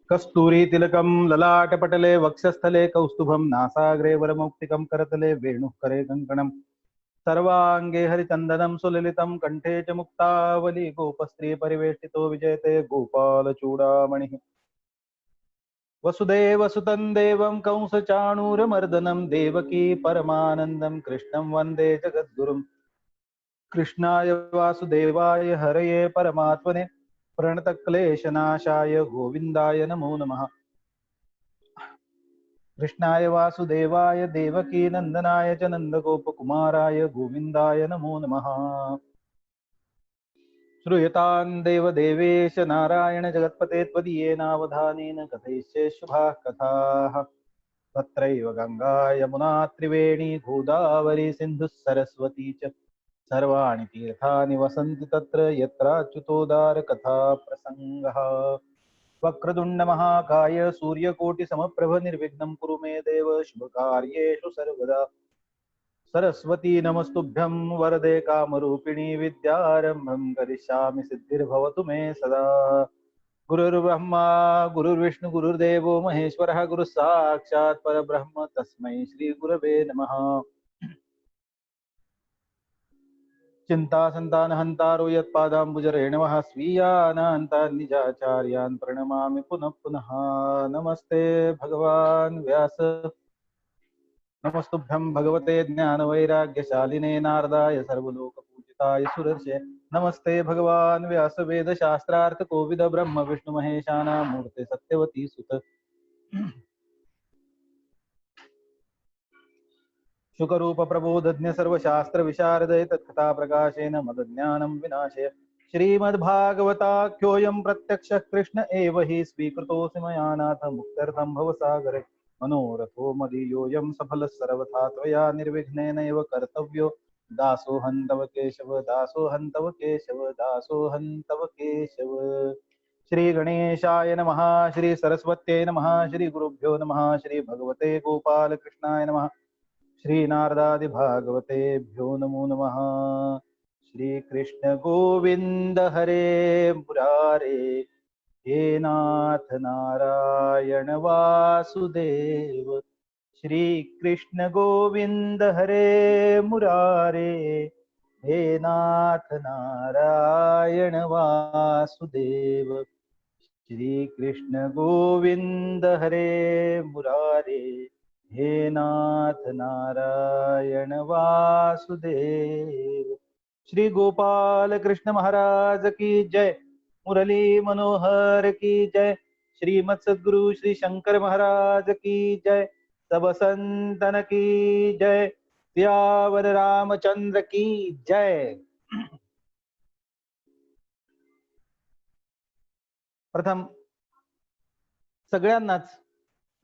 कस्तूरी तिलकम ललाटपटले वक्षस्थले कौस्तुभम नासाग्रे वरमौक्तिकं करतले वेणुः करे कङ्कणम् सर्वांगे हरिचन्दनं सुललितं कंठे च मुक्तावली गोपस्त्री परिवेष्टितो विजयते गोपालचूडामणिः वसुदेवसुतं देवं कंसचाणूरमर्दनं देवकी परमानन्दं कृष्णं वन्दे जगद्गुरुम् कृष्णाय वासुदेवाय हरये परमात्मने प्रणतक्लेशनाशाय गोविन्दाय नमो नमः। कृष्णाय वासुदेवाय देवकी नंदनाय च नन्दगोपकुमाराय गोविन्दाय नमो नमः। श्रूयतां देवदेवेश नारायण जगत्पते त्वदीयेनावधानेन कथयिष्ये शुभाः कथाः। तत्रैव गंगा यमुना त्रिवेणी गोदावरी सिन्धुः सरस्वती च सर्वाणि तीर्थानि वसन्ति तत्र यत्राच्युतोदार कथा प्रसङ्गः। वक्रतुण्ड महाकाय सूर्यकोटि समप्रभ निर्विघ्नं कुरु मे देव शुभकार्येषु सर्वदा सरस्वती नमस्तुभ्यं वरदे कामरूपिणी विद्यारम्भं करिष्यामि सिद्धिर्भवतु मे सदा। गुरुर्ब्रह्मा गुरुर्विष्णु गुरुर्देवो महेश्वरः गुरुः साक्षात् परब्रह्म तस्मै श्री गुरवे नमः। चिंता संतानहन्तारो यत्पादाम्बुजरेणवः स्वीयानान्तान् निजाचार्यान् प्रणमामि पुनः पुनः। नमस्ते भगवान् व्यास नमस्तुभ्यं भगवते ज्ञानवैराग्यशालिने नारदाय सर्वलोकपूजिताय सुरर्षे नमस्ते भगवान् व्यास वेद शास्त्रार्थ कोविद ब्रह्म विष्णु महेशाना मूर्ते सत्यवती सुत शुकरूप प्रबोधज्ञ सर्वशास्त्र विशारदय तत्कथा प्रकाशेन मदज्ञानं विनाशय श्रीमद्भागवताख्योऽयं प्रत्यक्षः कृष्ण एव हि स्वीकृतोऽसि मया नाथ मुक्त्यर्थं भवसागरे मनोरथो मदीयोऽयं सफलः सर्वथा त्वया निर्विघ्नेन एव कर्तव्यो दासोऽहं तव केशव दासोऽहं तव केशव दासोऽहं तव केशव। श्री गणेशाय नमः। श्री सरस्वत्यै नमः। श्री गुरुभ्यो नमः। श्री भगवते गोपाल कृष्णाय नमः। श्री नारदादि भागवतेभ्यो नमो नमः। श्री कृष्ण गोविंद हरे मुरारे हे नाथ नारायण वासुदेव। श्री कृष्ण गोविंद हरे मुरारे हे नाथ नारायण वासुदेव। श्री कृष्ण गोविंद हरे मुरारे हे नाथ नारायण वासुदेव। श्री गोपाल कृष्ण महाराज की जय। मुरली मनोहर की जय। श्रीमद सद्गुरु श्री शंकर महाराज की जय। सब संतन की जय। सियावर रामचंद्र की जय। प्रथम सगळ्यांनाच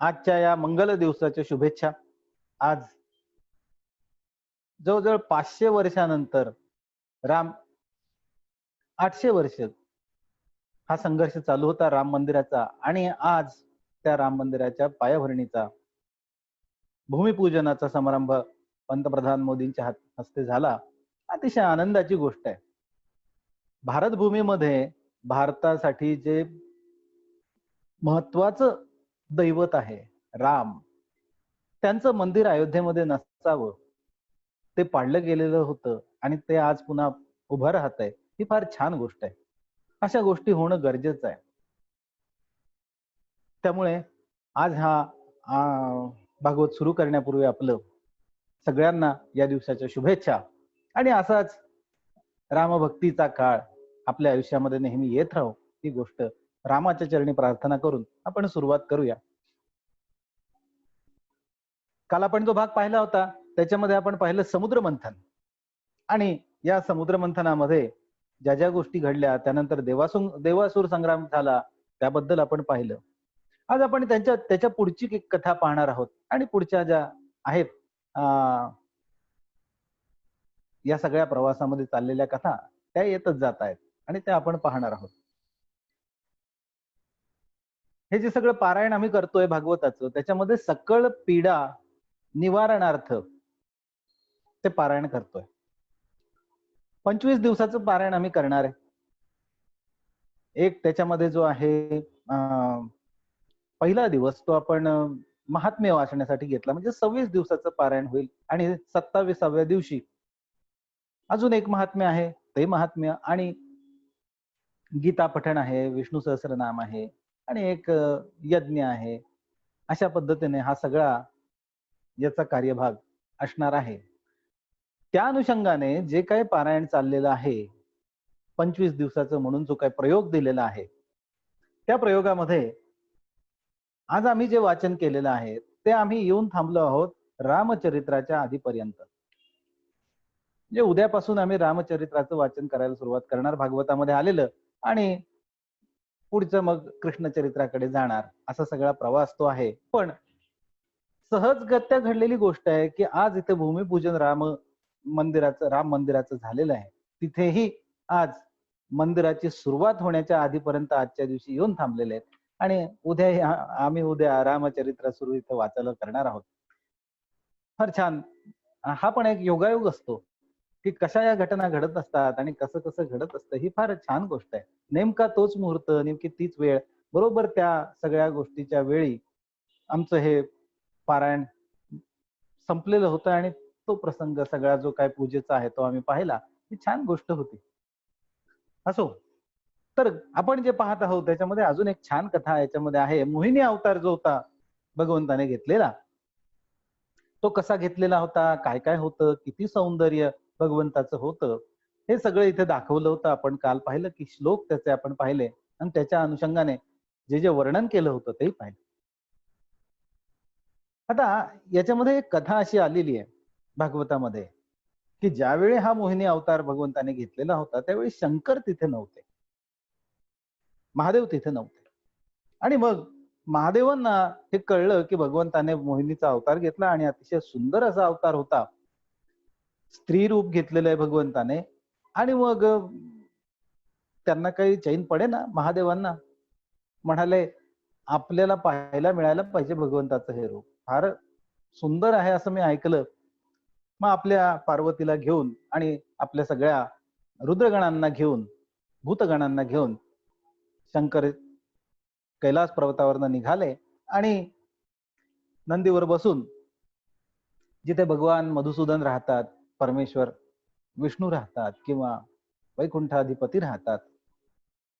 आजच्या या मंगल दिवसाच्या शुभेच्छा। आज जवळजवळ 500 वर्षानंतर राम 800 वर्ष हा संघर्ष चालू होता राम मंदिराचा आणि आज त्या राम मंदिराच्या पायाभरणीचा भूमिपूजनाचा समारंभ पंतप्रधान मोदींच्या हस्ते झाला। अतिशय आनंदाची गोष्ट आहे। भारत भूमीमध्ये भारतासाठी जे महत्वाचं दैवत आहे राम, त्यांचं मंदिर अयोध्येमध्ये नसावं ते पाडलं गेलेलं होतं आणि ते आज पुन्हा उभं राहत आहे, ही फार छान गोष्ट आहे। अशा गोष्टी होणं गरजेचं आहे। त्यामुळे आज हा भागवत सुरू करण्यापूर्वी आपलं सगळ्यांना या दिवसाच्या शुभेच्छा आणि असाच रामभक्तीचा काळ आपल्या आयुष्यामध्ये नेहमी येत राहो ही गोष्ट रामाच्या चरणी प्रार्थना करून आपण सुरुवात करूया। काल आपण जो भाग पाहिला होता त्याच्यामध्ये आपण पाहिलं समुद्र मंथन आणि या समुद्र मंथनामध्ये ज्या ज्या गोष्टी घडल्या त्यानंतर देवासुर संग्राम झाला त्याबद्दल आपण पाहिलं। आज आपण त्याच्या पुढची एक कथा पाहणार आहोत आणि पुढच्या ज्या आहेत या सगळ्या प्रवासामध्ये चाललेल्या कथा त्या येतच जात आहेत आणि त्या आपण पाहणार आहोत। हे जे सगळं पारायण आम्ही करतोय भागवताचं त्याच्यामध्ये सकळ पीडा निवारणार्थ ते पारायण करतोय। 25 दिवसाचं पारायण आम्ही करणार आहे। एक त्याच्यामध्ये जो आहे पहिला दिवस तो आपण महात्म्य वाचण्यासाठी घेतला, म्हणजे 26 दिवसाचं पारायण होईल आणि 27व्या दिवशी अजून एक महात्म्य आहे, ते महात्म्य आणि गीता पठण आहे, विष्णू सहस्त्रनाम आहे आणि एक यज्ञ आहे. अशा पद्धतीने हा सगळा याचा कार्यभाग असणार आहे. त्या अनुषंगाने जे काही पारायण चाललेलं आहे, 25 दिवसाचं म्हणून जो काही प्रयोग दिलेला आहे, त्या प्रयोगामध्ये आज आम्ही जे वाचन केलेलं आहे, ते आम्ही येऊन थांबलो आहोत रामचरित्राच्या आधीपर्यंत. म्हणजे उद्यापासून आम्ही रामचरित्राचं वाचन करायला सुरुवात करणार, भागवतामध्ये आलेलं, आणि पुढचं मग कृष्णचरित्राकडे जाणार. असा सगळा प्रवास तो आहे. पण सहजगत्या घडलेली गोष्ट आहे, की आज इथे भूमिपूजन राम मंदिराचं झालेलं आहे. तिथेही आज मंदिराची सुरुवात होण्याच्या आधीपर्यंत आजच्या दिवशी येऊन थांबलेले आहेत आणि आम्ही उद्या रामचरित्र सुरू इथं वाचायला करणार आहोत. फार छान. हा पण एक योगायोग असतो, की कशा या घटना घडत असतात आणि कसं कसं घडत असतं, ही फार छान गोष्ट आहे. नेमका तोच मुहूर्त, नेमकी तीच वेळ, बरोबर त्या सगळ्या गोष्टीच्या वेळी आमचं हे पारायण संपलेलं होतं आणि तो प्रसंग सगळा जो काय पूजेचा आहे तो आम्ही पाहिला. ही छान गोष्ट होती. असो, तर आपण जे पाहत आहोत त्याच्यामध्ये अजून एक छान कथा याच्यामध्ये आहे. मोहिनी अवतार जो होता भगवंताने घेतलेला, तो कसा घेतलेला होता, काय काय होतं, किती सौंदर्य भगवंताचं होतं, हे सगळं इथे दाखवलं होतं. आपण काल पाहिलं, की श्लोक त्याचे आपण पाहिले आणि त्याच्या अनुषंगाने जे जे वर्णन केलं होतं तेही पाहिलं. आता याच्यामध्ये एक कथा अशी आलेली आहे भागवतामध्ये, की ज्यावेळी हा मोहिनी अवतार भगवंताने घेतलेला होता त्यावेळी शंकर तिथे नव्हते, महादेव तिथे नव्हते. आणि मग महादेवांना हे कळलं, की भगवंताने मोहिनीचा अवतार घेतला आणि अतिशय सुंदर असा अवतार होता. स्त्री रूप घेतलेलं आहे भगवंताने. आणि मग त्यांना काही चैन पडेना महादेवांना. म्हणाले, आपल्याला पाहायला मिळायला पाहिजे भगवंताचं हे रूप. फार सुंदर आहे असं मी ऐकलं. मग आपल्या पार्वतीला घेऊन आणि आपल्या सगळ्या रुद्रगणांना घेऊन, भूतगणांना घेऊन शंकर कैलास पर्वतावरनं निघाले आणि नंदीवर बसून जिथे भगवान मधुसूदन राहतात, परमेश्वर विष्णू राहतात किंवा वैकुंठाधिपती राहतात,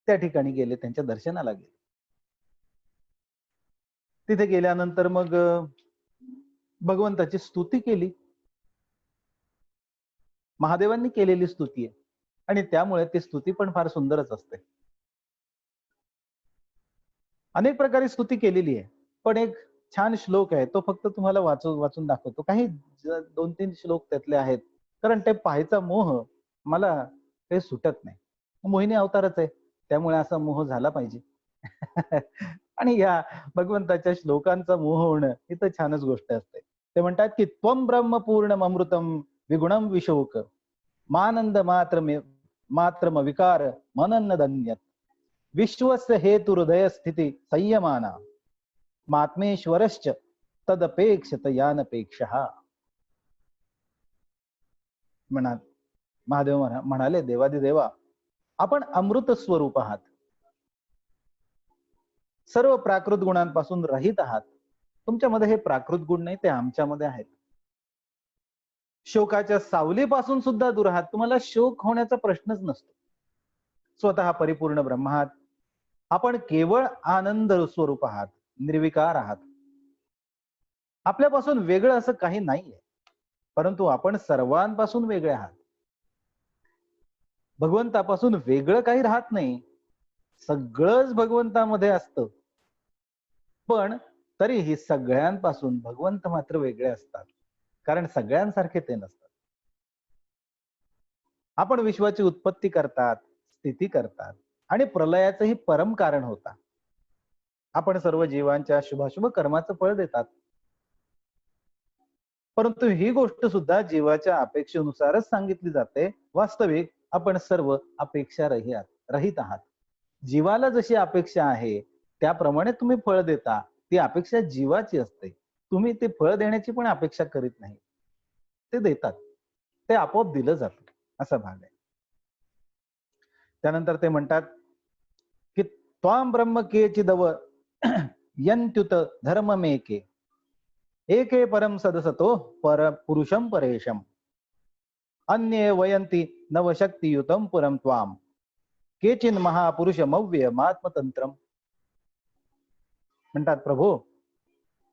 त्या ठिकाणी गेले, त्यांच्या दर्शनाला गेले. तिथे गेल्यानंतर मग भगवंताची स्तुती केली. महादेवांनी केलेली स्तुती आहे आणि त्यामुळे ती स्तुती पण फार सुंदरच असते. अनेक प्रकारे स्तुती केलेली आहे, पण एक छान श्लोक आहे, तो फक्त तुम्हाला वाचून दाखवतो. काही 2-3 श्लोक त्यातले आहेत, कारण ते पाहायचा मोह मला काही सुटत नाही. मोहिनी अवतारच आहे, त्यामुळे असा मोह झाला पाहिजे. आणि या भगवंताच्या श्लोकांचा मोह होणं ही तर छानच गोष्ट असते. ते म्हणतात, की त्वं ब्रह्म पूर्णम अमृतम विगुणम विशोक मानंद मात्रम विकार मनन्न धन्य विश्वस्य हेतु हृदय स्थिती संयमाना मात्मेश्वरश्च तदपेक्षित यानपेक्षा. म्हणा महादेव म्हणाले, देवादिदेवा, आपण अमृत स्वरूप आहात, सर्व प्राकृत गुणांपासून रहित आहात. तुमच्यामध्ये हे प्राकृत गुण नाही, ते आमच्यामध्ये आहेत. शोकाच्या सावलीपासून सुद्धा दूर आहात, तुम्हाला शोक होण्याचा प्रश्नच नसतो. स्वतः परिपूर्ण ब्रह्म आहात. आपण केवळ आनंद स्वरूप आहात, निर्विकार आहात. आपल्यापासून वेगळं असं काही नाहीये, परंतु आपण सर्वांपासून वेगळे आहात. भगवंतापासून वेगळं काही राहत नाही, सगळंच भगवंतामध्ये असतं. पण तरीही सगळ्यांपासून भगवंत मात्र वेगळे असतात, कारण सगळ्यांसारखे ते नसतात. आपण विश्वाची उत्पत्ती करतात, स्थिती करतात आणि प्रलयाचंही परम कारण होता. आपण सर्व जीवांच्या शुभाशुभ कर्माचं फळ देतात. परंतु ही गोष्ट सुद्धा जीवाच्या अपेक्षेनुसारच सांगितली जाते. वास्तविक आपण सर्व अपेक्षा रहित आहात. जीवाला जशी अपेक्षा आहे त्याप्रमाणे तुम्ही फळ देता. ती अपेक्षा जीवाची असते. तुम्ही ते फळ देण्याची पण अपेक्षा करीत नाही, ते देतात, ते आपोआप दिलं जातं, असा भाग आहे. त्यानंतर ते म्हणतात, की त्वाम ब्रह्म केचिदव यंत्युत धर्ममेके एके परम सदसतो पर पुरुषम परेशम अन्ये वयंती नवशक्तियुतम पुरम त्वाम केचिन महापुरुषमव्य मात्मतंत्रम. म्हणतात प्रभू,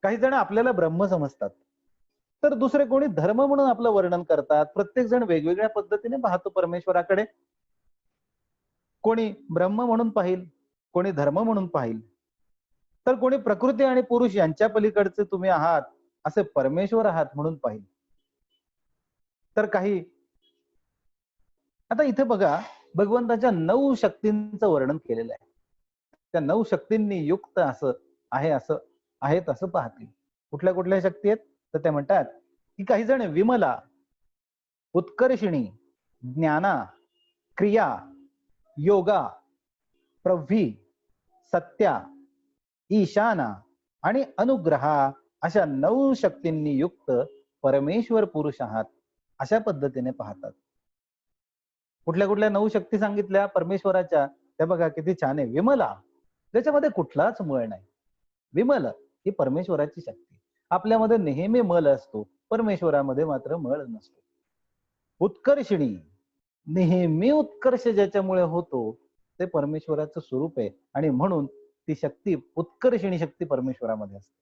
काही जण आपल्याला ब्रह्म समजतात, तर दुसरे कोणी धर्म म्हणून आपलं वर्णन करतात. प्रत्येक जण वेगवेगळ्या पद्धतीने पाहतो परमेश्वराकडे. कोणी ब्रह्म म्हणून पाहिल, कोणी धर्म म्हणून पाहिल, तर कोणी प्रकृती आणि पुरुष यांच्या पलीकडचे तुम्ही आहात असे परमेश्वर आहात म्हणून पाहिल. तर काही आता इथे बघा, भगवंताच्या 9 शक्तींचं वर्णन केलेलं आहे. त्या 9 शक्तींनी युक्त असं आहेत असं पाहतील. कुठल्या कुठल्या शक्ती आहेत? तर ते म्हणतात की काही जण विमला, उत्कर्षिणी, ज्ञाना, क्रिया, योगा, प्रव्ही, सत्या, ईशाना आणि अनुग्रहा अशा 9 शक्तींनी युक्त परमेश्वर पुरुष आहात अशा पद्धतीने पाहतात. कुठल्या कुठल्या 9 शक्ती सांगितल्या परमेश्वराच्या? त्या बघा किती छान आहे. विमला, त्याच्यामध्ये कुठलाच मळ नाही. विमल ही परमेश्वराची शक्ती. आपल्यामध्ये नेहमी मल असतो, परमेश्वरामध्ये मात्र मळ नसतो. उत्कर्षिणी, नेहमी उत्कर्ष ज्याच्यामुळे होतो ते परमेश्वराचं स्वरूप आहे आणि म्हणून ती शक्ती, उत्कर्षिणी शक्ती परमेश्वरामध्ये असते.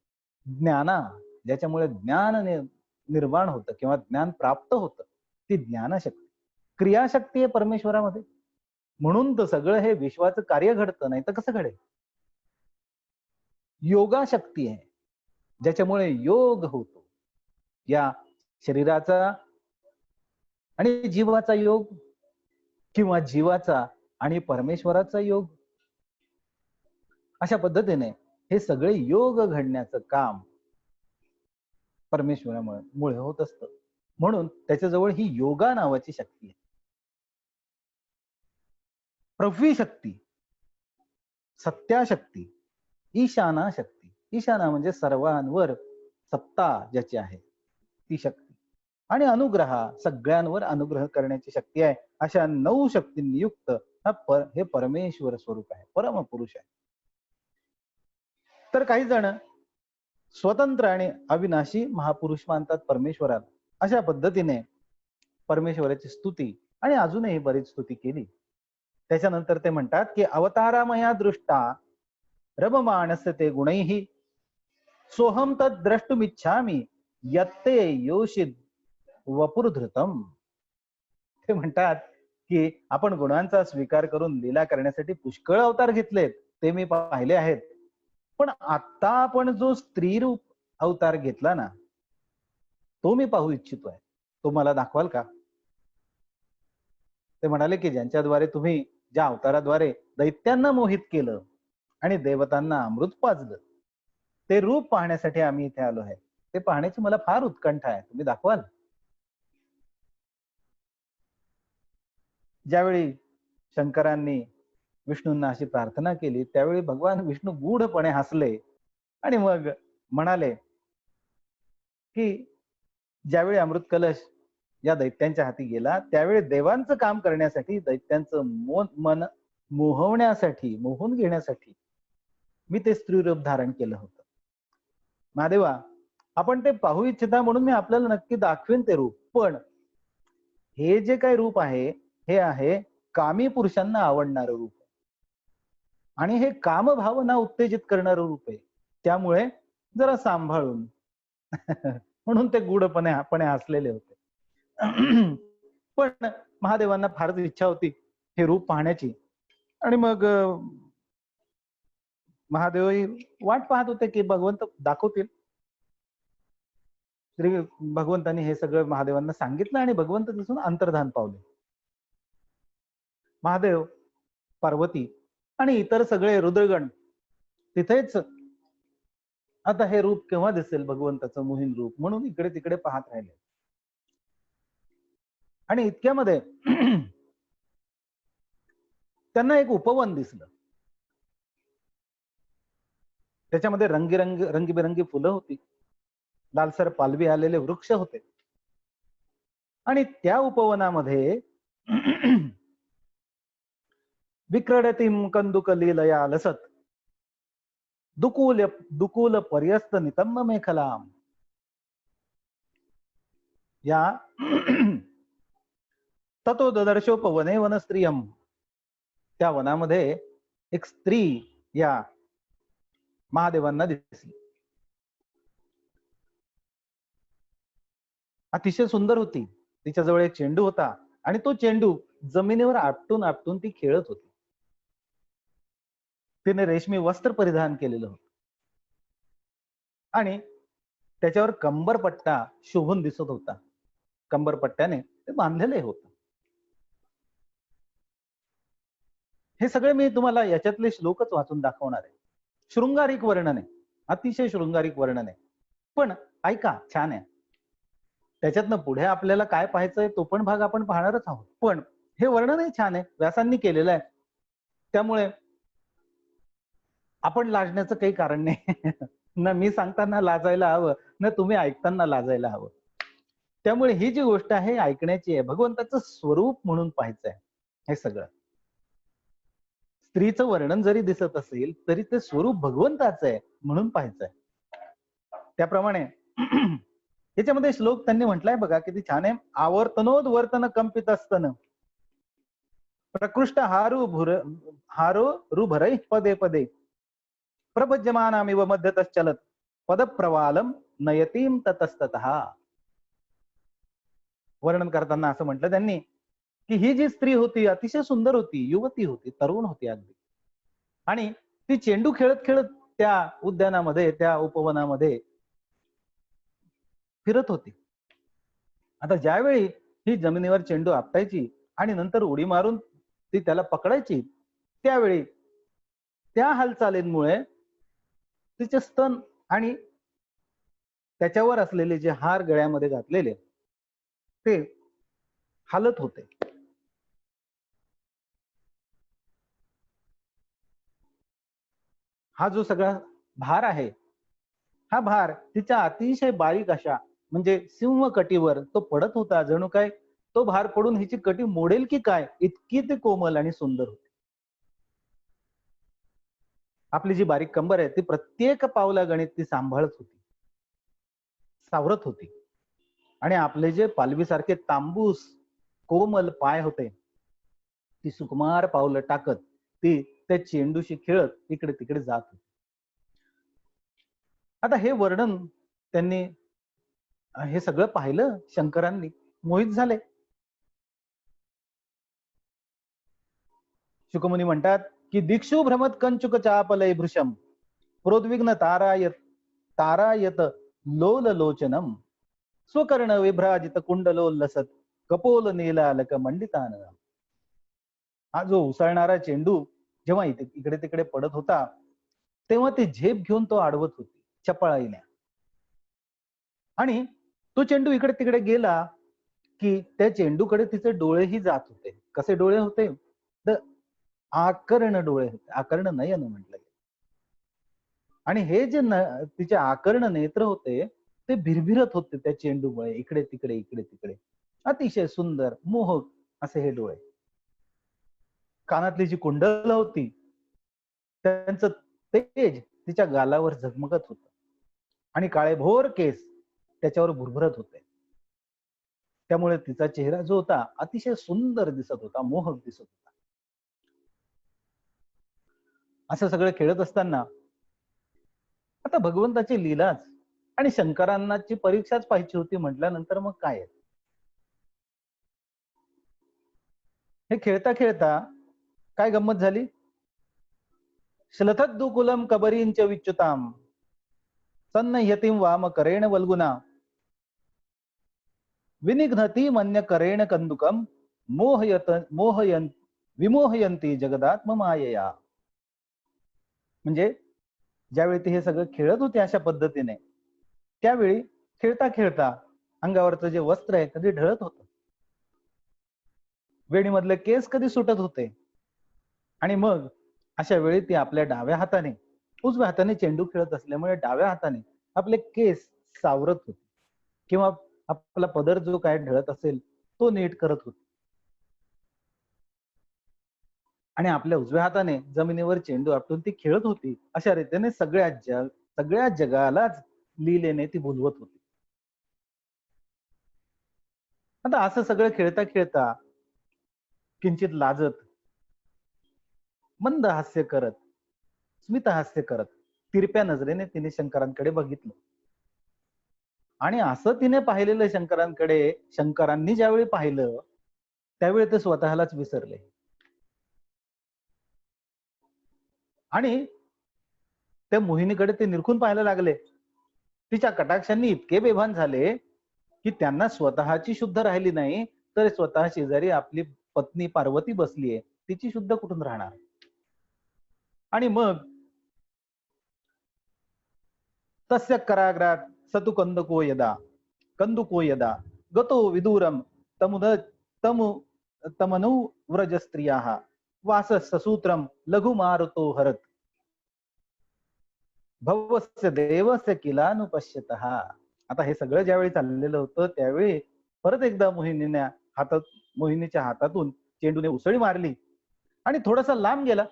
ज्ञाना, ज्याच्यामुळे ज्ञान निर्माण होतं किंवा ज्ञान प्राप्त होतं, ती ज्ञानशक्ती. क्रियाशक्ती आहे परमेश्वरामध्ये, म्हणून तर सगळं हे विश्वाचं कार्य घडतं, नाही तर कसं घडेल. योगा शक्ती आहे, ज्याच्यामुळे योग होतो. या शरीराचा आणि जीवाचा योग किंवा जीवाचा आणि परमेश्वराचा योग, अशा पद्धतीने हे सगळे योग घडण्याचं काम परमेश्वरामुळे होत असतं. म्हणून त्याच्याजवळ ही योगा नावाची शक्ती आहे. प्रव्ही शक्ती, सत्याशक्ती, ईशाना शक्ती. ईशाना म्हणजे सर्वांवर सत्ता ज्याची आहे ती शक्ती. आणि अनुग्रहा, सगळ्यांवर अनुग्रह करण्याची शक्ती आहे. अशा 9 शक्तींनी युक्त हे परमेश्वर स्वरूप आहे, परमपुरुष आहे. तर काही जण स्वतंत्र आणि अविनाशी महापुरुष मानतात परमेश्वराला. अशा पद्धतीने परमेश्वराची स्तुती आणि अजूनही बरीच स्तुती केली. त्याच्यानंतर ते म्हणतात की अवतारामया दृष्टा रममाणस्य ते गुणैहि सोहम तद द्रष्टुमिच्छामि यत्ते योषित वपुर्धृतम. ते म्हणतात की आपण गुणांचा स्वीकार करून लीला करण्यासाठी पुष्कळ अवतार घेतलेत, ते मी पाहिले आहेत. पण आता आपण जो स्त्री रूप अवतार घेतला ना, तो मी पाहू इच्छितोय. तो मला दाखवाल का? ते म्हणाले की ज्यांच्याद्वारे तुम्ही, ज्या अवताराद्वारे दैत्यांना मोहित केलं आणि देवतांना अमृत पाजलं, ते रूप पाहण्यासाठी आम्ही इथे आलो आहे. ते पाहण्याची मला फार उत्कंठा आहे. तुम्ही दाखवाल? ज्यावेळी शंकरांनी विष्णूंना अशी प्रार्थना केली, त्यावेळी भगवान विष्णू गूढपणे हसले आणि मग म्हणाले की ज्यावेळी अमृत कलश या दैत्यांच्या हाती गेला, त्यावेळी देवांचं काम करण्यासाठी, दैत्यांचं मन मोहवण्यासाठी, मोहून घेण्यासाठी मी ते स्त्री रूप धारण केलं होतं. महादेवा, आपण ते पाहू इच्छिता म्हणून मी आपल्याला नक्की दाखवेन ते रूप. पण हे जे काही रूप आहे, हे आहे कामी पुरुषांना आवडणारं रूप आणि हे कामभावना उत्तेजित करणारं रूप आहे. त्यामुळे जरा सांभाळून म्हणून ते गूढपणे हसलेले होते. पण महादेवांना फारच इच्छा होती हे रूप पाहण्याची आणि मग महादेव वाट पाहत होते की भगवंत दाखवतील. श्री भगवंतांनी हे सगळं महादेवांना सांगितलं आणि भगवंत तिथून अंतर्धान पावले. महादेव, पार्वती आणि इतर सगळे रुद्रगण तिथेच आता हे रूप केव्हा दिसेल भगवंताचं मोहीन रूप म्हणून इकडे तिकडे पाहत राहिले. आणि इतक्यामध्ये त्यांना एक उपवन दिसलं. त्याच्यामध्ये रंगीबेरंगी फुलं होती, लालसर पालवी आलेले वृक्ष होते आणि त्या उपवनामध्ये विक्रडतीम कंदुक लीलया लसत दुकूल दुकूल पर्यस्त नितंब मेखला. या ततो ददर्शोपवने वनस्त्रियम. त्या वनामध्ये एक स्त्री या महादेवांना दिसली. अतिशय सुंदर होती. तिच्याजवळ एक चेंडू होता आणि तो चेंडू जमिनीवर आपटून आपटून ती खेळत होती. तिने रेशमी वस्त्र परिधान केलेलं होतं आणि त्याच्यावर कंबरपट्टा शोभून दिसत होता. कंबरपट्ट्याने ते बांधलेले होतं. हे सगळे मी तुम्हाला याच्यातले श्लोकच वाचून दाखवणार आहे. शृंगारिक वर्णन आहे, अतिशय शृंगारिक वर्णन आहे. पण ऐका, छान आहे. त्याच्यातनं पुढे आपल्याला काय पाहायचंय तो पण भाग आपण पाहणारच आहोत. पण हे वर्णनही छान आहे, व्यासांनी केलेलं आहे. त्यामुळे आपण लाजण्याचं काही कारण नाही. ना मी सांगताना लाजायला हवं, ना तुम्ही ऐकताना लाजायला हवं. त्यामुळे ही जी गोष्ट आहे ऐकण्याची आहे, भगवंताचं स्वरूप म्हणून पाहायचंय हे सगळं. स्त्रीचं वर्णन जरी दिसत असेल तरी ते स्वरूप भगवंताचं आहे म्हणून पाहायचंय. त्याप्रमाणे याच्यामध्ये श्लोक त्यांनी म्हटलाय बघा, किती छान आहे. आवर्तनोद वर्तन कंपित असतन प्रकृष्ट हारो रुभरै पदे पदे प्रभज्यमानामिव मध्यतश्चलत पदप्रवालम नयतीम ततस्ततः. वर्णन करताना असं म्हटलं त्यांनी की ही जी स्त्री होती अतिशय सुंदर होती, युवती होती, तरुण होती अगदी. आणि ती चेंडू खेळत खेळत त्या उद्यानामध्ये, त्या उपवनामध्ये फिरत होती. आता ज्यावेळी ही जमिनीवर चेंडू आपटायची आणि नंतर उडी मारून ती त्याला पकडायची, त्यावेळी त्या हालचालींमुळे तिचे स्तन आणि त्याच्यावर असलेले जे हार गळ्यामध्ये घातलेले ते हालत होते. हा जो सगळा भार आहे, हा भार तिच्या अतिशय बारीक अशा म्हणजे सिंह कटीवर तो पडत होता. जणू काय तो भार पडून हिची कटी मोडेल की काय, इतकी ते कोमल आणि सुंदर होती. आपली जी बारीक कंबर आहे ती प्रत्येक पावलागणित ती सांभाळत होती, सावरत होती. आणि आपले जे पालवीसारखे तांबूस कोमल पाय होते, ती सुकुमार पावलं टाकत ती त्या चेंडूशी खेळत इकडे तिकडे जात होती. आता हे वर्णन त्यांनी हे सगळं पाहिलं शंकरांनी, मोहित झाले. शुकमुनी म्हणतात की दीक्षु भ्रमत कंचुक चापलय भृशम प्रोद्विग्न तारायत लोल लोचनम स्वकर्ण विभ्राजित कुंडलोल्लसत कपोल नीलालक मंडितान. हा जो उसळणारा चेंडू जेव्हा इकडे तिकडे पडत होता तेव्हा ती झेप घेऊन तो आडवत होती चपळाईने. आणि तो चेंडू इकडे तिकडे गेला की त्या चेंडूकडे तिचे डोळेही जात होते. कसे डोळे होते? तर आकर्ण डोळे होते, आकर्ण नयन म्हटलं. आणि हे जे तिचे आकर्ण नेत्र होते ते भिरभिरत होते त्या चेंडूमुळे, इकडे तिकडे इकडे तिकडे. अतिशय सुंदर मोहक असे हे डोळे. कानातली जी कुंडल होती त्यांचं तेज तिच्या गालावर झगमगत होत आणि काळेभोर केस त्याच्यावर भुरभुरत होते. त्यामुळे तिचा चेहरा जो होता अतिशय सुंदर दिसत होता, मोहक दिसत होता. असं सगळं खेळत असताना आता भगवंताची लीलाच आणि शंकरांनाची परीक्षाच पाहिजे होती म्हटल्यानंतर मग काय आहे? हे खेळता खेळता काय गंमत झाली? श्लथद्दुकुलम कबरींच विच्युताम सन्नयतीम वाम करेण वल्गुना विनिघ्नती मन्य करेण कंदुकम मोहयन विमोहयंती जगदात्म मायया. म्हणजे ज्यावेळी ते हे सगळं खेळत होते अशा पद्धतीने, त्यावेळी खेळता खेळता अंगावरचं जे वस्त्र आहे कधी ढळत होतं, वेणीमधले केस कधी सुटत होते. आणि मग अशा वेळी ती आपल्या डाव्या हाताने, उजव्या हाताने चेंडू खेळत असल्यामुळे डाव्या हाताने आपले केस सावरत होते किंवा आपला पदर जो काय ढळत असेल तो नीट करत होती. आणि आपल्या उजव्या हाताने जमिनीवर चेंडू आपटून ती खेळत होती. अशा रीतीने सगळ्या जगालाच लीलेने ती भुलवत होती. आता असं सगळं खेळता खेळता किंचित लाजत, मंद हास्य करत, स्मित हास्य करत, तिरप्या नजरेने तिने शंकरांकडे बघितलं. आणि असं तिने पाहिलेलं शंकरांकडे, शंकरांनी ज्यावेळी पाहिलं, त्यावेळी ते स्वतःलाच विसरले. आणि त्या मोहिनीकडे ते निरखून पाहायला लागले. तिच्या कटाक्षांनी इतके बेभान झाले, की त्यांना स्वतःची शुद्ध राहिली नाही, तर स्वतः शेजारी आपली पत्नी पार्वती बसलीये, तिची शुद्ध कुठून राहणार? आणि मग तस्य कराग्रात सतु कंदुको यदा गतो विदूरम तमुद तमु तमनु व्रज स्त्रियाः वास ससूत्रम लघु मारुतो हरत भवस्य देवस्य किलानुपश्यतः. आता हे सगळं ज्यावेळी चाललेलं होतं त्यावेळी परत एकदा मोहिनीच्या हातातून चेंडूने उसळी मारली आणि थोडासा लांब गेला.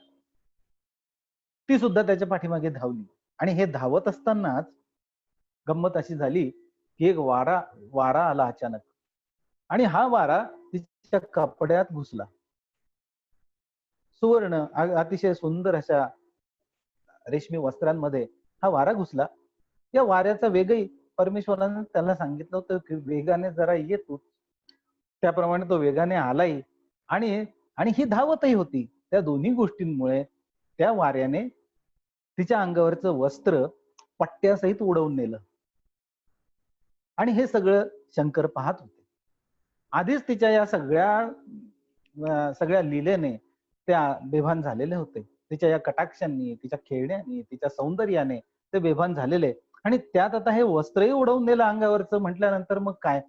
ती सुद्धा त्याच्या पाठीमागे धावली आणि हे धावत असतानाच गंमत अशी झाली की एक वारा वारा आला अचानक आणि हा वारा तिच्या कपड्यात घुसला. सुवर्ण अतिशय सुंदर अशा रेशमी वस्त्रांमध्ये हा वारा घुसला. या वाऱ्याचा वेगही परमेश्वराने त्याला सांगितलं होतं की वेगाने जरा ये तू. त्याप्रमाणे तो वेगाने आलाही आणि आणि ही धावतही होती. त्या दोन्ही गोष्टींमुळे त्या वाऱ्याने तिच्या अंगावरचं वस्त्र पट्ट्यासहित उडवून नेलं. आणि हे सगळं शंकर पाहत होते. आधीच तिच्या या सगळ्या लीलेने त्या बेभान झालेले होते. तिच्या या कटाक्षांनी, तिच्या खेळण्यानी, तिच्या सौंदर्याने ते बेभान झालेले आणि त्यात आता हे वस्त्रही उडवून नेलं अंगावरचं म्हटल्यानंतर मग काय,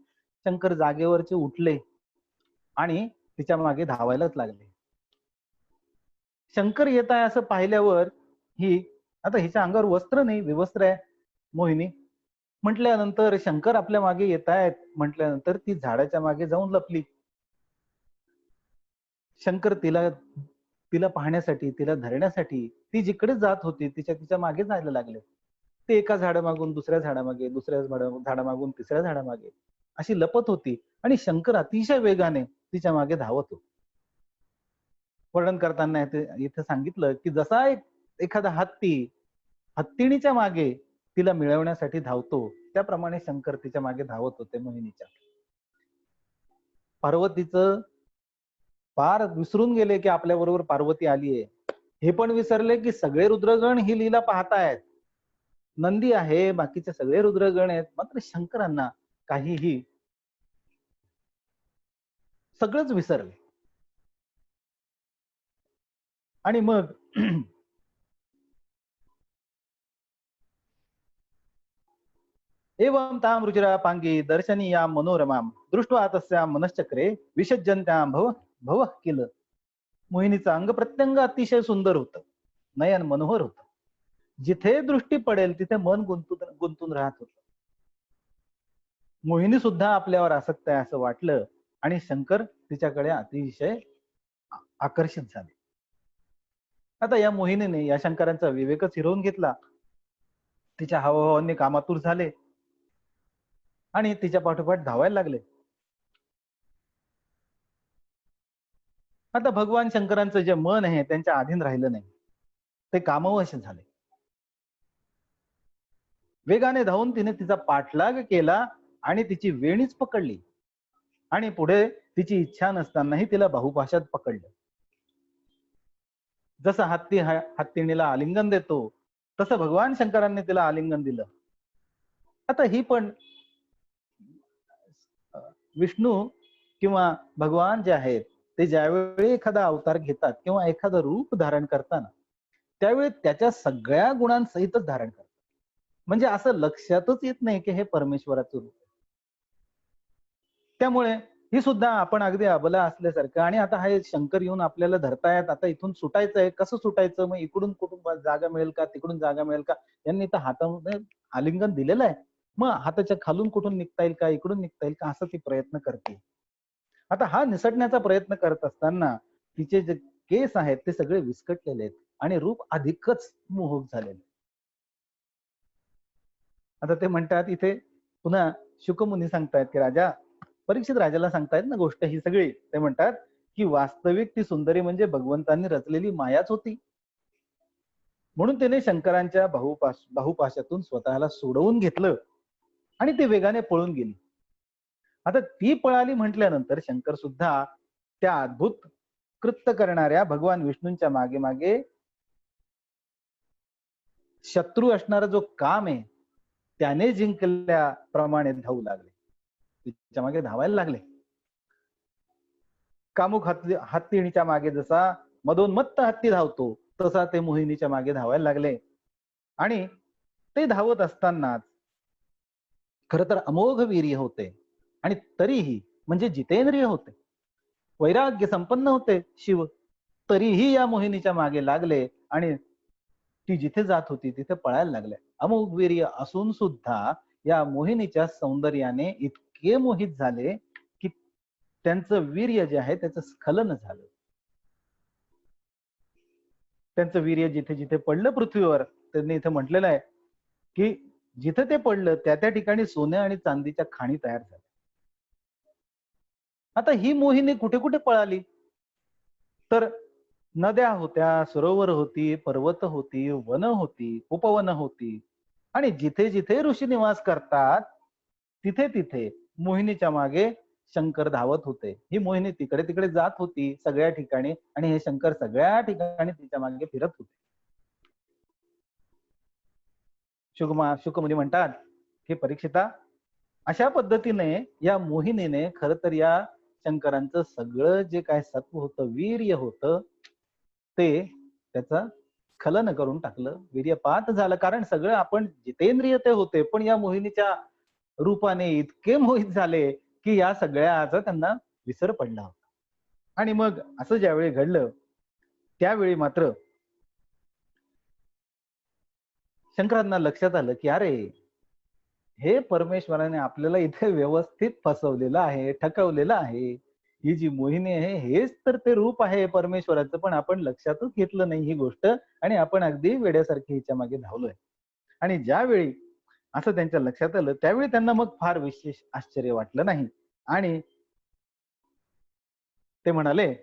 शंकर जागेवरचे उठले आणि तिच्या मागे धावायलाच लागले. शंकर येत आहे असं पाहिल्यावर ही आता हिच्या अंगावर वस्त्र नाही, विवस्त्र आहे मोहिनी. म्हटल्यानंतर शंकर आपल्या मागे येत आहेत म्हटल्यानंतर ती झाडाच्या मागे जाऊन लपली. शंकर तिला तिला पाहण्यासाठी, तिला धरण्यासाठी ती जिकडे जात होती तिच्या मागे जायला लागले. ते एका झाडामागून दुसऱ्या झाडामागे, दुसऱ्या झाडामागून तिसऱ्या झाडामागे अशी लपत होती आणि शंकर अतिशय वेगाने तिच्या मागे धावत होता. वर्णन करताना इथे सांगितलं की जसा एखादा हत्तीणीच्या मागे तिला मिळवण्यासाठी धावतो, त्याप्रमाणे शंकर तिच्या मागे धावत होते मोहिनीच्या. पार्वतीचं फार विसरून गेले की आपल्या बरोबर पार्वती आलीये. हे पण विसरले की सगळे रुद्रगण ही लीला पाहतायत. नंदी आहे, बाकीचे सगळे रुद्रगण आहेत, मात्र शंकरांना काहीही सगळंच विसरले. आणि मग एवं ताम रुचिरापांगी दर्शनीयां मनोरमाम दृष्ट्वा तस्यां मनश्चक्रे विसज्जन्त्यां भव किल. मोहिनीचं अंग प्रत्यंग अतिशय सुंदर होतं, नयन मनोहर होतं. जिथे दृष्टी पडेल तिथे मन गुंतून राहत होतं. मोहिनी सुद्धा आपल्यावर आसक्त आहे असं वाटलं आणि शंकर तिच्याकडे अतिशय आकर्षित झाले. आता या मोहिनीने या शंकरांचा विवेकच हिरवून घेतला. तिच्या हावभावांनी कामातूर झाले आणि तिच्या पाठोपाठ धावायला लागले. आता भगवान शंकरांचं जे मन आहे त्यांच्या अधीन राहिलं नाही, ते कामवश झाले. वेगाने धावून तिने तिचा पाठलाग केला आणि तिची वेणीच पकडली आणि पुढे तिची इच्छा नसतानाही तिला बाहुपाशात पकडलं. जसं हत्तीणीला आलिंगन देतो तसं भगवान शंकरांनी तिला आलिंगन दिलं. आता ही पण विष्णू किंवा भगवान जे आहेत ते ज्यावेळी एखादा अवतार घेतात किंवा एखादं रूप धारण करताना त्यावेळी त्याच्या सगळ्या गुणांसहितच धारण करतात. म्हणजे असं लक्षातच येत नाही की हे परमेश्वराचं रूप आहे. त्यामुळे ही सुद्धा आपण अगदी अबला असल्यासारखं आणि आता हे शंकर येऊन आपल्याला धरतायत, आता इथून सुटायचंय, कसं सुटायचं, मग इकडून कुठून जागा मिळेल का, तिकडून जागा मिळेल का, यांनी तर हातामध्ये आलिंगन दिलेलं आहे, मग हाताच्या खालून कुठून निघता येईल का, इकडून निघता येईल का, असं ती प्रयत्न करते. आता हा निसटण्याचा प्रयत्न करत असताना तिचे जे केस आहेत ते सगळे विस्कटलेले आहेत आणि रूप अधिकच मोहक झालेले. आता ते म्हणतात इथे पुन्हा शुकमुनी सांगतायत की राजा परीक्षित राजाला सांगतायत ना गोष्ट ही सगळी. ते म्हणतात की वास्तविक ती सुंदरी म्हणजे भगवंतांनी रचलेली मायाच होती. म्हणून त्याने शंकरांच्या बाहुपाशातून स्वतःला सोडवून घेतलं आणि ते वेगाने पळून गेली. आता ती पळाली म्हटल्यानंतर शंकर सुद्धा त्या अद्भुत कृत्य करणाऱ्या भगवान विष्णूंच्या मागे मागे शत्रू असणारा जो काम आहे त्याने जिंकल्याप्रमाणे धावू लागले, तिच्या मागे धावायला लागले. कामुक हत्तीच्या मागे जसा मदोन्मत्त हत्ती धावतो तसा ते मोहिनीच्या मागे धावायला लागले. आणि ते धावत असतानाच खर तर अमोघ वीर्य होते आणि तरीही म्हणजे जितेंद्रिय होते, वैराग्य संपन्न होते शिव, तरीही या मोहिनीच्या मागे लागले आणि ती जिथे जात होती तिथे पळायला लागले. अमोघ वीर्य असून सुद्धा या मोहिनीच्या सौंदर्याने इतके मोहित झाले की त्यांचं वीर्य जे आहे त्याचं स्खलन झालं. त्यांचं वीर्य जिथे जिथे पडलं पृथ्वीवर, त्यांनी इथे म्हटलेलं आहे की जिथे ते पडलं त्या त्या ठिकाणी सोने आणि चांदीच्या खाणी तयार झाल्या. आता ही मोहिनी कुठे कुठे पळाली तर नद्या होत्या, सरोवर होती, पर्वत होती, वन होती, उपवन होती आणि जिथे जिथे ऋषी निवास करतात तिथे तिथे मोहिनीच्या मागे शंकर धावत होते. ही मोहिनी तिकडे तिकडे जात होती सगळ्या ठिकाणी आणि हे शंकर सगळ्या ठिकाणी तिच्या मागे फिरत होते. शुकमुनी म्हणतात की परीक्षिता, अशा पद्धतीने या मोहिनीने खर तर या शंकरांचं सगळं जे काय सत्व होतं, वीर्य होतं, ते त्याचं स्खलन करून टाकलं, वीर्यपात झालं. कारण सगळं आपण जितेंद्रिय ते होते पण या मोहिनीच्या रूपाने इतके मोहित झाले की या सगळ्याचा त्यांना विसर पडला होता. आणि मग असं ज्यावेळी घडलं त्यावेळी मात्र शंकरांना लक्षात आलं की अरे हे परमेश्वराने आपल्याला इथे व्यवस्थित फसवलेलं आहे, ठकवलेलं आहे. ही जी मोहिनी आहे हेच तर ते रूप आहे परमेश्वराचं, पण आपण लक्षातच घेतलं नाही ही गोष्ट आणि आपण अगदी वेड्यासारखी हिच्या मागे धावलोय. आणि ज्यावेळी असं त्यांच्या लक्षात आलं त्यावेळी त्यांना मग फार विशेष आश्चर्य वाटलं नाही आणि ते म्हणाले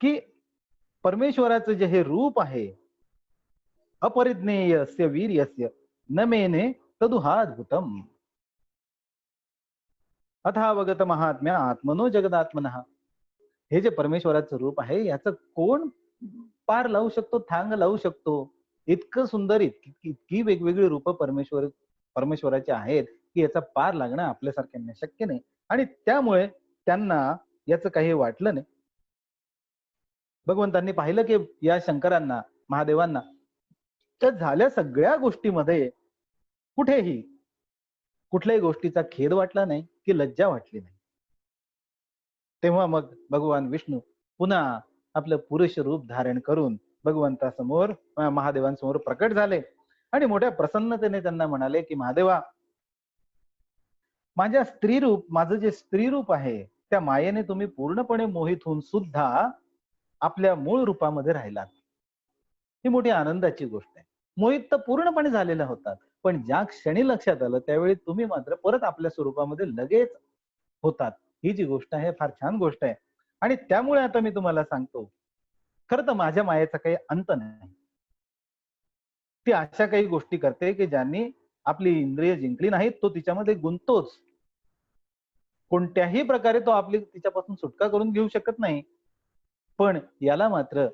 की परमेश्वराचं जे हे रूप आहे अपरिज्ञेयस्य वीर्यस्य न मेने तदुहाद्भुतम अथावगत महात्म्य आत्मनो जगदात्मनः. हे जे परमेश्वराचं रूप आहे याचं कोण पार लावू शकतो, थांग लावू शकतो? इतकं सुंदर, इतकी वेगवेगळी रूप परमेश्वराची आहेत की याचा पार लागणं आपल्यासारख्यांना शक्य नाही. आणि त्यामुळे त्यांना याचं काही वाटलं नाही. भगवंतांनी पाहिलं की या शंकरांना, महादेवांना तर झाल्या सगळ्या गोष्टीमध्ये कुठेही कुठल्याही गोष्टीचा खेद वाटला नाही की लज्जा वाटली नाही. तेव्हा मग भगवान विष्णू पुन्हा आपलं पुरुष रूप धारण करून भगवंतासमोर, महादेवांसमोर प्रकट झाले आणि मोठ्या प्रसन्नतेने त्यांना म्हणाले की महादेवा, माझं जे स्त्री रूप आहे त्या मायेने तुम्ही पूर्णपणे मोहित होऊन सुद्धा आपल्या मूळ रूपामध्ये राहिलात. ही मोठी आनंदाची गोष्ट आहे. मोहित तर पूर्णपणे झालेला होतात, पण ज्या क्षणी लक्षात आलं त्यावेळी तुम्ही मात्र परत आपल्या स्वरूपामध्ये लगेच होतात. ही जी गोष्ट आहे फार छान गोष्ट आहे. आणि त्यामुळे आता मी तुम्हाला सांगतो, खरं तर माझ्या मायेचा काही अंत नाही. ती अशा काही गोष्टी करते की ज्यांनी आपली इंद्रिय जिंकली नाहीत तो तिच्यामध्ये गुंततोच. कोणत्याही प्रकारे तो आपली तिच्यापासून सुटका करून घेऊ शकत नाही. पण याला मात्र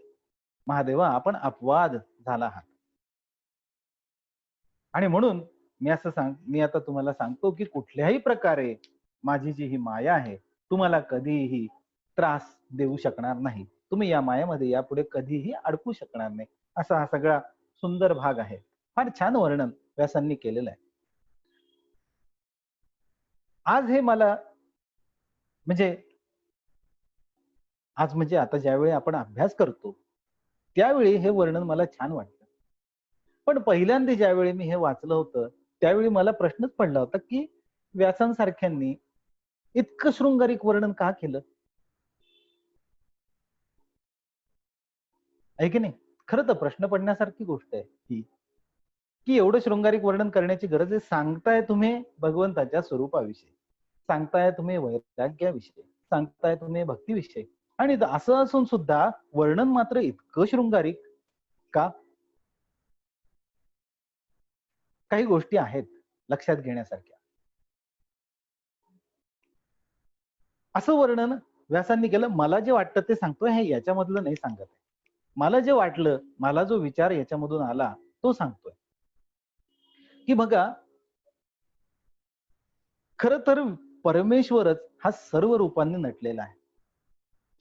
महादेवा आपण अपवाद झाला आहात. आणि म्हणून मी आता तुम्हाला सांगतो की कुठल्याही प्रकारे माझी जी ही माया आहे तुम्हाला कधीही त्रास देऊ शकणार नाही. तुम्ही या मायामध्ये यापुढे कधीही अडकू शकणार नाही. असा हा सगळा सुंदर भाग आहे. फार छान वर्णन व्यासांनी केलेलं आहे. आज हे मला म्हणजे आता ज्यावेळी आपण अभ्यास करतो त्यावेळी हे वर्णन मला छान वाटतं. पण पहिल्यांदा ज्यावेळी मी हे वाचलं होतं त्यावेळी मला प्रश्नच पडला होता की व्यासांसारख्यांनी इतकं शृंगारिक वर्णन का केलं? आहे की नाही? खरं तर प्रश्न पडण्यासारखी गोष्ट आहे ही, की एवढं शृंगारिक वर्णन करण्याची गरज आहे. सांगताय तुम्ही भगवंताच्या स्वरूपाविषयी, सांगताय तुम्ही वैराग्याविषयी, सांगताय तुम्ही भक्तीविषयी आणि असं असून सुद्धा वर्णन मात्र इतकं शृंगारिक का? काही गोष्टी आहेत लक्षात घेण्यासारख्या. असं वर्णन व्यासांनी केलं. मला जे वाटतं ते सांगतोय, हे याच्यामधलं नाही सांगत आहे. मला जे वाटलं, मला जो विचार याच्यामधून आला, तो सांगतोय. की बघा, खरं तर परमेश्वरच हा सर्व रूपांनी नटलेला आहे.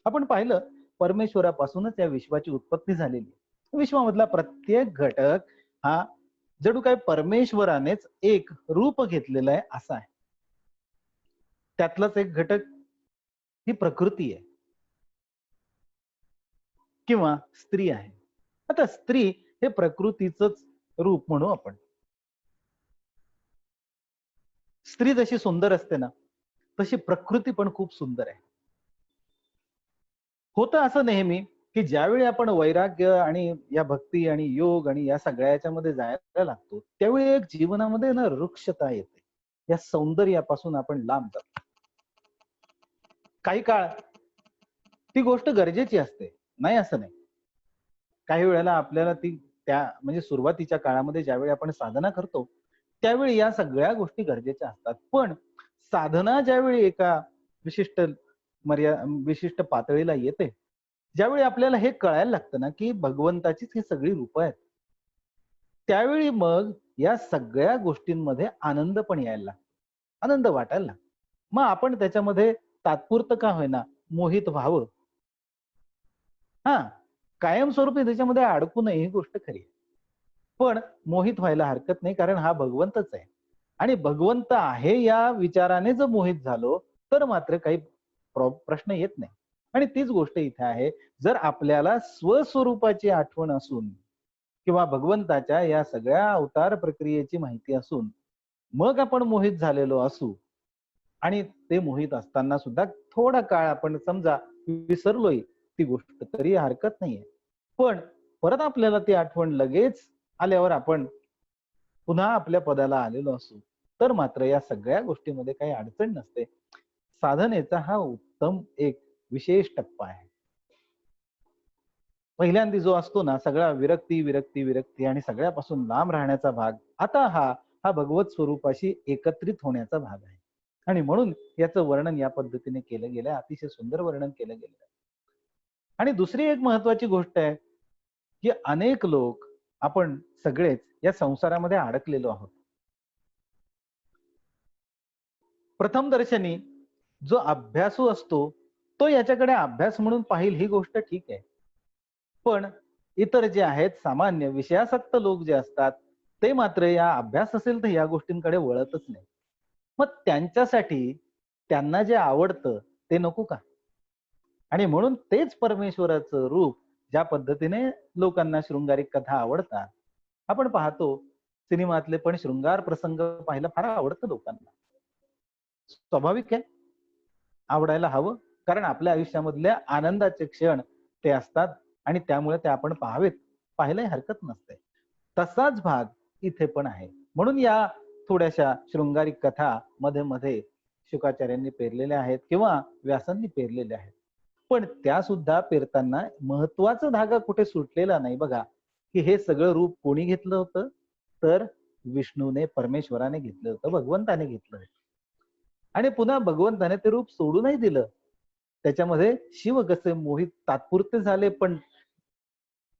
आपण पाहिलं परमेश्वरापासूनच या विश्वाची उत्पत्ती झालेली आहे. विश्वामधला प्रत्येक घटक हा जणू काय परमेश्वरानेच एक रूप घेतलेलं आहे असा आहे. त्यातलाच एक घटक ही प्रकृती आहे किंवा स्त्री आहे. आता स्त्री हे प्रकृतीचंच रूप म्हणू आपण. स्त्री जशी सुंदर असते ना, तशी प्रकृती पण खूप सुंदर आहे. होतं असं नेहमी, की ज्यावेळी आपण वैराग्य आणि या भक्ती आणि योग आणि या सगळ्या याच्यामध्ये जायला लागतो, त्यावेळी एक जीवनामध्ये ना रुक्षता येते. या सौंदर्यापासून आपण लांब जातो. काही काळ ती गोष्ट गरजेची असते. नाही असं नाही. काही वेळेला आपल्याला ती त्या म्हणजे सुरुवातीच्या काळामध्ये ज्यावेळी आपण साधना करतो, त्यावेळी या सगळ्या गोष्टी गरजेच्या असतात. पण साधना ज्यावेळी एका विशिष्ट मर्या विशिष्ट पातळीला येते, ज्यावेळी आपल्याला हे कळायला लागतं ना, की भगवंताचीच ही सगळी रूपं आहेत. त्यावेळी मग या सगळ्या गोष्टींमध्ये आनंद पण यायला लागतो. आनंद वाटायला लागतो. मग आपण त्याच्यामध्ये तात्पुरतं का होईना मोहित व्हावं. हां, कायमस्वरूपी त्याच्यामध्ये अडकू नये ही गोष्ट खरी आहे. पण मोहित व्हायला हरकत नाही कारण हा भगवंतच आहे. आणि भगवंत आहे या विचाराने जर मोहित झालो, तर मात्र काही प्रश्न येत नाही. आणि तीच गोष्ट इथे आहे. जर आपल्याला स्वस्वरूपाची आठवण असून किंवा भगवंताच्या या सगळ्या अवतार प्रक्रियेची माहिती असून, मग आपण मोहित झालेलो असू आणि ते मोहित असताना सुद्धा थोडा काळ आपण समजा विसरलोय ती गोष्ट तरी हरकत नाहीये. पण परत आपल्याला ती आठवण लगेच आल्यावर आपण पुन्हा आपल्या पदाला आलेलो असू, तर मात्र या सगळ्या गोष्टीमध्ये काही अडचण नसते. साधनेचा हा उत्तम एक विशेष टप्पा आहे. पहिल्यांदा जो असतो ना सगळा विरक्ती, विरक्ती, विरक्ती आणि सगळ्यापासून लांब राहण्याचा भाग, आता हा भगवत स्वरूपाशी एकत्रित होण्याचा भाग आहे. आणि म्हणून याचं वर्णन या पद्धतीने केलं गेलं अतिशय सुंदर वर्णन केलं गेलं आहे. आणि दुसरी एक महत्वाची गोष्ट आहे, की अनेक लोक आपण सगळेच या संसारामध्ये अडकलेलो आहोत. प्रथम दर्शनी जो अभ्यासू असतो, तो याच्याकडे अभ्यास म्हणून पाहिल ही गोष्ट ठीक आहे. पण इतर जे आहेत सामान्य विषयासक्त लोक जे असतात, ते मात्र या अभ्यास असेल तर या गोष्टींकडे वळतच नाही. मग त्यांच्यासाठी त्यांना जे आवडतं ते नको का? आणि म्हणून तेच परमेश्वराचं रूप ज्या पद्धतीने लोकांना शृंगारिक कथा आवडतात. आपण पाहतो सिनेमातले पण शृंगार प्रसंग पाहायला फार आवडतं लोकांना. स्वाभाविक आहे. आवडायला हवं. कारण आपल्या आयुष्यामधल्या आनंदाचे क्षण ते असतात आणि त्यामुळे ते आपण पाहावेत. पाहायलाही हरकत नसते. तसाच भाग इथे पण आहे. म्हणून या थोड्याशा शृंगारिक कथा मध्ये-मध्ये शुकाचार्यांनी पेरलेल्या आहेत किंवा व्यासांनी पेरलेल्या आहेत. पण त्या सुद्धा पेरताना महत्वाचा धागा कुठे सुटलेला नाही बघा, की हे सगळं रूप कोणी घेतलं होतं? तर विष्णूने, परमेश्वराने घेतलं होतं, भगवंताने घेतलं होतं. आणि पुन्हा भगवंताने ते रूप सोडूनही दिलं. त्याच्यामध्ये शिव कसे मोहित तात्पुरते झाले, पण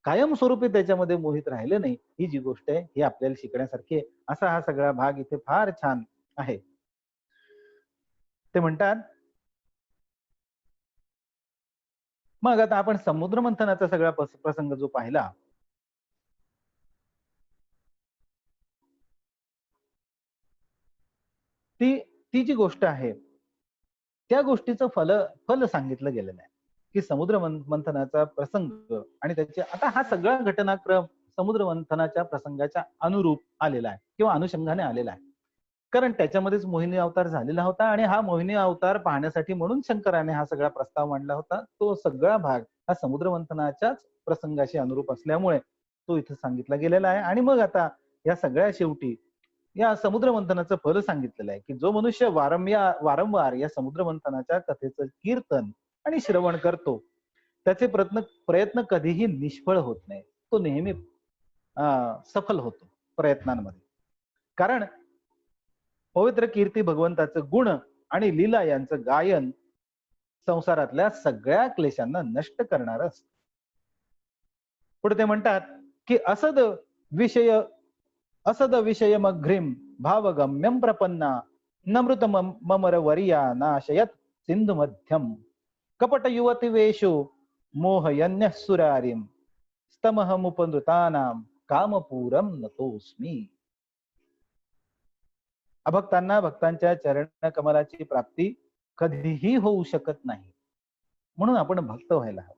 कायमस्वरूपी त्याच्यामध्ये मोहित राहिले नाही. ही जी गोष्ट आहे, ही आपल्याला शिकण्यासारखी आहे. असा हा सगळा भाग इथे फार छान आहे. ते म्हणतात, मग आता आपण समुद्र मंथनाचा सगळा प्रसंग जो पाहिला, ती ती जी गोष्ट आहे, त्या गोष्टीचं फल सांगितलं गेलेलं आहे, की समुद्र मंथनाचा प्रसंग आणि त्याचे आता हा सगळा घटनाक्रम समुद्र मंथनाच्या प्रसंगाच्या अनुरूप आलेला आहे किंवा अनुषंगाने आलेला आहे. कारण त्याच्यामध्येच मोहिनी अवतार झालेला होता आणि हा मोहिनी अवतार पाहण्यासाठी म्हणून शंकराने हा सगळा प्रस्ताव मांडला होता. तो सगळा भाग हा समुद्र मंथनाच्याच प्रसंगाशी अनुरूप असल्यामुळे तो इथं सांगितला गेलेला आहे. आणि मग आता या सगळ्या शेवटी या समुद्र मंथनाचं फल सांगितलेलं आहे की जो मनुष्य वारंवार या समुद्र मंथनाच्या कथेचं कीर्तन आणि श्रवण करतो त्याचे प्रयत्न कधीही निष्फळ होत नाही. तो नेहमी सफल होतो प्रयत्नांमध्ये. कारण पवित्र कीर्ती भगवंताचं गुण आणि लीला यांचं गायन संसारातल्या सगळ्या क्लेशांना नष्ट करणार असतं. पुढे ते म्हणतात की विषय असद विषय मघ्रीम भावगम्यम प्रपन्ना नमृत ममर वरिया नाशयत सिंधु मध्यम कपट युवती वेशो मोहयन्य सुरारिम स्तमहमुपनृतानाम कामपूरम नतोस्मी. अभक्तांना भक्तांच्या चरण कमलाची प्राप्ती कधीही होऊ शकत नाही. म्हणून आपण भक्त व्हायला हवं.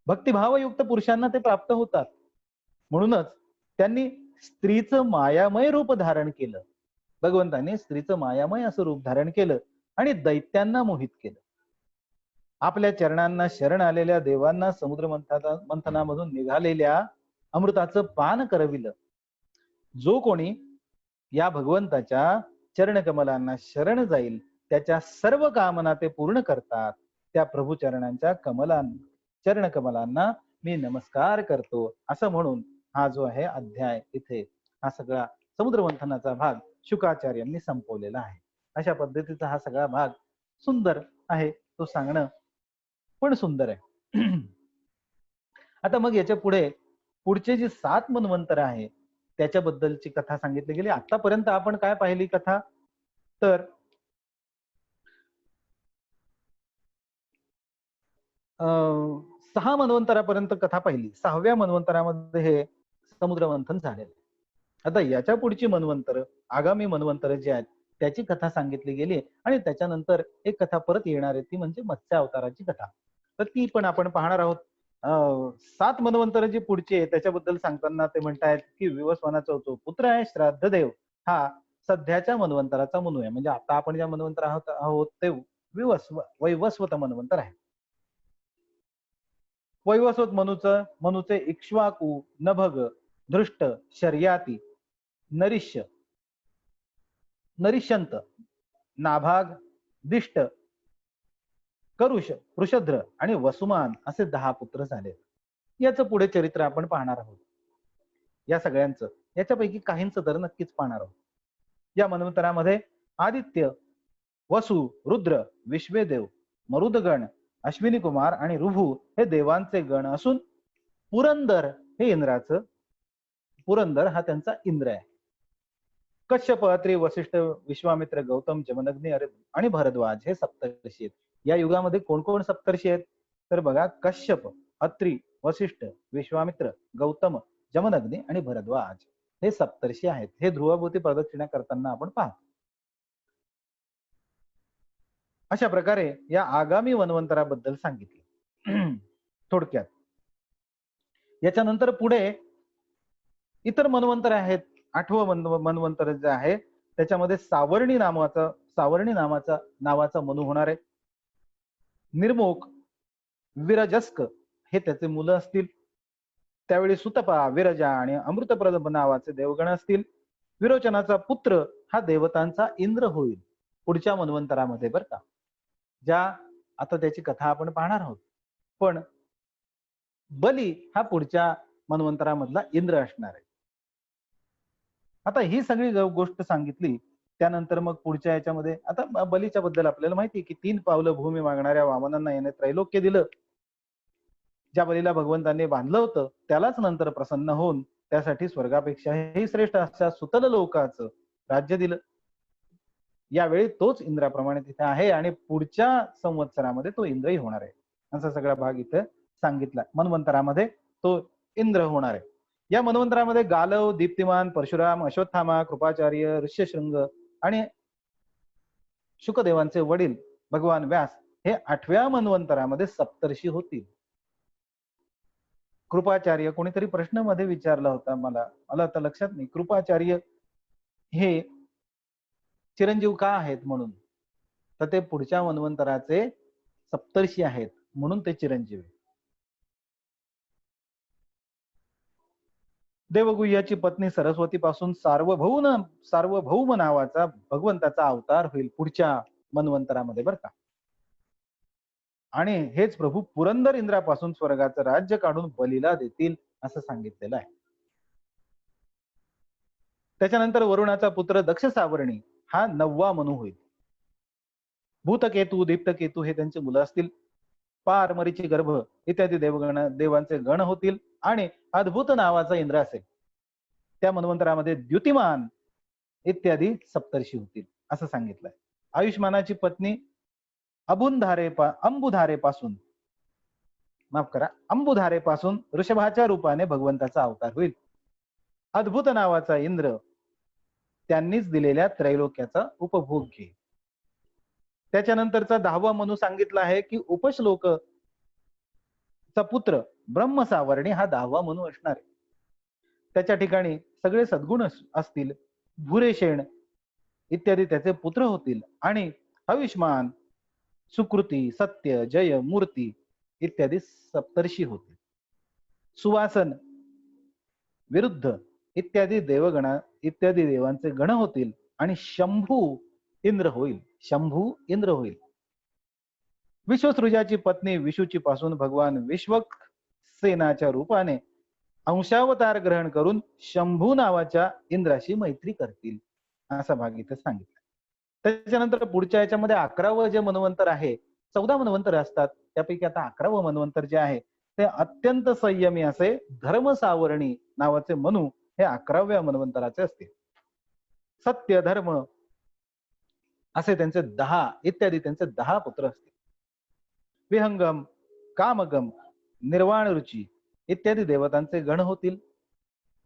भक्तिभावयुक्त पुरुषांना ते प्राप्त होतात. म्हणूनच त्यांनी स्त्रीचं मायामय रूप धारण केलं. भगवंतांनी स्त्रीचं मायामय असं रूप धारण केलं आणि दैत्यांना मोहित केलं. आपल्या चरणांना शरण आलेल्या देवांना समुद्र मंथनामधून निघालेल्या अमृताचं पान करविलं. जो कोणी या भगवंताच्या चरणकमलांना शरण जाईल त्याच्या सर्व कामना ते पूर्ण करतात. त्या प्रभू चरणांच्या चरणकमलांना मी नमस्कार करतो असं म्हणून हा जो आहे अध्याय इथे हा सगळा समुद्र मंथनाचा भाग शुकाचार्यांनी संपवलेला आहे. अशा पद्धतीचा हा सगळा भाग सुंदर आहे. तो सांगणं पण सुंदर आहे. आता मग याच्या पुढचे जे 7 मन्वंतर आहे त्याच्याबद्दलची कथा सांगितली गेली. आतापर्यंत आपण काय पाहिली कथा तर 6 मन्वंतरापर्यंत कथा पाहिली. 6व्या मन्वंतरामध्ये हे समुद्र मंथन झालेलं. आता याच्या पुढची मन्वंतर आगामी मन्वंतर जे आहेत त्याची कथा सांगितली गेली आणि त्याच्यानंतर एक कथा परत येणार आहे ती म्हणजे मत्स्य अवताराची कथा. तर ती पण आपण पाहणार आहोत. 7 मन्वंतर जे पुढचे त्याच्याबद्दल सांगताना ते म्हणतायत की विवस्वानाचा जो पुत्र आहे श्राद्धदेव हा सध्याच्या मन्वंतराचा मनु आहे. म्हणजे आता आपण ज्या मन्वंतर आहोत ते वैवस्वत मन्वंतर आहे. वैवस्वत मनुचे इक्ष्वाकू नभग धृष्ट शर्याती नरिष्यंत नाभाग दिष्ट करुष वृषध्र आणि वसुमान असे 10 पुत्र झाले. याचं पुढे चरित्र आपण पाहणार आहोत. या सगळ्यांचं याच्यापैकी काहींचं तर नक्कीच पाहणार आहोत. या मन्वंतरामध्ये आदित्य वसु रुद्र विश्वेदेव मरुदगण अश्विनी कुमार आणि ऋभू हे देवांचे गण असून पुरंदर हा त्यांचा इंद्र आहे. कश्यप अत्रि वसिष्ठ विश्वामित्र गौतम जमदग्नी आणि भरद्वाज हे सप्तर्षी आहेत. या युगामध्ये कोण कोण सप्तर्षी आहेत तर बघा कश्यप अत्रि वसिष्ठ विश्वामित्र गौतम जमदग्नी आणि भरद्वाज हे सप्तर्षी आहेत. हे ध्रुवभोवती प्रदक्षिणा करताना आपण पाहतो. अशा प्रकारे या आगामी मन्वंतराबद्दल सांगितले थोडक्यात. याच्यानंतर पुढे इतर मन्वंतर आहेत. 8वं मन्वंतर जे आहे त्याच्यामध्ये सावर्णी नावाचा मनु होणार आहे. निर्मोक विरजस्क हे त्याचे मुलं असतील. त्यावेळी सुतपा विरजा आणि अमृतप्रद नावाचे देवगण असतील. विरोचनाचा पुत्र हा देवतांचा इंद्र होईल पुढच्या मन्वंतरामध्ये बरं का. आता त्याची कथा आपण पाहणार आहोत. पण बली हा पुढच्या मन्वंतरामधला इंद्र असणार आहे. आता ही सगळी गोष्ट सांगितली त्यानंतर मग पुढच्या याच्यामध्ये आता बलीच्या बद्दल आपल्याला माहिती आहे की 3 पावलं भूमी मागणाऱ्या वामनांना याने त्रैलोक्य दिलं. ज्या बलीला भगवंतांनी बांधलं होतं त्यालाच नंतर प्रसन्न होऊन त्यासाठी स्वर्गापेक्षाही श्रेष्ठ अशा सुतल लोकाचं राज्य दिलं. यावेळी तोच इंद्राप्रमाणे तिथे आहे आणि पुढच्या संवत्सरामध्ये तो इंद्रही होणार आहे असा सगळा भाग इथे सांगितला. मन्वंतरामध्ये तो इंद्र होणार आहे. या मन्वंतरामध्ये गालव दीप्तिमान परशुराम अश्वत्थामा कृपाचार्य ऋष्यशृंग आणि शुकदेवांचे वडील भगवान व्यास हे 8व्या मन्वंतरामध्ये सप्तर्षी होतील. कृपाचार्य कोणीतरी प्रश्न मध्ये विचारला होता मला आता लक्षात नाही. कृपाचार्य हे चिरंजीव का आहेत म्हणून तर ते पुढच्या मन्वंतराचे सप्तर्षी आहेत म्हणून ते चिरंजीव. देवगुह्याची पत्नी सरस्वती पासून सार्वभौम नावाचा भगवंताचा अवतार होईल पुढच्या मन्वंतरामध्ये, बरं का. आणि हेच प्रभू पुरंदर इंद्रापासून स्वर्गाचं राज्य काढून बलीला देतील असं सांगितलेलं आहे. त्याच्यानंतर वरुणाचा पुत्र दक्ष सावर्णी हा 9वा मनू होईल. भूतकेतू, दीप्तकेतू हे त्यांची मुलं असतील. पार, मरीची, गर्भ इत्यादी देवांचे गण होतील आणि अद्भुत नावाचा इंद्र असेल. त्या मन्वंतरामध्ये द्युतिमान इत्यादी सप्तर्षी होतील असं सांगितलंय. आयुष्मानाची पत्नी अंबुधारेपासून ऋषभाच्या रूपाने भगवंताचा अवतार होईल. अद्भुत नावाचा इंद्र त्यांनीच दिलेल्या त्रैलोक्याचा उपभोग घेईल. त्याच्यानंतरचा 10वा मनू सांगितला आहे की उपश्लोकचा पुत्र ब्रह्मसावर्णी हा 10वा मनू असणार आहे. त्याच्या ठिकाणी सगळे सद्गुण असतील. भुरेशेण इत्यादी त्याचे पुत्र होतील आणि हविष्मान, सुकृती, सत्य, जय, मूर्ती इत्यादी सप्तर्षी होतील. सुवासन, विरुद्ध इत्यादी देवांचे गण होतील आणि शंभू इंद्र होईल. विश्वसृजाची पत्नी विशुची पासून भगवान विश्वक्सेनाच्या रूपाने अंशावतार ग्रहण करून शंभू नावाच्या इंद्राशी मैत्री करतील असा भाग इथे सांगितला. त्याच्यानंतर पुढच्या याच्यामध्ये 11वं जे मन्वंतर आहे, 14 मन्वंतर असतात त्यापैकी आता 11वं मन्वंतर जे आहे ते अत्यंत संयमी असे धर्मसावर्णी नावाचे मनू हे 11व्या मन्वंतराचे असतील. सत्य, धर्म असे त्यांचे 10 पुत्र असतील. विहंगम, कामगम, निर्वाण रुची इत्यादी देवतांचे गण होतील.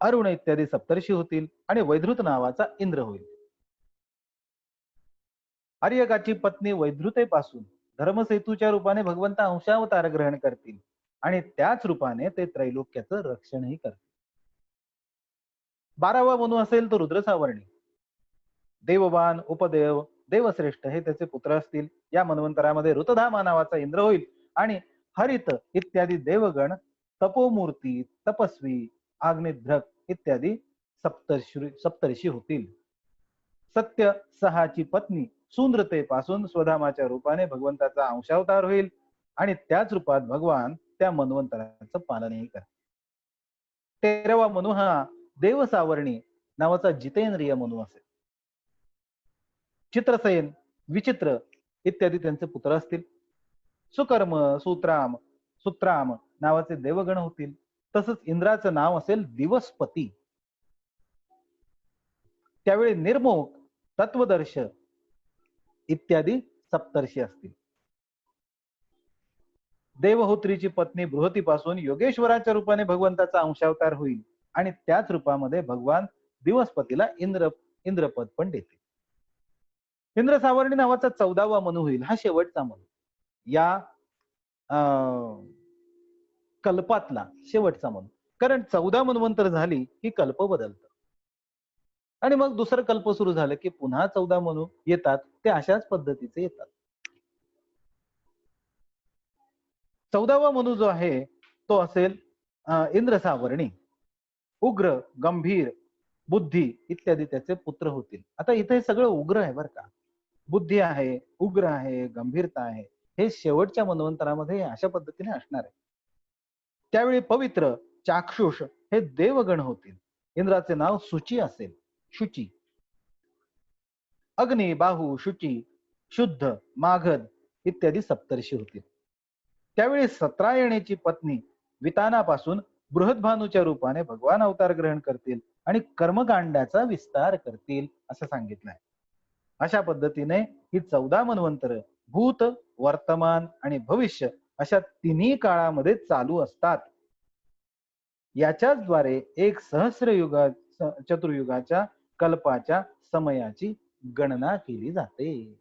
अरुण इत्यादी सप्तर्षी होतील आणि वैधृत नावाचा इंद्र होईल. आर्यकाची पत्नी वैधृतेपासून धर्मसेतूच्या रूपाने भगवंत अंशावतार ग्रहण करतील आणि त्याच रूपाने ते त्रैलोक्याचं रक्षणही करतील. 12वा मनू असेल तो रुद्रसावर्णी. देववान, उपदेव, देवश्रेष्ठ हे त्याचे पुत्र असतील. या मन्वंतरामध्ये ऋतधामा नावाचा इंद्र होईल आणि हरित इत्यादी देवगण, तपोमूर्ती, तपस्वी, आग्निध्रक इत्यादी सप्तर्षी होतील. सत्य सहाची पत्नी सुंद्रतेपासून स्वधामाच्या रूपाने भगवंताचा अंशावतार होईल आणि त्याच रूपात भगवान त्या मन्वंतराचं पालनही करतील. 13वा मनू हा देवसावर्णी नावाचा जितेंद्रिय मनू असेल. चित्रसेन, विचित्र इत्यादी त्यांचे पुत्र असतील. सुकर्म, सुत्राम नावाचे देवगण होतील. तसंच इंद्राचं नाव असेल दिवसपती. त्यावेळी निर्मोक, तत्वदर्श इत्यादी सप्तर्षी असतील. देवहोत्रीची पत्नी बृहतीपासून योगेश्वराच्या रूपाने भगवंताचा अंशावतार होईल आणि त्याच रूपामध्ये भगवान दिवसपतीला इंद्रपद पण देतील. इंद्रसावर्णी नावाचा 14वा मनू होईल. हा शेवटचा मनू, या कल्पातला शेवटचा मनू. कारण 14 मन्वंतर झाली की कल्प बदलतं आणि मग दुसरं कल्प सुरू झालं की पुन्हा 14 मनू येतात. ते अशाच पद्धतीचे येतात. 14वा मनू जो आहे तो असेल इंद्रसावर्णी. उग्र, गंभीर, बुद्धी इत्यादी त्याचे पुत्र होतील. आता इथे सगळं उग्र आहे बरं का. बुद्धी आहे, उग्र आहे, गंभीरता आहे. हे शेवटच्या मन्वंतरामध्ये अशा पद्धतीने असणार आहे. त्यावेळी पवित्र, चाक्षुष हे देवगण होतील. इंद्राचे नाव शुची असेल. शुची. अग्नी, बाहू, शुची, शुद्ध, मागध इत्यादी सप्तर्षी होतील. त्यावेळी सत्रायणेची पत्नी वितानापासून बृहद्भानूच्या रूपाने भगवान अवतार ग्रहण करतील आणि कर्मकांडाचा विस्तार करतील असं सांगितलंय. अशा पद्धतीने ही 14 मन्वंतर भूत, वर्तमान आणि भविष्य अशा तिन्ही काळामध्ये चालू असतात. याच्याच द्वारे एक चतुर्युगाच्या कल्पाच्या समयाची गणना केली जाते.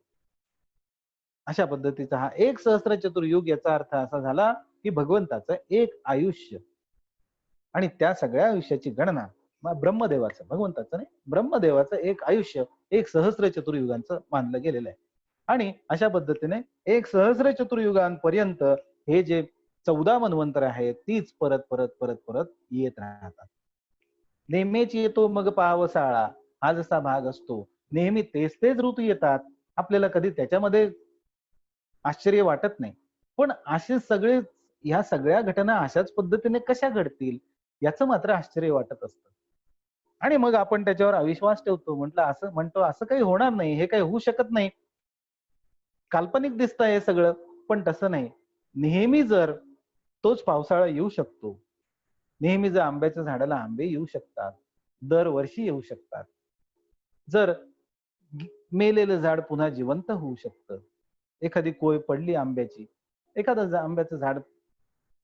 अशा पद्धतीचा हा 1 सहस्त्र चतुर्युग याचा अर्थ असा झाला की भगवंताचं एक आयुष्य आणि त्या सगळ्या आयुष्याची गणना ब्रह्मदेवाचं, भगवंताचं नाही, ब्रह्मदेवाचं एक आयुष्य 1 सहस्त्र चतुर्युगांचं मानलं गेलेलं आहे. आणि अशा पद्धतीने 1 सहस्त्र चतुर्युगांपर्यंत हे जे 14 मन्वंतर आहेत तीच परत परत परत परत येत राहतात. नेहमीच येतो मग पावसाळा, हा जसा भाग असतो. नेहमी तेच तेच ऋतू येतात. आपल्याला कधी त्याच्यामध्ये आश्चर्य वाटत नाही. पण असे सगळे ह्या सगळ्या घटना अशाच पद्धतीने कशा घडतील? याचं मात्र आश्चर्य वाटत असतं. आणि मग आपण त्याच्यावर अविश्वास ठेवतो. म्हणतो असं काही होणार नाही. हे काही होऊ शकत नाही. काल्पनिक दिसतंय हे सगळं, पण तसं नाही. नेहमी जर तोच पावसाळा येऊ शकतो. नेहमी जर आंब्याच्या झाडाला आंबे येऊ शकतात. दरवर्षी येऊ शकतात. जर मेलेलं झाड पुन्हा जिवंत होऊ शकतं. एखादी कोय पडली आंब्याची, एखादं आंब्याचं झाड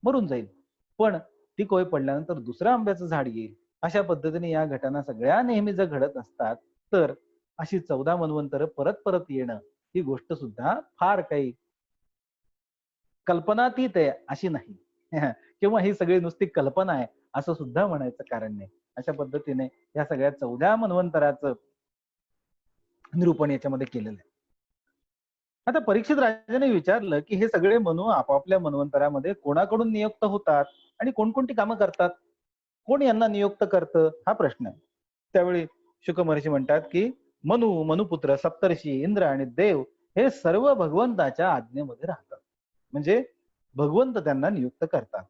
मरून जाईल. पण ती कोय पडल्यानंतर दुसरं आंब्याचं झाड येईल. अशा पद्धतीने या घटना सगळ्या नेहमी जर घडत असतात, तर अशी 14 मन्वंतरं परत-परत येणं ही गोष्ट सुद्धा फार काही कल्पनातीत आहे अशी नाही. किंवा ही सगळी नुसती कल्पना आहे असं सुद्धा म्हणायचं कारण नाही. अशा पद्धतीने या सगळ्या 14 मन्वंतराचं निरूपण याच्यामध्ये केलेलं आहे. आता परीक्षित राजाने विचारलं, की हे सगळे मनू आपापल्या मन्वंतरामध्ये कोणाकडून नियुक्त होतात आणि कोणकोणती कामं करतात? कोण यांना नियुक्त करतं? हा प्रश्न आहे. त्यावेळी शुक महर्षी म्हणतात, की मनुपुत्र, सप्तर्षी, इंद्र आणि देव हे सर्व भगवंताच्या आज्ञेमध्ये राहतात. म्हणजे भगवंत त्यांना नियुक्त करतात.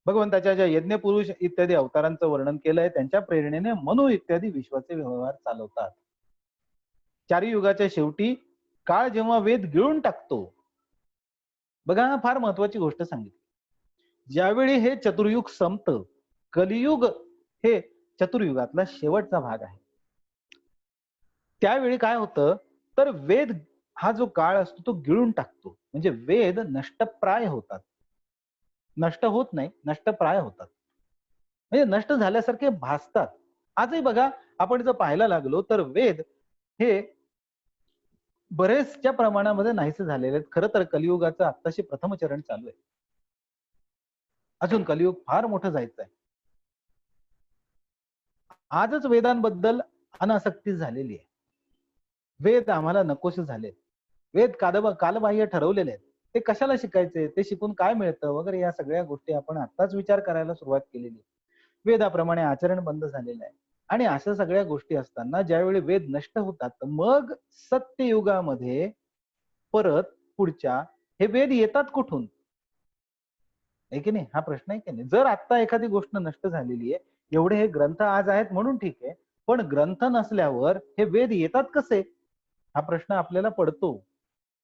भगवंताच्या ज्या यज्ञपुरुष इत्यादी अवतारांचं वर्णन केलंय त्यांच्या प्रेरणेने मनु इत्यादी विश्वाचे व्यवहार चालवतात. चारी युगाच्या शेवटी काळ जेव्हा वेद गिळून टाकतो, बघा फार महत्वाची गोष्ट सांगितली. ज्यावेळी हे चतुर्युग संपतं, कलियुग हे चतुर्युगातला शेवटचा भाग आहे. त्यावेळी काय होतं, तर वेद हा जो काळ असतो तो गिळून टाकतो. म्हणजे वेद नष्टप्राय होतात. नष्ट होत नाही, नष्टप्राय होतात. म्हणजे नष्ट झाल्यासारखे भासतात. आजही बघा आपण जर पाहायला लागलो तर वेद हे बरेचशा प्रमाणामध्ये नाहीसे झालेले आहेत. खरं तर कलियुगाचं आत्ताशी प्रथम चरण चालू आहे. अजून कलियुग फार मोठं जायचं आहे. आजच वेदांबद्दल अनासक्ती झालेली आहे. वेद आम्हाला नकोसे झालेत. वेद कालबाह्य ठरवलेले आहेत. ते कशाला शिकायचे? ते शिकून काय मिळतं? वगैरे या सगळ्या गोष्टी आपण आत्ताच विचार करायला सुरुवात केलेली आहे. वेदाप्रमाणे आचरण बंद झालेलं आहे. आणि अशा सगळ्या गोष्टी असताना ज्यावेळी वेद नष्ट होतात, मग सत्ययुगामध्ये परत पुढच्या हे वेद येतात कुठून? आहे की नाही? हा प्रश्न आहे की नाही? जर आता एखादी गोष्ट नष्ट झालेली आहे, एवढे हे ग्रंथ आज आहेत म्हणून ठीक आहे. पण ग्रंथ नसल्यावर हे वेद येतात कसे? हा प्रश्न आपल्याला पडतो.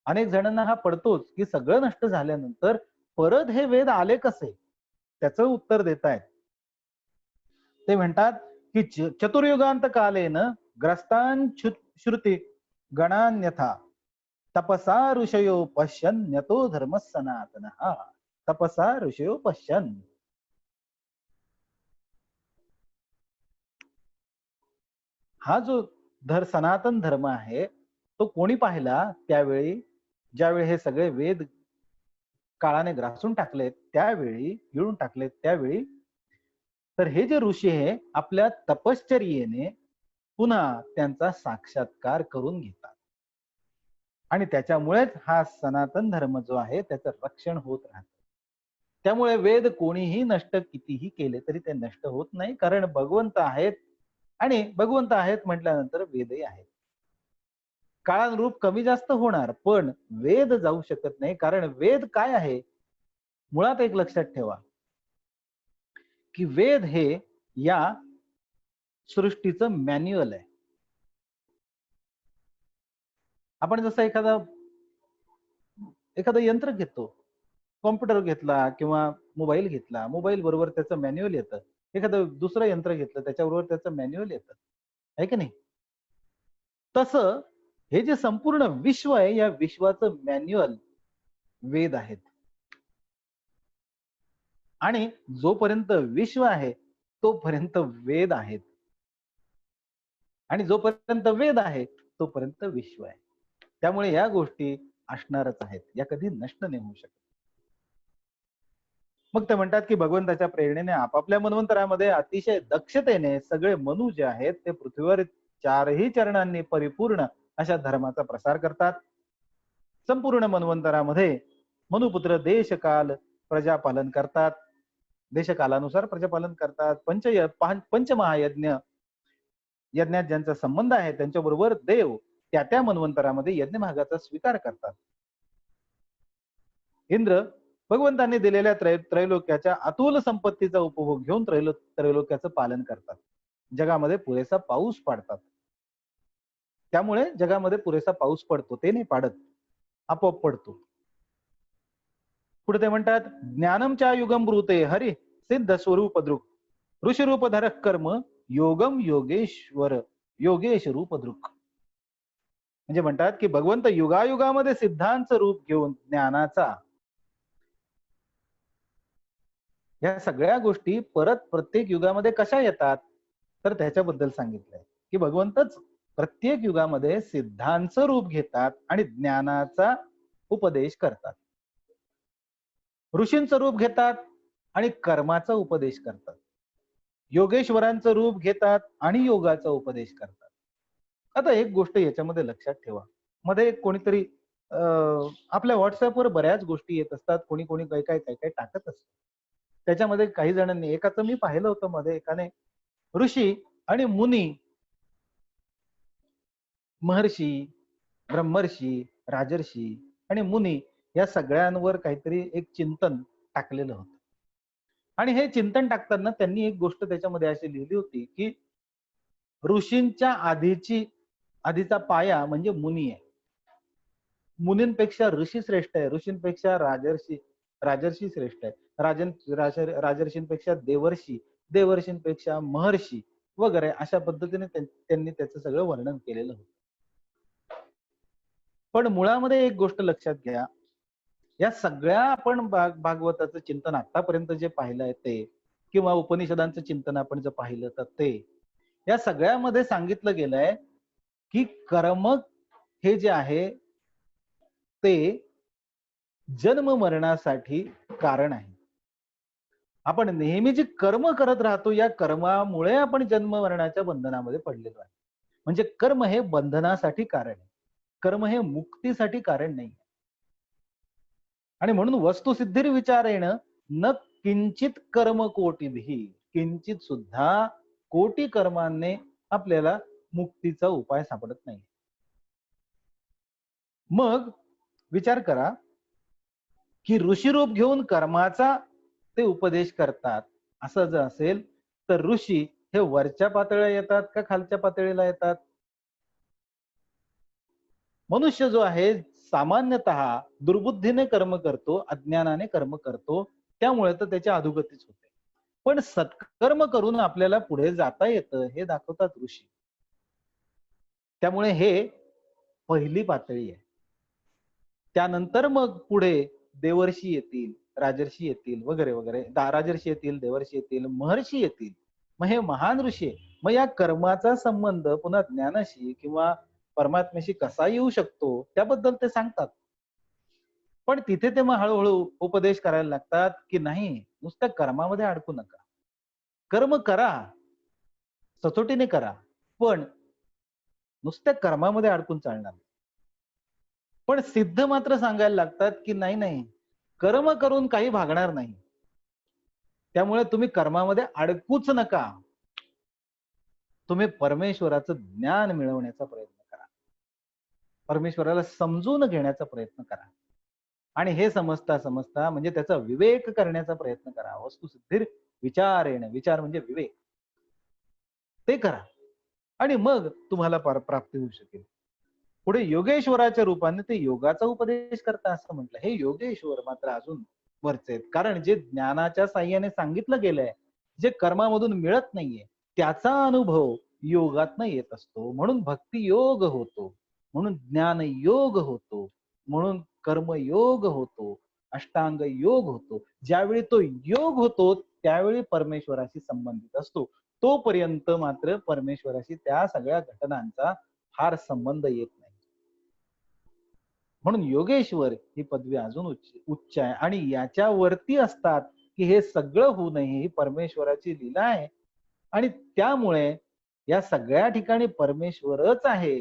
अनेक जणांना हा पडतोच, की सगळं नष्ट झाल्यानंतर परत हे वेद आले कसे? त्याचं उत्तर देतायत. ते म्हणतात, की चतुर्युगांत कालेन ग्रस्तान श्रुती गणान्यथा तपसा ऋषयो पश्यन्यतो धर्म सनातनः. तपसा ऋषयो पश्यन्. हा जो सनातन धर्म आहे तो कोणी पाहिला त्यावेळी ज्यावेळी हे सगळे वेद काळाने ग्रासून टाकलेत त्यावेळी गिळून टाकलेत त्यावेळी तर हे जे ऋषी आहे आपल्या तपश्चर्येने पुन्हा त्यांचा साक्षात्कार करून घेतात आणि त्याच्यामुळेच हा सनातन धर्म जो आहे त्याचं रक्षण होत राहतं. त्यामुळे वेद कोणीही नष्ट कितीही केले तरी ते नष्ट होत नाही कारण भगवंत आहेत आणि भगवंत आहेत म्हटल्यानंतर वेदही आहेत. काळानुरूप कमी जास्त होणार पण वेद जाऊ शकत नाही कारण वेद काय आहे मुळात एक लक्षात ठेवा की वेद हे या सृष्टीचं मॅन्युअल आहे. आपण जसं एखादं यंत्र घेतो, कॉम्प्युटर घेतला किंवा मोबाईल घेतला, मोबाईल बरोबर त्याचं मॅन्युअल येतं. एखादं दुसरं यंत्र घेतलं त्याच्याबरोबर त्याचं मॅन्युअल येतं. आहे की नाही? तसं हे जे संपूर्ण विश्व आहे या विश्वाचं मॅन्युअल वेद आहेत. आणि जोपर्यंत विश्व आहे तोपर्यंत वेद आहेत. आणि जोपर्यंत वेद आहे तोपर्यंत विश्व आहे. त्यामुळे या गोष्टी असणारच आहेत. या कधी नष्ट नाही होऊ शकत. मग ते म्हणतात की भगवंताच्या प्रेरणेने आपापल्या मन्वंतरामध्ये अतिशय दक्षतेने सगळे मनु जे आहेत ते पृथ्वीवर चारही चरणांनी परिपूर्ण अशा धर्माचा प्रसार करतात. संपूर्ण मन्वंतरामध्ये मनुपुत्र देश काल प्रजापालन करतात. देशकालानुसार प्रजापालन करतात. पंचमहायज्ञ यज्ञात ज्यांचा संबंध आहे त्यांच्याबरोबर देव त्या त्या मन्वंतरामध्ये यज्ञभागाचा स्वीकार करतात. इंद्र भगवंतांनी दिलेल्या त्रैलोक्याच्या अतुल संपत्तीचा उपभोग घेऊन त्रैलोक्याचं पालन करतात. जगामध्ये पुरेसा पाऊस पाडतात. त्यामुळे जगामध्ये पुरेसा पाऊस पडतो, ते नाही पाडत, आपोआप पडतो. पुढे ते म्हणतात, ज्ञानमच्या युगम ब्रूते हरी सिद्ध स्वरूप दृक ऋषिरूप धरक कर्म योगम योगेश्वर योगेश रूप दृक. म्हणजे म्हणतात की भगवंत युगायुगामध्ये सिद्धांचं रूप घेऊन ज्ञानाचा या सगळ्या गोष्टी परत प्रत्येक युगामध्ये कशा येतात, तर त्याच्याबद्दल सांगितलंय की भगवंतच प्रत्येक युगामध्ये सिद्धांचं रूप घेतात आणि ज्ञानाचा उपदेश करतात. ऋषींचं रूप घेतात आणि कर्माचा उपदेश करतात. योगेश्वरांचं रूप घेतात आणि योगाचा उपदेश करतात. आता एक गोष्ट याच्यामध्ये लक्षात ठेवा, मध्ये एक कोणीतरी आपल्या व्हॉट्सअपवर बऱ्याच गोष्टी येत असतात, कोणी कोणी काय काय काय काय टाकत असतात. त्याच्यामध्ये काही जणांनी, एकाचं मी पाहिलं होतं मध्ये, एकाने ऋषी आणि मुनी, महर्षी, ब्रह्मर्षी, राजर्षी आणि मुनी या सगळ्यांवर काहीतरी एक चिंतन टाकलेलं होतं. आणि हे चिंतन टाकताना त्यांनी एक गोष्ट त्याच्यामध्ये अशी लिहिली होती की ऋषींच्या आधीचा पाया म्हणजे मुनी आहे. मुनींपेक्षा ऋषी श्रेष्ठ आहे, ऋषींपेक्षा राजर्षी श्रेष्ठ आहे, राजर्षींपेक्षा देवर्षींपेक्षा महर्षी वगैरे अशा पद्धतीने त्यांनी त्याचं सगळं वर्णन केलेलं होतं. पण मुळामध्ये एक गोष्ट लक्षात घ्या, या सगळ्या आपण भागवताचं चिंतन आतापर्यंत जे पाहिलं आहे ते, किंवा उपनिषदांचं चिंतन आपण जर पाहिलं तर ते, या सगळ्यामध्ये सांगितलं गेलंय की कर्म हे जे आहे ते जन्म मरणासाठी कारण आहे. आपण नेहमी जे कर्म करत राहतो या कर्मामुळे आपण जन्म मरणाच्या बंधनामध्ये पडलेलो आहे. म्हणजे कर्म हे बंधनासाठी कारण आहे, कर्म हे मुक्तीसाठी कारण नाही. आणि म्हणून वस्तुसिद्धीर विचारेण न किंचित कर्म कोटीभी, किंचित सुद्धा कोटी कर्मांनी आपल्याला मुक्तीचा उपाय सापडत नाही. मग विचार करा की ऋषीरूप घेऊन कर्माचा ते उपदेश करतात, असं जर असेल तर ऋषी हे वरच्या पातळीला येतात का खालच्या पातळीला येतात? मनुष्य जो आहे सामान्यतः दुर्बुद्धीने कर्म करतो, अज्ञानाने कर्म करतो, त्यामुळे तर त्याची अधोगतीच होते. पण सत्कर्म करून आपल्याला पुढे जाता येतं हे दाखवतात ऋषी. त्यामुळे हे पहिली पातळी आहे. त्यानंतर मग पुढे देवर्षी येतील, राजर्षी येतील वगैरे वगैरे, राजर्षी येतील, देवर्षी येतील, महर्षी येतील. मग हे महान ऋषी आहे. मग या कर्माचा संबंध पुन्हा ज्ञानाशी किंवा परमात्म्याशी कसा येऊ शकतो त्याबद्दल ते सांगतात. पण तिथे ते मग हळूहळू उपदेश करायला लागतात की नाही, नुसत्या कर्मामध्ये अडकू नका, कर्म करा, सचोटीने करा, पण नुसत्या कर्मामध्ये अडकून चालणार. पण सिद्ध मात्र सांगायला लागतात की नाही नाही, कर्म करून काही भागणार नाही, त्यामुळे तुम्ही कर्मामध्ये अडकूच नका, तुम्ही परमेश्वराचं ज्ञान मिळवण्याचा प्रयत्न करा, परमेश्वराला समजून घेण्याचा प्रयत्न करा, आणि हे समजता समजता म्हणजे त्याचा विवेक करण्याचा प्रयत्न करा. वस्तुसिद्धीर विचारेण, विचार म्हणजे विवेक, ते करा आणि मग तुम्हाला प्राप्ती होऊ शकेल. पुढे योगेश्वराच्या रूपाने ते योगाचा उपदेश करता असं म्हटलं. हे योगेश्वर मात्र अजून वरचे आहेत, कारण जे ज्ञानाच्या साह्याने सांगितलं गेलंय, जे कर्मामधून मिळत नाहीये त्याचा अनुभव योगातनं येत असतो. म्हणून भक्ती योग होतो, म्हणून ज्ञान योग होतो, म्हणून कर्मयोग होतो, अष्टांग योग होतो. ज्यावेळी तो योग होतो त्यावेळी परमेश्वराशी संबंधित असतो. तोपर्यंत मात्र परमेश्वराशी त्या सगळ्या घटनांचा फार संबंध येत नाही. म्हणून योगेश्वर ही पदवी अजून उच्च आहे, आणि याच्यावरती असतात की हे सगळं होऊ नये ही परमेश्वराची लीला आहे. आणि त्यामुळे या सगळ्या ठिकाणी परमेश्वरच आहे,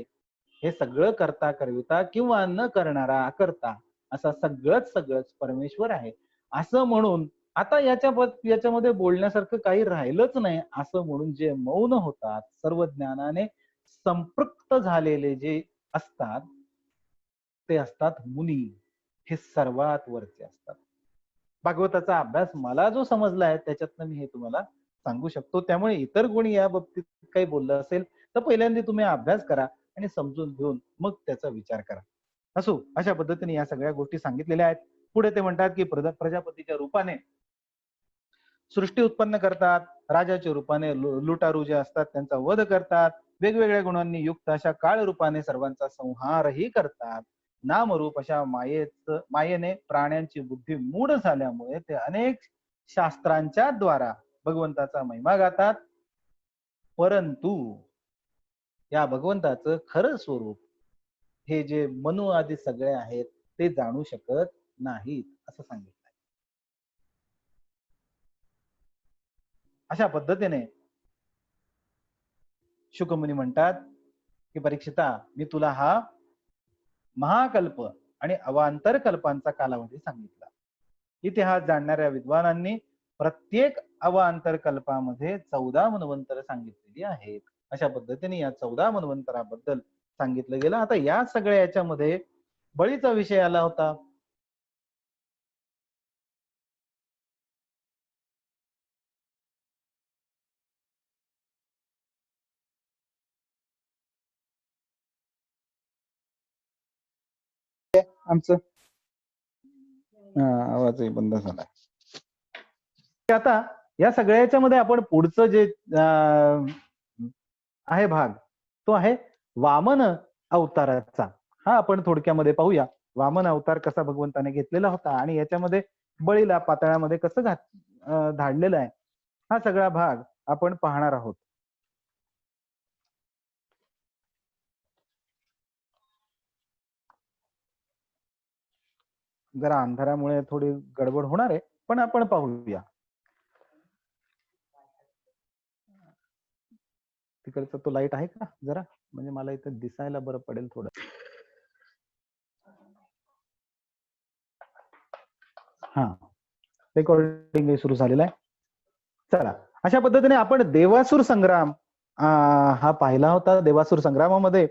हे सगळं करता करविता किंवा न करणारा अकर्ता असा सगळंच परमेश्वर आहे असं म्हणून आता याच्यामध्ये बोलण्यासारखं काही राहिलंच नाही असं म्हणून जे मौन होतात, सर्व ज्ञानाने संपृक्त झालेले जे असतात, ते असतात मुनी. हे सर्वात वरचे असतात. भागवताचा अभ्यास मला जो समजला आहे त्याच्यातनं मी हे तुम्हाला सांगू शकतो. त्यामुळे इतर कोणी या बाबतीत काही बोललं असेल तर पहिल्यांदा तुम्ही अभ्यास करा आणि समजून घेऊन मग त्याचा विचार करा. असो, अशा पद्धतीने या सगळ्या गोष्टी सांगितलेल्या आहेत. पुढे ते म्हणतात की प्रजापतीच्या रूपाने सृष्टी उत्पन्न करतात, राजाच्या रूपाने लुटारू जे असतात त्यांचा वध करतात, वेगवेगळ्या गुणांनी युक्त अशा काळ रूपाने सर्वांचा संहारही करतात. नामरूप अशा मायेने प्राण्यांची बुद्धी मूढ झाल्यामुळे ते अनेक शास्त्रांच्या द्वारा भगवंताचा महिमा गातात, परंतु या भगवंताचं खरं स्वरूप हे जे मनु आदी सगळे आहेत ते जाणू शकत नाहीत असं सांगितलं. अशा पद्धतीने शुकमुनी म्हणतात की परीक्षिता, मी तुला हा महाकल्प आणि अवांतर कल्पांचा कालावधी सांगितला. इतिहास जाणणाऱ्या विद्वानांनी प्रत्येक अवांतर कल्पामध्ये 14 मन्वंतर सांगितलेली आहेत. अशा पद्धतीने या 14 मन्वंतराबद्दल सांगितलं गेलं. आता या सगळ्या याच्यामध्ये बळीचा विषय आला होता. आमचं आवाजही बंद झाला. आता या सगळ्याच्या मध्ये आपण पुढचं जे आहे भाग तो आहे वामन अवताराचा. हा आपण थोडक्यामध्ये पाहूया. वामन अवतार कसा भगवंताने घेतलेला होता आणि याच्यामध्ये बळीला पाताळामध्ये कसं धाडलेलं आहे, हा सगळा भाग आपण पाहणार आहोत. जरा अंधारामुळे थोडी गडबड होणार आहे, पण आपण पाहूया. तिकडचा तो लाईट आहे का जरा, म्हणजे मला इथे दिसायला बरं पडेल थोडं. हा, रेकॉर्डिंग सुरू झालेला आहे. चला, अशा पद्धतीने आपण देवासुर संग्राम हा पाहिला होता. देवासुर संग्रामामध्ये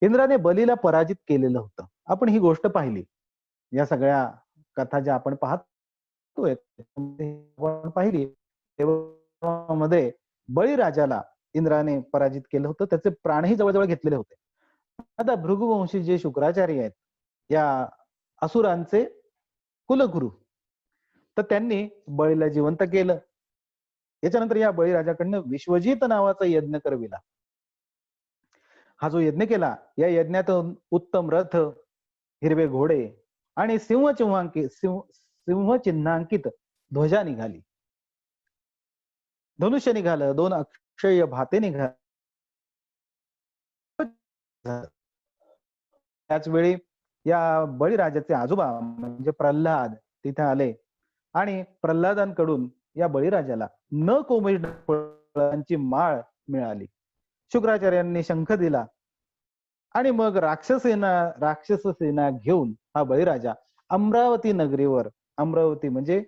इंद्राने बलीला पराजित केलेलं होतं. आपण ही गोष्ट पाहिली. या सगळ्या कथा ज्या आपण पाहतोय पाहिली, मध्ये बळीराजाला इंद्राने पराजित केलं होतं. त्याचे प्राणही जवळजवळ घेतलेले होते. आता भृगुवंशी जे शुक्राचार्य आहेत, या असुरांचे कुलगुरु, तर त्यांनी बळीला जिवंत केलं. याच्यानंतर या बळीराजाकडनं विश्वजित नावाचा यज्ञ करविला. हा जो यज्ञ केला, या यज्ञातून उत्तम रथ, हिरवे घोडे आणि सिंह चिन्हांकित ध्वजा निघाली. धनुष्य निघालं, 2 अक्षय भाते निघाले. त्याच वेळी या बळीराजाचे आजोबा म्हणजे प्रल्हाद तिथे आले आणि प्रल्हादांकडून या बळीराजाला न कोमेज फळांची माळ मिळाली. शुक्राचार्यांनी शंख दिला आणि मग राक्षस सेना घेऊन हा बळीराजा अमरावती नगरीवर, अमरावती म्हणजे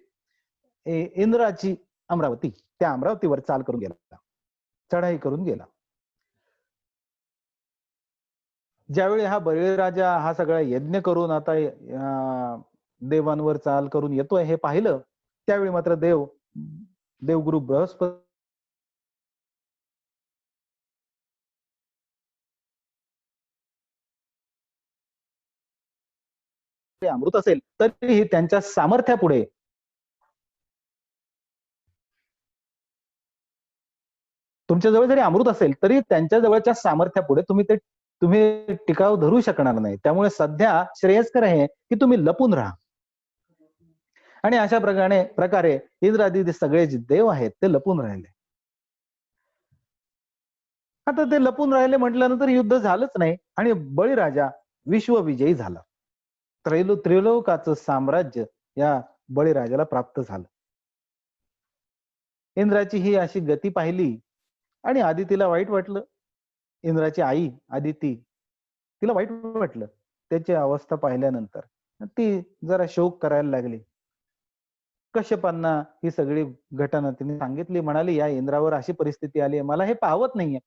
इंद्राची अमरावती, त्या अमरावतीवर चाल करून गेला, चढाई करून गेला. ज्यावेळी हा बळीराजा हा सगळा यज्ञ करून आता देवांवर चाल करून येतोय हे पाहिलं, त्यावेळी मात्र देवगुरु बृहस्पती अमृत असेल तरीही त्यांच्या सामर्थ्यापुढे तुमच्या जवळ जरी अमृत असेल तरी त्यांच्या जवळच्या सामर्थ्यापुढे तुम्ही टिकाव धरू शकणार नाही. त्यामुळे सध्या श्रेयस्कर आहे की तुम्ही लपून राहा. आणि अशा प्रकारे इंद्रादी सगळे जे देव आहेत ते लपून राहिले. आता ते लपून राहिले म्हटल्यानंतर युद्ध झालंच नाही आणि बळीराजा विश्वविजयी झाला. त्रिलोकाचं साम्राज्य या बळीराजाला प्राप्त झालं. इंद्राची ही अशी गती पाहिली आणि आदितीला वाईट वाटलं. इंद्राची आई आदिती, तिला वाईट वाटलं त्याची अवस्था पाहिल्यानंतर. ती जरा शोक करायला लागली. कश्यपांना ही सगळी घटना तिने सांगितली. म्हणाली, "या इंद्रावर अशी परिस्थिती आली आहे. मला हे पाहवत नाहीये.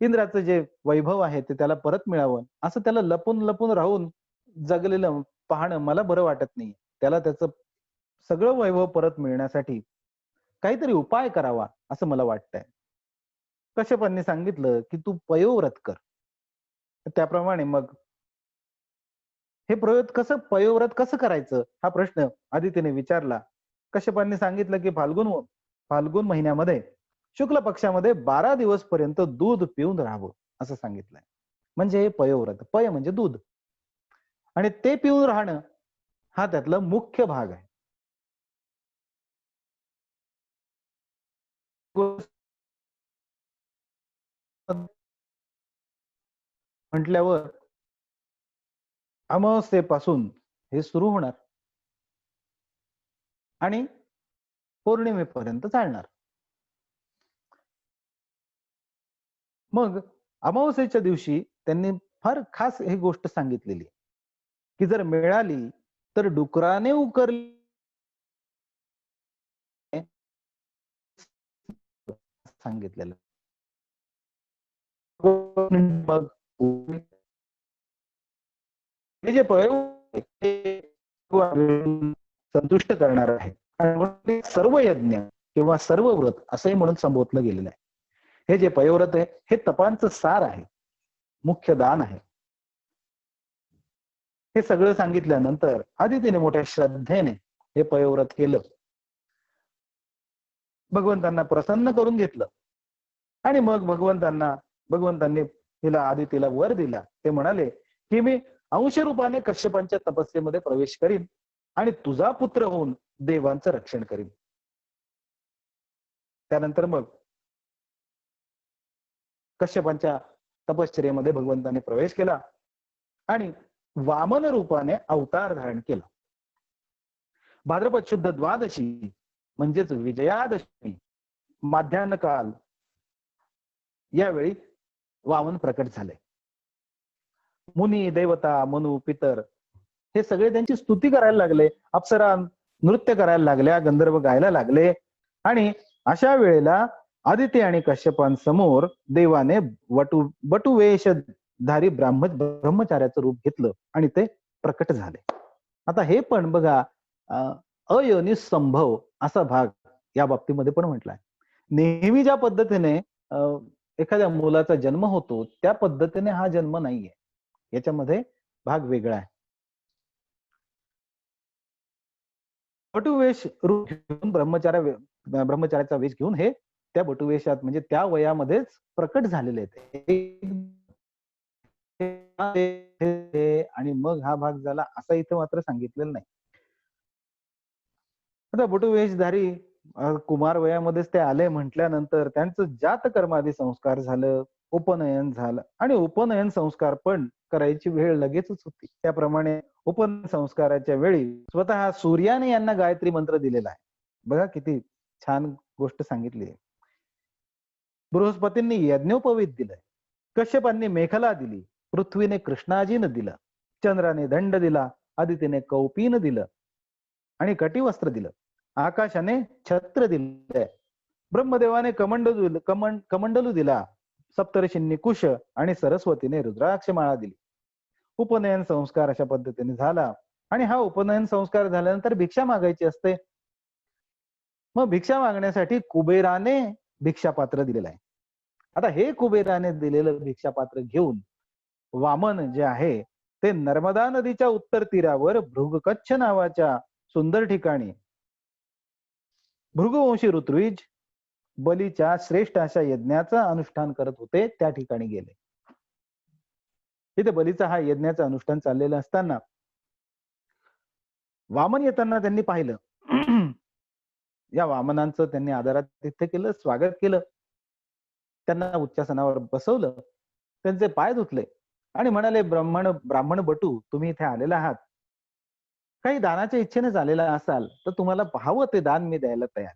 इंद्राचं जे वैभव आहे ते त्याला परत मिळावं. असं त्याला लपून-लपून राहून जगलेलं पाहणं मला बरं वाटत नाहीये. त्याला त्याचं सगळं वैभव परत मिळण्यासाठी काहीतरी उपाय करावा, असं मला वाटतंय." कश्यपांनी सांगितलं, की "तू पयोव्रत कर." त्याप्रमाणे मग हे पयोव्रत कसं करायचं? हा प्रश्न अदितीने विचारला. कश्यपांनी सांगितलं, की फाल्गुन महिन्यामध्ये शुक्ल पक्षामध्ये 12 दिवस पर्यंत दूध पिऊन राहावं, असं सांगितलंय. म्हणजे हे पयोव्रत. पय म्हणजे दूध आणि ते पिऊन राहणं हा त्यातला मुख्य भाग आहे. म्हटल्यावर अमावास्येपासून हे सुरू होणार आणि पौर्णिमेपर्यंत चालणार. मग अमावास्येच्या दिवशी त्यांनी फार खास ही गोष्ट सांगितलेली, की जर मिळाली तर डुकराने उकरले सांगितलेलं. मग हे जे प्रयोग ते संतुष्ट करणार आहे आणि म्हणून ते सर्व यज्ञ किंवा सर्व व्रत असंही म्हणून संबोधलं गेलेलं आहे. हे जे पयोव्रत आहे हे तपांचं सार आहे, मुख्य दान आहे. हे सगळं सांगितल्यानंतर आदितीने मोठ्या श्रद्धेने हे पयोव्रत केलं. भगवंतांना प्रसन्न करून घेतलं आणि मग भगवंतांनी आदितीला वर दिला. ते म्हणाले, की मी अंश रूपाने कश्यपांच्या तपस्येमध्ये प्रवेश करीन आणि तुझा पुत्र होऊन देवांचं रक्षण करीन. त्यानंतर मग कश्यपांच्या तपश्चर्येमध्ये भगवंताने प्रवेश केला आणि वामन रूपाने अवतार धारण केला. भाद्रपद शुद्ध द्वादशी म्हणजेच विजयादशमी माध्यान्ह काल यावेळी वामन प्रकट झाले. मुनी देवता मनु पितर हे सगळे त्यांची स्तुती करायला लागले. अप्सरा नृत्य करायला लागल्या, गंधर्व गायला लागले आणि अशा वेळेला आदिती आणि कश्यपांसमोर देवाने बटुवेशधारी ब्रह्मचार्याचं रूप घेतलं आणि ते प्रकट झाले. आता हे पण बघा अयोनी संभव असा भाग या बाबतीमध्ये पण म्हटलाय. नेहमी ज्या पद्धतीने एखाद्या मुलाचा जन्म होतो त्या पद्धतीने हा जन्म नाहीये. याच्यामध्ये भाग वेगळा आहे. बटुवेश रूप घेऊन ब्रह्मचार्याचा वेश घेऊन हे त्या बटुवेशात म्हणजे त्या वयामध्येच प्रकट झालेले आहेत. आणि मग हा भाग झाला असं इथं मात्र सांगितलेलं नाही. आता बटुवेशधारी कुमार वयामध्येच ते आले म्हटल्यानंतर त्यांचं जात कर्मादी संस्कार झालं, उपनयन झालं आणि उपनयन संस्कार पण करायची वेळ लगेचच होती. त्याप्रमाणे उपनयन संस्काराच्या वेळी स्वतः सूर्याने यांना गायत्री मंत्र दिलेला आहे. बघा किती छान गोष्ट सांगितली आहे. बृहस्पतींनी यज्ञोपवीत दिलंय, कश्यपांनी मेखला दिली, पृथ्वीने कृष्णाजीनं दिलं, चंद्राने दंड दिला, आदितीने कौपीन दिलं आणि कटिवस्त्र दिलं, आकाशाने छत्र दिलंय, ब्रह्मदेवाने कमंडलू दिला, सप्तर्षींनी कुश आणि सरस्वतीने रुद्राक्ष माळा दिली. उपनयन संस्कार अशा पद्धतीने झाला आणि हा उपनयन संस्कार झाल्यानंतर भिक्षा मागायची असते. मग भिक्षा मागण्यासाठी कुबेराने भिक्षापात्र दिलेलं आहे. आता हे कुबेराने दिलेलं भिक्षापात्र घेऊन वामन जे आहे ते नर्मदा नदीच्या उत्तर तीरावर भृगकच्छ नावाच्या सुंदर ठिकाणी भृगवंशी ऋत्विज बलीच्या श्रेष्ठ अशा यज्ञाचं अनुष्ठान करत होते त्या ठिकाणी गेले. तिथे बलीचा हा यज्ञाचं अनुष्ठान चाललेलं असताना वामन येताना त्यांनी पाहिलं. या वामनांचं त्यांनी आदरातिथ्य केलं, स्वागत केलं, त्यांना उच्चासनावर बसवलं, त्यांचे पाय धुतले आणि म्हणाले, ब्राह्मण बटू तुम्ही इथे आलेला आहात, काही दानाच्या इच्छेने झालेला असाल तर तुम्हाला पाहावं ते दान मी द्यायला तयार.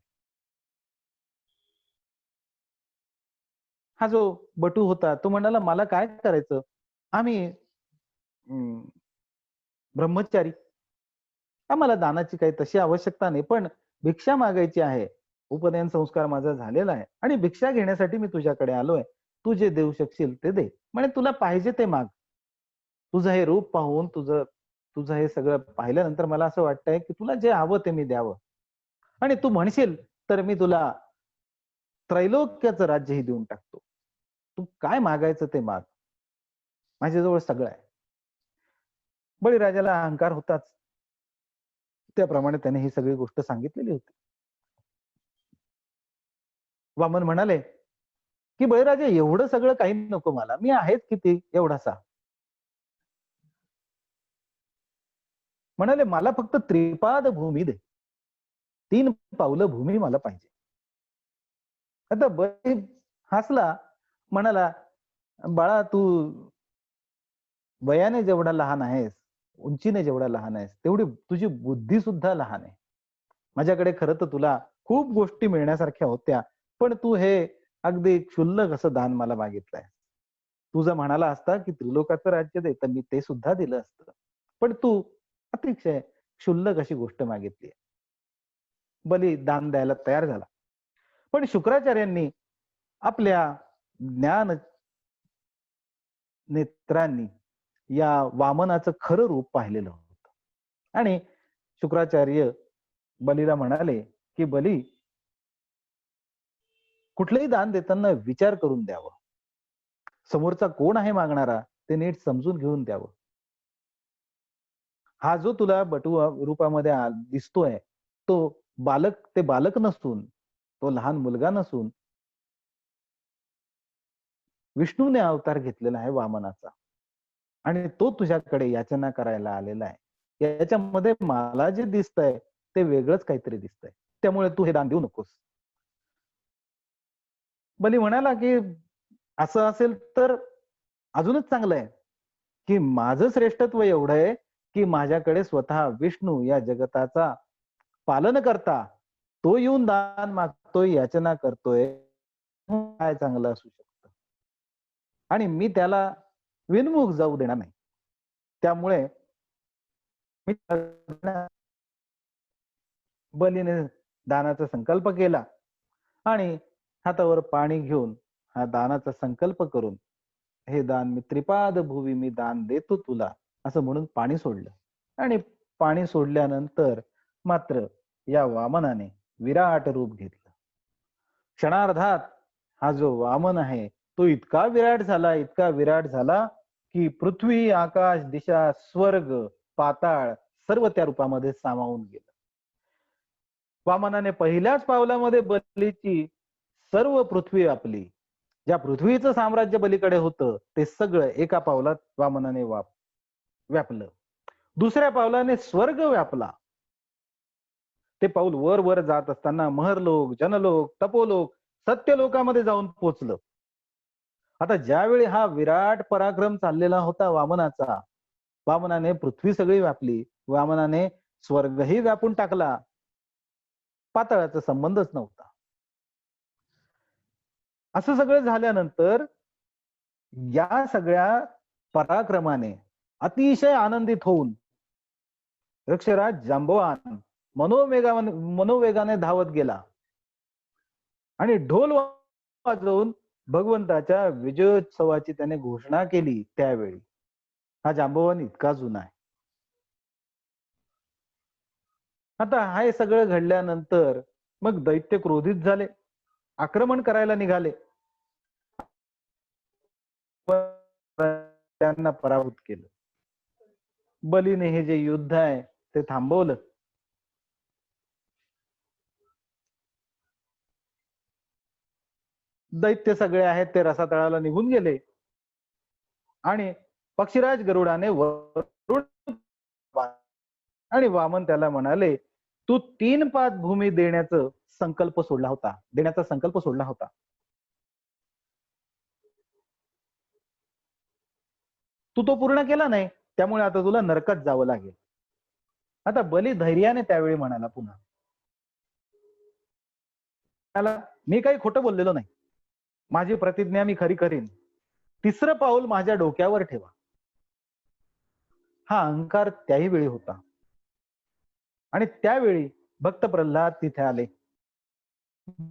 हा जो बटू होता तो म्हणाला, मला काय करायचं, आम्ही ब्रह्मचारी, आम्हाला दानाची काही तशी आवश्यकता नाही, पण भिक्षा मागायची आहे. उपनयन संस्कार माझा झालेला आहे आणि भिक्षा घेण्यासाठी मी तुझ्याकडे आलोय. तू जे देऊ शकशील ते दे. म्हणे तुला पाहिजे ते माग. तुझं हे रूप पाहून तुझं तुझं हे सगळं पाहिल्यानंतर मला असं वाटतंय, की तुला जे हवं ते मी द्यावं आणि तू म्हणशील तर मी तुला त्रैलोक्याचं राज्यही देऊन टाकतो. तू काय मागायचं ते माग. माझ्याजवळ सगळं आहे. बळीराजाला अहंकार होताच. त्याप्रमाणे त्याने ही सगळी गोष्ट सांगितलेली होती. वामन म्हणाले, की "बळीराजा एवढं सगळं काही नको मला. मी आहेच किती एवढासा." म्हणाले, "मला फक्त त्रिपाद भूमी दे. 3 पावलं भूमी मला पाहिजे." आता बळी हसला, म्हणाला, "बाळा तू वयाने जेवढा लहान आहेस, उंचीने जेवढा लहान आहेस, तेवढी तुझी बुद्धी सुद्धा लहान आहे. माझ्याकडे खरं तर तुला खूप गोष्टी मिळण्यासारख्या होत्या, पण तू हे अगदी क्षुल्लक असं दान मला मागितलंय. तू जर म्हणाला असता, की त्रिलोकाचं राज्य दे, तर मी ते सुद्धा दिलं असतं. पण तू अतिशय क्षुल्लक अशी गोष्ट मागितली. बली दान द्यायला तयार झाला. पण शुक्राचार्यांनी आपल्या ज्ञान नेत्रांनी या वामनाचं खरं रूप पाहिलेलं होतं आणि शुक्राचार्य बलीला म्हणाले, की "बली, कुठलंही दान देताना विचार करून द्यावं. समोरचा कोण आहे मागणारा ते नीट समजून घेऊन द्यावं. हा जो तुला बटू रूपामध्ये दिसतोय, तो ते बालक नसून, तो लहान मुलगा नसून विष्णूने अवतार घेतलेला आहे वामनाचा आणि तो तुझ्याकडे याचना करायला आलेला आहे. याच्यामध्ये मला जे दिसतंय ते वेगळंच काहीतरी दिसतंय. त्यामुळे तू हे दान देऊ नकोस." बली म्हणाला, की "असं असेल तर अजूनच चांगलं आहे, की माझं श्रेष्ठत्व एवढं आहे, की माझ्याकडे स्वतः विष्णू या जगताचा पालन करता तो येऊन दान मागतोय, याचना करतोय. काय चांगलं असू शकतं आणि मी त्याला विनमुख जाऊ देणार नाही. त्यामुळे मी बलीने दानाचा संकल्प केला आणि हातावर पाणी घेऊन हा दानाचा संकल्प करून, "हे दान मी त्रिपाद भुवी मी दान देतो तुला," असं म्हणून पाणी सोडलं आणि पाणी सोडल्यानंतर मात्र या वामनाने विराट रूप घेतलं. क्षणार्धात हा जो वामन आहे, तो इतका विराट झाला, इतका विराट झाला, की पृथ्वी, आकाश, दिशा, स्वर्ग, पाताळ सर्व त्या रूपामध्ये सामावून गेलं. वामनाने पहिल्याच पावलामध्ये बलीची सर्व पृथ्वी व्यापली. ज्या पृथ्वीचं साम्राज्य बलीकडे होतं, ते सगळं एका पावलात वामनाने व्यापलं. दुसऱ्या पावलाने स्वर्ग व्यापला. ते पाऊल वर-वर जात असताना महरलोक, जनलोक, तपोलोक, सत्यलोकामध्ये जाऊन पोहोचलं. आता ज्यावेळी हा विराट पराक्रम चाललेला होता वामनाचा, वामनाने पृथ्वी सगळी व्यापली. वामनाने स्वर्गही व्यापून टाकला. पाताळाचा संबंधच नव्हता. असं सगळं झाल्यानंतर या सगळ्या पराक्रमाने अतिशय आनंदित होऊन वृक्षराज जांबवान मनोवेगाने धावत गेला आणि ढोल वाजवून भगवंताच्या विजयोत्सवाची त्याने घोषणा केली त्यावेळी. हा जांबवान इतका जुना आहे. आता हे सगळं घडल्यानंतर मग दैत्य क्रोधित झाले, आक्रमण करायला निघाले. त्यांना पराभूत केलं. बलीने हे जे युद्ध आहे ते थांबवलं. दैत्य सगळे आहेत ते रसातळाला निघून गेले आणि पक्षीराज गरुडाने वरून आणि वामन त्याला म्हणाले, "तू 3 पाद भूमी देण्याचा संकल्प सोडला होता. तू तो पूर्ण केला नाही. त्यामुळे आता तुला नरकात जावं लागेल." आता बली धैर्याने त्यावेळी म्हणाला पुन्हा, "त्याला मी काही खोटं बोललेलो नाही. माझी प्रतिज्ञा मी खरी करीन. तिसरं पाऊल माझ्या डोक्यावर ठेवा." हा अहंकार त्याही वेळी होता आणि त्यावेळी भक्त प्रल्हाद तिथे आले,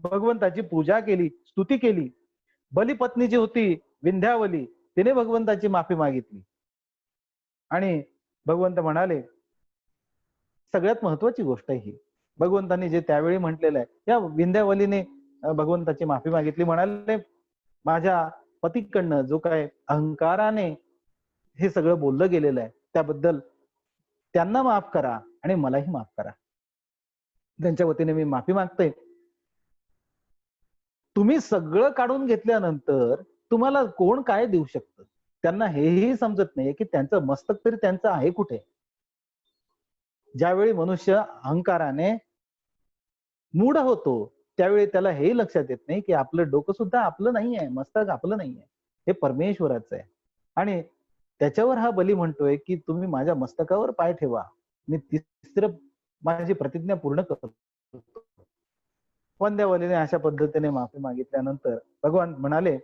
भगवंताची पूजा केली, स्तुती केली. बलिपत्नी जी होती विंध्यावली, तिने भगवंताची माफी मागितली आणि भगवंत म्हणाले, सगळ्यात महत्वाची गोष्ट आहे ही, भगवंतांनी जे त्यावेळी म्हटलेलं आहे, या विंध्यावलीने भगवंताची माफी मागितली. म्हणाले, माझ्या पतीकडनं जो काय अहंकाराने हे सगळं बोललं गेलेलं आहे त्याबद्दल त्यांना माफ करा आणि मलाही माफ करा. त्यांच्या वतीने मी माफी मागते. तुम्ही सगळं काढून घेतल्यानंतर तुम्हाला कोण काय देऊ शकतं? त्यांना हेही समजत नाहीये की त्यांचं मस्तक तरी त्यांचं आहे कुठे? ज्यावेळी मनुष्य अहंकाराने मूढ होतो, त्यावेळी त्याला हे लक्षात येत नाही की आपलं डोकं सुद्धा आपलं नाहीये, मस्तक आपलं नाहीये, हे परमेश्वराचं आहे. आणि त्याच्यावर हा बली म्हणतोय की तुम्ही माझ्या मस्तकावर पाय ठेवा, मी तिसरं माझी प्रतिज्ञा पूर्ण करतो. वंद्यावलीने अशा पद्धतीने माफी मागितल्यानंतर भगवान म्हणाले,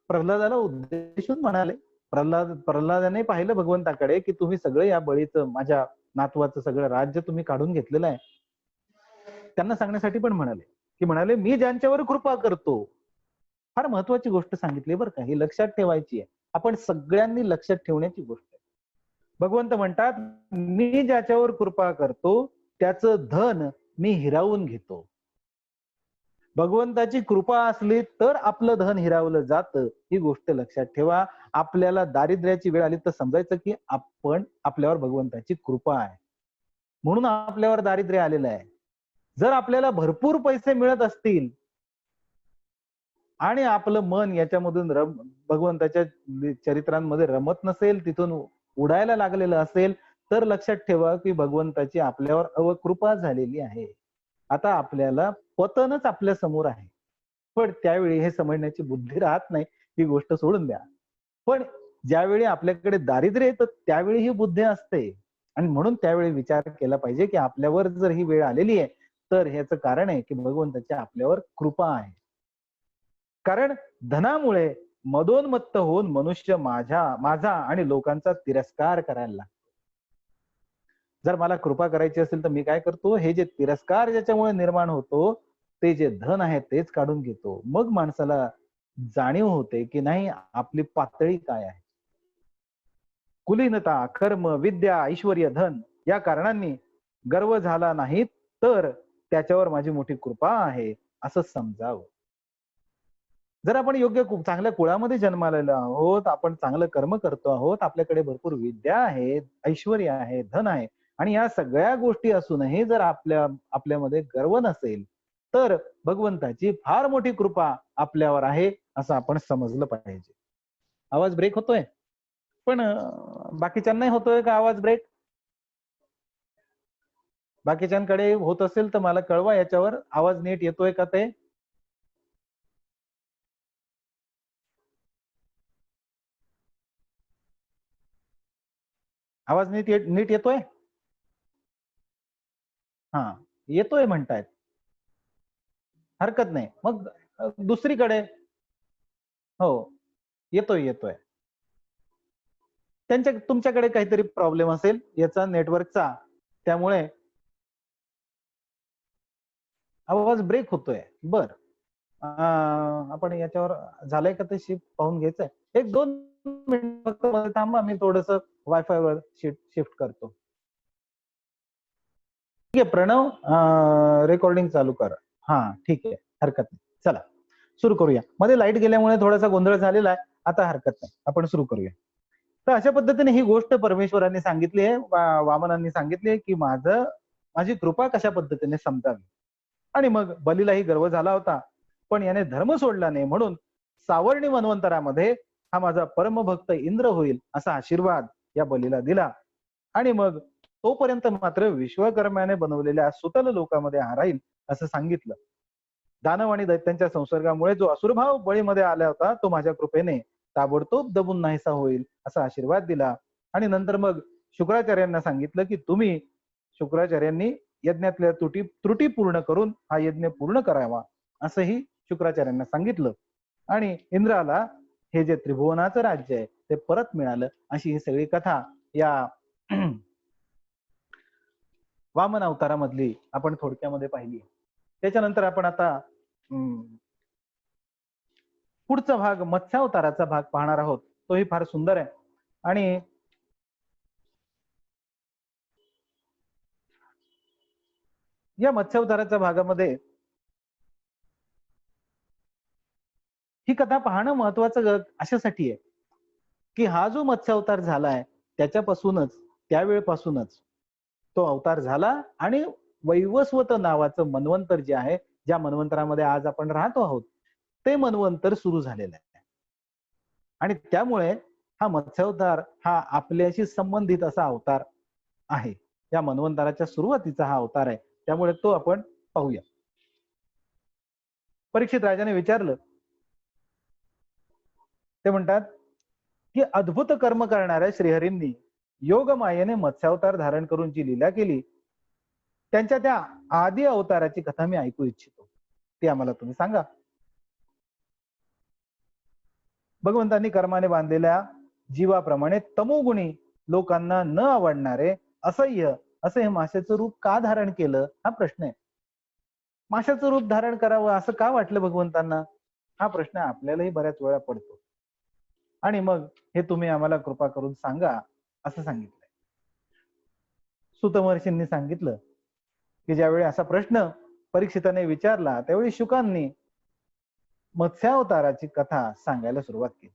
प्रल्हादाला उद्देशून म्हणाले, प्रल्हादाने पाहिलं भगवंताकडे की तुम्ही सगळं या बळीचं, माझ्या नातवाचं सगळं राज्य तुम्ही काढून घेतलेलं आहे. त्यांना सांगण्यासाठी पण म्हणाले, की म्हणाले, मी ज्यांच्यावर कृपा करतो. फार महत्वाची गोष्ट सांगितली बरं का, ही लक्षात ठेवायची आहे. आपण सगळ्यांनी लक्षात ठेवण्याची गोष्ट आहे. भगवंत म्हणतात, मी ज्याच्यावर कृपा करतो त्याचं धन मी हिरावून घेतो. भगवंताची कृपा असली तर आपलं धन हिरावलं जातं, ही गोष्ट लक्षात ठेवा. आपल्याला दारिद्र्याची वेळ आली तर समजायचं की आपल्यावर भगवंताची कृपा आहे, म्हणून आपल्यावर दारिद्र्य आलेलं आहे. जर आपल्याला भरपूर पैसे मिळत असतील आणि आपलं मन याच्यामधून भगवंताच्या चरित्रांमध्ये रमत नसेल, तिथून उडायला लागलेलं असेल, तर लक्षात ठेवा की भगवंताची आपल्यावर अवकृपा झालेली आहे. आता आपल्याला पतनच आपल्या समोर आहे. पण त्यावेळी हे समजण्याची बुद्धी राहत नाही, ही गोष्ट सोडून द्या. पण ज्यावेळी आपल्याकडे दारिद्र्य येतं त्यावेळी ही बुद्धी असते आणि म्हणून त्यावेळी विचार केला पाहिजे की आपल्यावर जर ही वेळ आलेली आहे तर ह्याचं कारण आहे की भगवंताची आपल्यावर कृपा आहे. कारण धनामुळे मदोन्मत्त होऊन मनुष्य माझा आणि लोकांचा तिरस्कार करायला लागतो. जर मला कृपा करायची असेल तर मी काय करतो, हे जे तिरस्कार ज्याच्यामुळे निर्माण होतो, ते जे धन आहे तेच काढून घेतो. मग माणसाला जाणीव होते की नाही, आपली पातळी काय आहे. कुलीनता, कर्म, विद्या, ऐश्वर्य, धन या कारणांनी गर्व झाला नाही तर त्याच्यावर माझी मोठी कृपा आहे असं समजावं. जर आपण योग्य चांगल्या कुळामध्ये जन्मालेलो आहोत, आपण चांगलं कर्म करतो आहोत, आपल्याकडे भरपूर विद्या आहे, ऐश्वर्य आहे, धन आहे आणि या सगळ्या गोष्टी असूनही जर आपल्यामध्ये गर्व नसेल तर भगवंताची फार मोठी कृपा आपल्यावर आहे असं आपण समजलं पाहिजे. आवाज ब्रेक होतोय, पण बाकीच्यांनाही होतोय का आवाज ब्रेक? बाकीच्यांकडे होत असेल तर मला कळवा, याच्यावर आवाज नीट येतोय का ते? आवाज नीट येतोय? हा, येतोय म्हणतायत, हरकत नाही. मग दुसरीकडे हो, येतोय येतोय. तुमच्याकडे काहीतरी प्रॉब्लेम असेल याचा, नेटवर्कचा, त्यामुळे आवाज ब्रेक होतोय. बर, आपण याच्यावर झालंय का ते शिफ्ट पाहून घ्यायचंय. एक 2 मिनिट फक्त थांबा, मी थोडस वायफाय वर शिफ्ट करतो. ठीक आहे प्रणव, रेकॉर्डिंग चालू कर. हा ठीक आहे, हरकत नाही. चला सुरू करूया. मध्ये लाईट गेल्यामुळे थोडासा गोंधळ झालेला आहे, आता हरकत नाही, आपण सुरू करूया. तर अशा पद्धतीने ही गोष्ट परमेश्वरांनी सांगितली आहे, वामनांनी सांगितली आहे की माझी कृपा कशा पद्धतीने समजावी. आणि मग बलीलाही गर्व झाला होता, पण याने धर्म सोडला नाही, म्हणून सावर्णी मन्वंतरामध्ये हा माझा परमभक्त इंद्र होईल असा आशीर्वाद या बलीला दिला. आणि मग तोपर्यंत मात्र विश्वकर्म्याने बनवलेल्या सुतल लोकामध्ये हा राहील असं सांगितलं. दानव आणि दैत्यांच्या संसर्गामुळे जो असुरभाव बळीमध्ये आला होता तो माझ्या कृपेने ताबडतोब दबून नाहीसा होईल असा आशीर्वाद दिला. आणि नंतर मग शुक्राचार्यांना सांगितलं की शुक्राचार्यांनी यज्ञातल्या त्रुटी पूर्ण करून हा यज्ञ पूर्ण करावा असंही शुक्राचार्यांना सांगितलं. आणि इंद्राला हे जे त्रिभुवनाचं राज्य आहे ते परत मिळालं, अशी ही सगळी कथा या वामन अवतारामधली आपण थोडक्यामध्ये पाहिली. त्याच्यानंतर आपण आता पुढचा भाग मत्स्यावताराचा भाग पाहणार आहोत. तोही फार सुंदर आहे. आणि या मत्स्यावताराच्या भागामध्ये ही कथा पाहणं महत्वाचं अशासाठी आहे, की हा जो मत्स्यावतार झालाय त्याच्यापासूनच, त्यावेळेपासूनच तो अवतार झाला आणि वैवस्वत नावाचं मन्वंतर जे आहे, ज्या मन्वंतरामध्ये आज आपण राहतो आहोत, ते मन्वंतर सुरू झालेलं आहे. आणि त्यामुळे हा मत्स्यावतार हा आपल्याशी संबंधित असा अवतार आहे. या मन्वंतराच्या सुरुवातीचा हा अवतार आहे. त्यामुळे तो आपण पाहूया. परीक्षित राजाने विचारलं, ते म्हणतात की अद्भुत कर्म करणाऱ्या श्रीहरींनी योगमायेने मत्स्यावतार धारण करून जी लीला केली, त्यांच्या त्या आदी अवताराची कथा मी ऐकू इच्छितो. ती आम्हाला तुम्ही सांगा. भगवंतांनी कर्माने बांधलेल्या जीवाप्रमाणे तमोगुणी लोकांना न आवडणारे असह्य असे हे माशाचं रूप का धारण केलं, हा प्रश्न आहे. माशाचं रूप धारण करावं असं का वाटलं भगवंतांना, हा प्रश्न आपल्यालाही बऱ्याच वेळा पडतो. आणि मग हे तुम्ही आम्हाला कृपा करून सांगा असं सांगितलंय. सूत महर्षींनी सांगितलं की ज्यावेळी असा प्रश्न परीक्षिताने विचारला, त्यावेळी शुकांनी मत्स्यावताराची कथा सांगायला सुरुवात केली.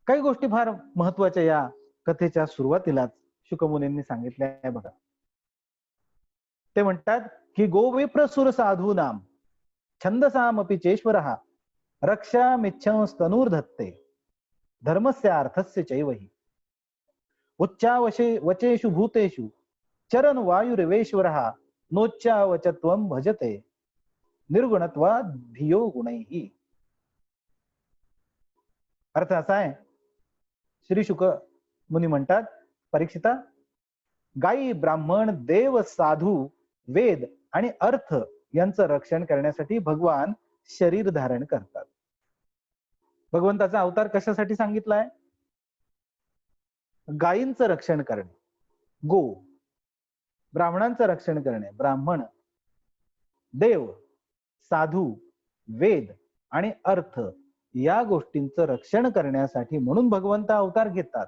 काही गोष्टी फार महत्वाच्या या कथेच्या सुरुवातीलाच शुकमुनींनी सांगितल्या आहे बघा. ते म्हणतात की गोविप्रसुर साधू नाम छंदसामपि चेश्वरः रक्षामिच्छंस्तनूर्धत्ते धर्मस्य अर्थस्य चैवहि उच्चावशे वचेषु भूतेषु चरन वायुरेवेश्वरः नोच्चावचत्वं भजते निर्गुणत्वा धियो गुणैहि. अर्थ असा आहे, श्री शुक मुनी म्हणतात, परीक्षिता, गायी, ब्राह्मण, देव, साधू, वेद आणि अर्थ यांचं रक्षण करण्यासाठी भगवान शरीर धारण करतात. भगवंताचा अवतार कशासाठी सांगितलाय? गायींचं रक्षण करणे, गो, ब्राह्मणांचं रक्षण करणे, ब्राह्मण, देव, साधू, वेद आणि अर्थ या गोष्टींचं रक्षण करण्यासाठी म्हणून भगवंत अवतार घेतात.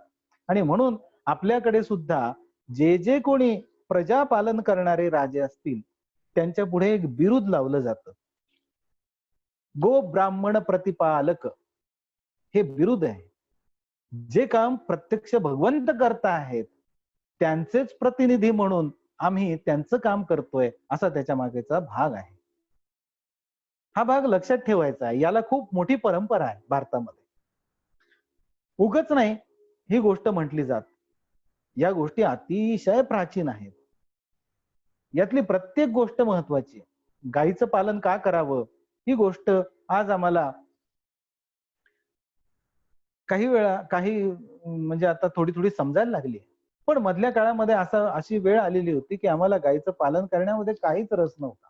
आणि म्हणून आपल्याकडे सुद्धा जे जे कोणी प्रजापालन करणारे राजे असतील त्यांच्या पुढे एक बिरुद लावलं जातं, गो ब्राह्मण प्रतिपालक, हे बिरुद आहे. जे काम प्रत्यक्ष भगवंत करता आहेत त्यांचेच प्रतिनिधी म्हणून आम्ही त्यांचं काम करतोय, असा त्याच्या मागेचा भाग आहे. हा भाग लक्षात ठेवायचा आहे. याला खूप मोठी परंपरा आहे भारतामध्ये. उगच नाही ही गोष्ट म्हटली जात. या गोष्टी अतिशय प्राचीन आहेत. यातली प्रत्येक गोष्ट महत्वाची आहे. गायीचं पालन का करावं ही गोष्ट आज आम्हाला काही वेळा म्हणजे आता थोडी थोडी समजायला लागली. पण मधल्या काळामध्ये अशी वेळ आलेली होती की आम्हाला गायीचं पालन करण्यामध्ये काहीच रस नव्हता.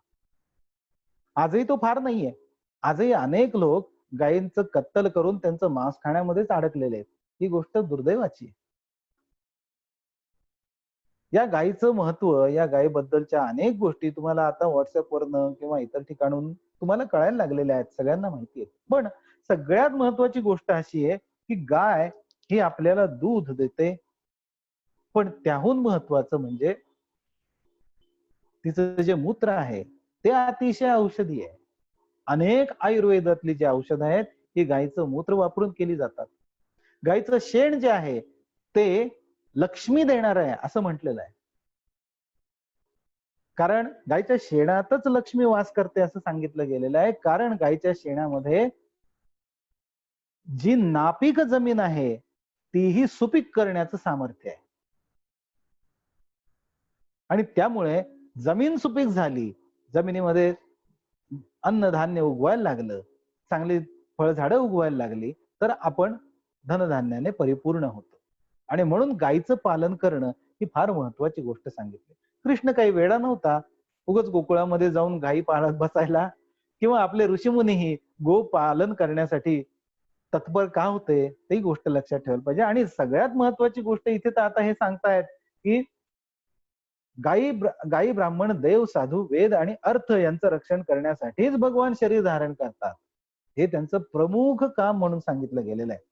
आजही तो फार नाहीये. आजही अनेक लोक गायींचं कत्तल करून त्यांचं मांस खाण्यामध्येच अडकलेले आहेत. ही गोष्ट दुर्दैवाची आहे. या गायीचं महत्व, या गायीबद्दलच्या अनेक गोष्टी तुम्हाला आता व्हॉट्सअपवरनं किंवा इतर ठिकाणून तुम्हाला कळायला लागलेल्या आहेत, सगळ्यांना माहिती आहे. पण सगळ्यात महत्वाची गोष्ट अशी आहे की गाय ही आपल्याला दूध देते, पण त्याहून महत्वाचं म्हणजे तिचं जे मूत्र आहे ते अतिशय औषधी आहे. अनेक आयुर्वेदातली जी औषधं आहेत ही गायीचं मूत्र वापरून केली जातात. गायीचं शेण जे आहे ते लक्ष्मी देणार आहे असं म्हटलेलं आहे. कारण गायीच्या शेणातच लक्ष्मी वास करते असं सांगितलं गेलेलं आहे. कारण गायीच्या शेणामध्ये जी नापीक जमीन आहे तीही सुपीक करण्याचं सामर्थ्य आहे. आणि त्यामुळे जमीन सुपीक झाली, जमिनीमध्ये अन्नधान्य उगवायला लागलं, चांगली फळझाडं उगवायला लागली, तर आपण धनधान्याने परिपूर्ण होतो. आणि म्हणून गायीचं पालन करणं ही फार महत्वाची गोष्ट सांगितली. कृष्ण काही वेळा नव्हता उगच गोकुळामध्ये जाऊन गायी पाळत बसायला, किंवा आपले ऋषीमुनीही गो पालन करण्यासाठी तत्पर का होते, ती गोष्ट लक्षात ठेवायला पाहिजे. आणि सगळ्यात महत्वाची गोष्ट इथे तर आता हे सांगतायत की गायी ब्राह्मण देव साधू वेद आणि अर्थ यांचं रक्षण करण्यासाठीच भगवान शरीर धारण करतात, हे त्यांचं प्रमुख काम म्हणून सांगितलं गेलेलं आहे.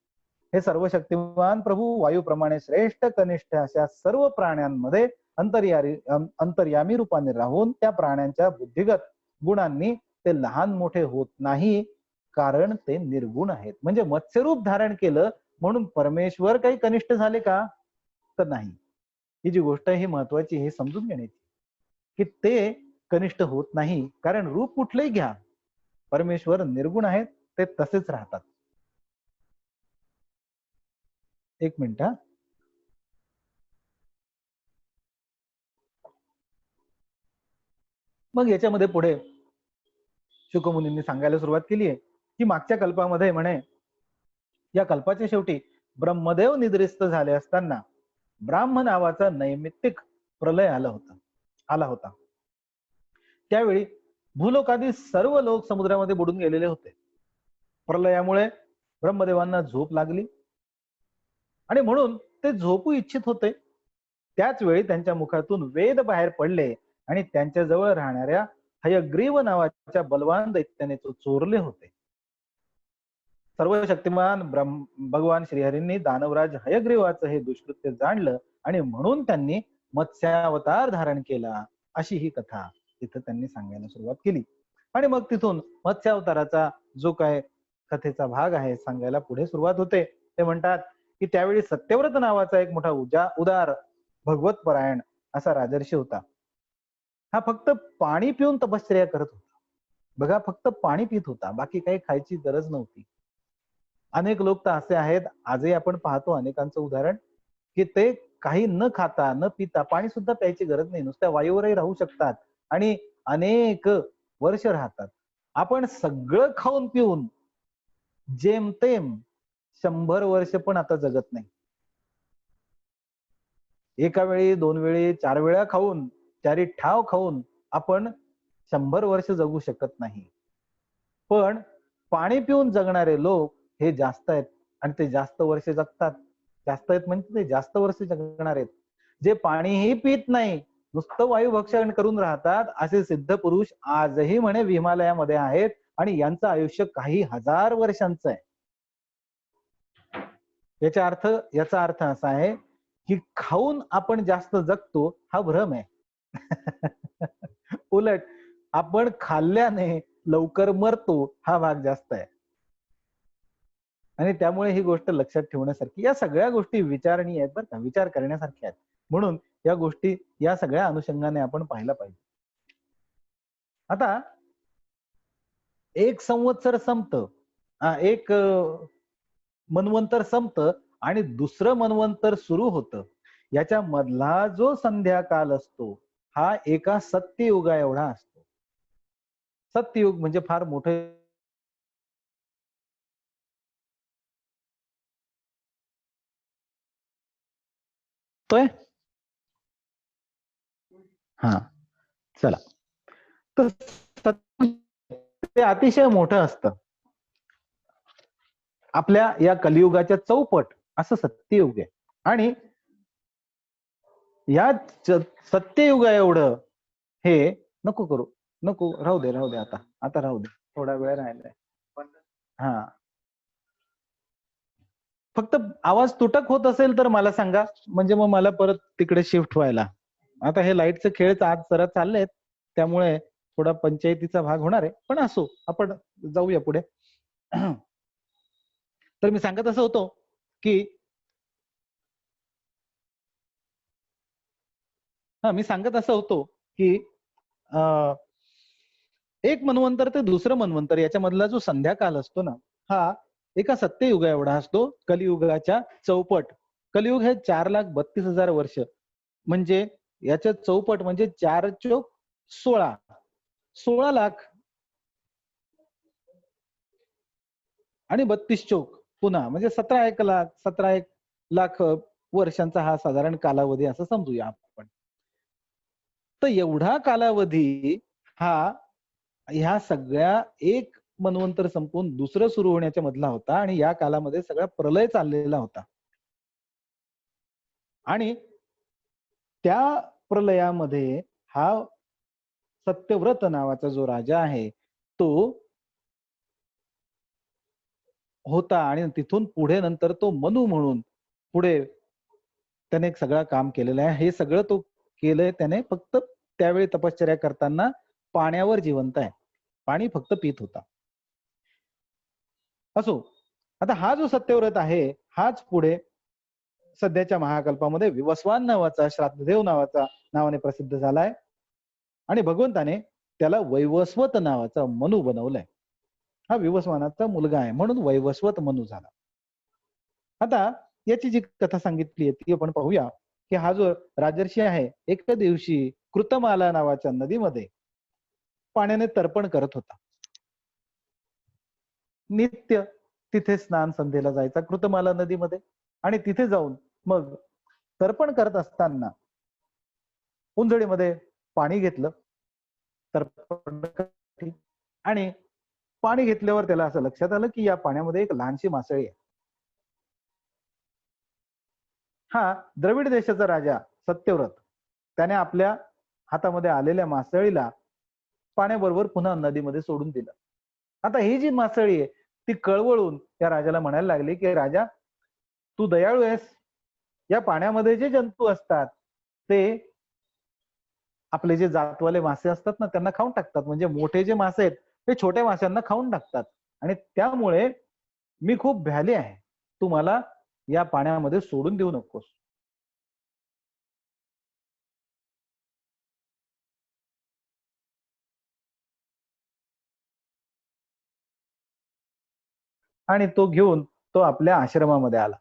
हे सर्व शक्तिमान प्रभू वायूप्रमाणे श्रेष्ठ कनिष्ठ अशा सर्व प्राण्यांमध्ये अंतर्यामी रूपाने राहून त्या प्राण्यांच्या बुद्धिगत गुणांनी ते लहान मोठे होत नाही, कारण ते निर्गुण आहेत. म्हणजे मत्स्यरूप धारण केलं म्हणून परमेश्वर काही कनिष्ठ झाले का? तर नाही. ही जी गोष्ट आहे ही महत्वाची, हे समजून घेण्याची की ते कनिष्ठ होत नाही, कारण रूप कुठलंही घ्या, परमेश्वर निर्गुण आहेत, ते तसेच राहतात. एक मिनिट हा. मग याच्यामध्ये पुढे शुकमुनींनी सांगायला सुरुवात केली आहे की मागच्या कल्पामध्ये म्हणे, या कल्पाच्या शेवटी ब्रह्मदेव निद्रिस्त झाले असताना ब्राह्म नावाचा नैमित्तिक प्रलय आला होता. त्यावेळी भूलोकातील सर्व लोक समुद्रामध्ये बुडून गेलेले होते. प्रलयामुळे ब्रह्मदेवांना झोप लागली आणि म्हणून ते झोपू इच्छित होते. त्याच वेळी त्यांच्या मुखातून वेद बाहेर पडले आणि त्यांच्या जवळ राहणाऱ्या हयग्रीव नावाच्या बलवान दैत्याने तो चोरले होते. सर्व शक्तिमान भगवान श्रीहरींनी दानवराज हयग्रीवाचं हे दुष्कृत्य जाणलं आणि म्हणून त्यांनी मत्स्यावतार धारण केला, अशी ही कथा तिथं त्यांनी सांगायला सुरुवात केली. आणि मग तिथून मत्स्यावताराचा जो काय कथेचा भाग आहे सांगायला पुढे सुरुवात होते. ते म्हणतात की त्यावेळी सत्यव्रत नावाचा एक मोठा उदार भगवत परायण असा राजर्षी होता. हा फक्त पाणी पिऊन तपश्चर्या करत होता. बघा, फक्त पाणी पित होता, बाकी काही खायची गरज नव्हती. अनेक लोक तर असे आहेत, आजही आपण पाहतो अनेकांचं उदाहरण, की ते काही न खाता न पिता, पाणी सुद्धा प्यायची गरज नाही, नुसत्या वायूवरही राहू शकतात आणि अनेक वर्ष राहतात. आपण सगळं खाऊन पिऊन जेमतेम 100 वर्ष पण आता जगत नाही. एका वेळी 2 वेळी 4 वेळा खाऊन, 4 ठाव खाऊन आपण 100 वर्ष जगू शकत नाही. पण पाणी पिऊन जगणारे लोक हे जास्त आहेत आणि ते जास्त वर्ष जगतात. जास्त आहेत म्हणजे ते जास्त वर्ष जगणार आहेत. जे पाणीही पित नाही, नुसतं वायू भक्षण करून राहतात, असे सिद्ध पुरुष आजही म्हणे हिमालयामध्ये आहेत आणि यांचं आयुष्य काही हजार वर्षांचं आहे. याचा अर्थ असा आहे की खाऊन आपण जास्त जगतो हा भ्रम आहे. उलट आपण खाल्ल्याने लवकर मरतो हा भाग जास्त आहे. आणि त्यामुळे ही गोष्ट लक्षात ठेवण्यासारखी, या सगळ्या गोष्टी विचारणीय आहेत बरं का, विचार करण्यासारख्या आहेत. म्हणून या गोष्टी या सगळ्या अनुषंगाने आपण पाहिला पाहिजे. आता एक संवत्सर संपतं, एक मन्वंतर संपतं आणि दुसरं मन्वंतर सुरू होतं. याच्या मधला जो संध्याकाल असतो हा एका सत्ययुगा एवढा असतो. सत्ययुग म्हणजे फार मोठं. हा, चला. तर ते अतिशय मोठं असतं. आपल्या या कलियुगाच्या चौपट असं सत्ययुग आहे. आणि या सत्ययुगा एवढं हे नको करू, नको, राहू दे आता राहू दे, थोडा वेळ राहिलाय. हा, फक्त आवाज तुटक होत असेल तर मला सांगा, म्हणजे मग मला परत तिकडे शिफ्ट व्हायला. आता हे लाईटचे खेळ आज जरा चाललेत, त्यामुळे थोडा पंचायतीचा भाग होणार आहे, पण असो, आपण जाऊया पुढे. तर मी सांगत असं होतो की एक मन्वंतर ते दुसरं मन्वंतर याच्यामधला जो संध्याकाल असतो ना, हा एका सत्ययुगा एवढा असतो. कलियुगाच्या चौपट. कलियुग हे 4,32,000 वर्ष, म्हणजे याच्या चौपट म्हणजे 4 चोक 16, 16 लाख आणि 32 चोक पुन्हा म्हणजे 17 एक लाख वर्षांचा हा साधारण कालावधी असं समजूया आपण. तर एवढा कालावधी हा ह्या सगळ्या एक मन्वंतर संपून दुसरं सुरू होण्याच्या मधला होता आणि या कालामध्ये सगळा प्रलय चाललेला होता. आणि त्या प्रलयामध्ये हा सत्यव्रत नावाचा जो राजा आहे तो होता आणि तिथून पुढे नंतर तो मनु म्हणून पुढे त्याने एक सगळं काम केलेलं आहे. हे सगळं तो केलंय त्याने फक्त त्यावेळी तपश्चर्या करताना पाण्यावर जिवंत आहे. पाणी फक्त पीत होता. असो. आता हा जो सत्यव्रत आहे हाच पुढे सध्याच्या महाकल्पामध्ये विवस्वान नावाचा श्राद्धदेव नावाने प्रसिद्ध झालाय आणि भगवंताने त्याला वैवस्वत नावाचा मनु बनवलाय. हा विवस्वानाचा मुलगा आहे म्हणून वैवस्वत मनु झाला. आता याची जी कथा सांगितली आहे ती आपण पाहूया की हा जो राजर्षी आहे एका दिवशी कृतमाला नावाच्या नदीमध्ये पाण्याने तर्पण करत होता. नित्य तिथे स्नान संध्येला जायचा कृतमाला नदीमध्ये आणि तिथे जाऊन मग तर्पण करत असताना उंजळीमध्ये पाणी घेतलं तर्पण आणि पाणी घेतल्यावर त्याला असं लक्षात आलं की या पाण्यामध्ये एक लहानशी मासळी आहे. हा द्रविड देशाचा राजा सत्यव्रत त्याने आपल्या हातामध्ये आलेल्या मासळीला पाण्याबरोबर पुन्हा नदीमध्ये सोडून दिलं. आता ही जी मासळी आहे ती कळवळून त्या राजाला म्हणायला लागली की राजा तू दयाळू आहेस. या पाण्यामध्ये जे जंतू असतात ते आपले जे जातवाले मासे असतात ना त्यांना खाऊन टाकतात. म्हणजे मोठे जे मासे आहेत ते छोट्या माशांना खाऊन टाकतात आणि त्यामुळे मी खूप भ्याले आहे. तू मला या पाण्यामध्ये सोडून देऊ नकोस. आणि तो घेऊन तो आपल्या आश्रमामध्ये आला.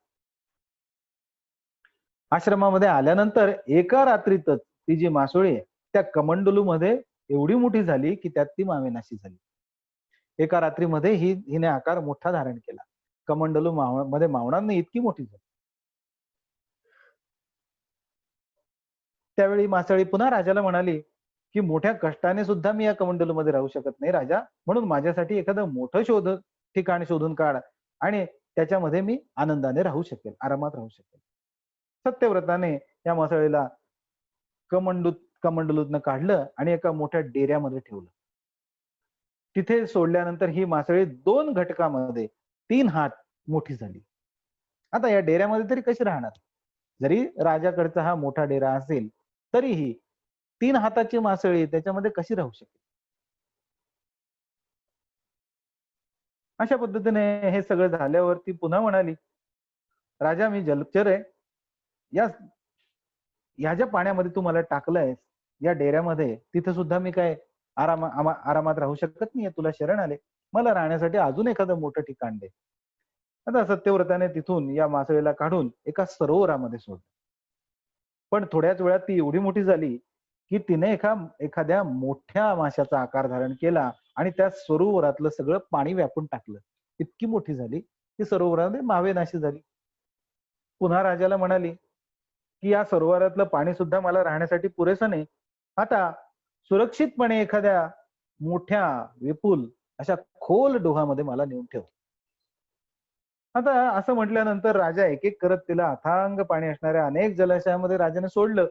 आश्रमामध्ये आल्यानंतर एका रात्रीतच ती जी मासोळी आहे त्या कमंडलूमध्ये एवढी मोठी झाली की त्यात ती मावेनाशी झाली. एका रात्रीमध्ये हिने आकार मोठा धारण केला. कमंडलू मध्ये मावणार नाही इतकी मोठी झाली. त्यावेळी मासळी पुन्हा राजाला म्हणाली की मोठ्या कष्टाने सुद्धा मी या कमंडलूमध्ये राहू शकत नाही राजा, म्हणून माझ्यासाठी एखादं मोठं ठिकाण शोधून काढ आणि त्याच्यामध्ये मी आनंदाने राहू शकेल, आरामात राहू शकेल. सत्यव्रताने या मासळीला कमंडलूतनं काढलं आणि एका मोठ्या डेऱ्यामध्ये ठेवलं. तिथे सोडल्यानंतर ही मासळी 2 घटकामध्ये 3 हात मोठी झाली. आता या डेऱ्यामध्ये तरी कशी राहणार? जरी राजाकडचा हा मोठा डेरा असेल तरीही 3 हाताची मासळी त्याच्यामध्ये कशी राहू शकेल? अशा पद्धतीने हे सगळं झाल्यावर ती पुन्हा म्हणाली, राजा मी जलचर आहे. या ह्या ज्या पाण्यामध्ये तू मला टाकलंयस या डेऱ्यामध्ये तिथे सुद्धा मी काय आरामात राहू शकत नाहीये. तुला शरण आले. मला राहण्यासाठी अजून एखादं मोठं ठिकाण दे. आता सत्यव्रताने तिथून या मासळीला काढून एका सरोवरामध्ये सोडलं. पण थोड्याच वेळात ती एवढी मोठी झाली की तिने एखाद्या मोठ्या माशाचा आकार धारण केला आणि त्या सरोवरातलं सगळं पाणी व्यापून टाकलं. इतकी मोठी झाली की सरोवरामध्ये मावेनाशी झाली. पुन्हा राजाला म्हणाली की या सरोवरातलं पाणी सुद्धा मला राहण्यासाठी पुरेसं नाही. आता सुरक्षितपणे एखाद्या मोठ्या विपुल अशा खोल डोहामध्ये मला नेऊन ठेव. आता असं म्हटल्यानंतर राजा एक एक करत तिला अथांग पाणी असणाऱ्या अनेक जलाशयामध्ये राजाने सोडलं.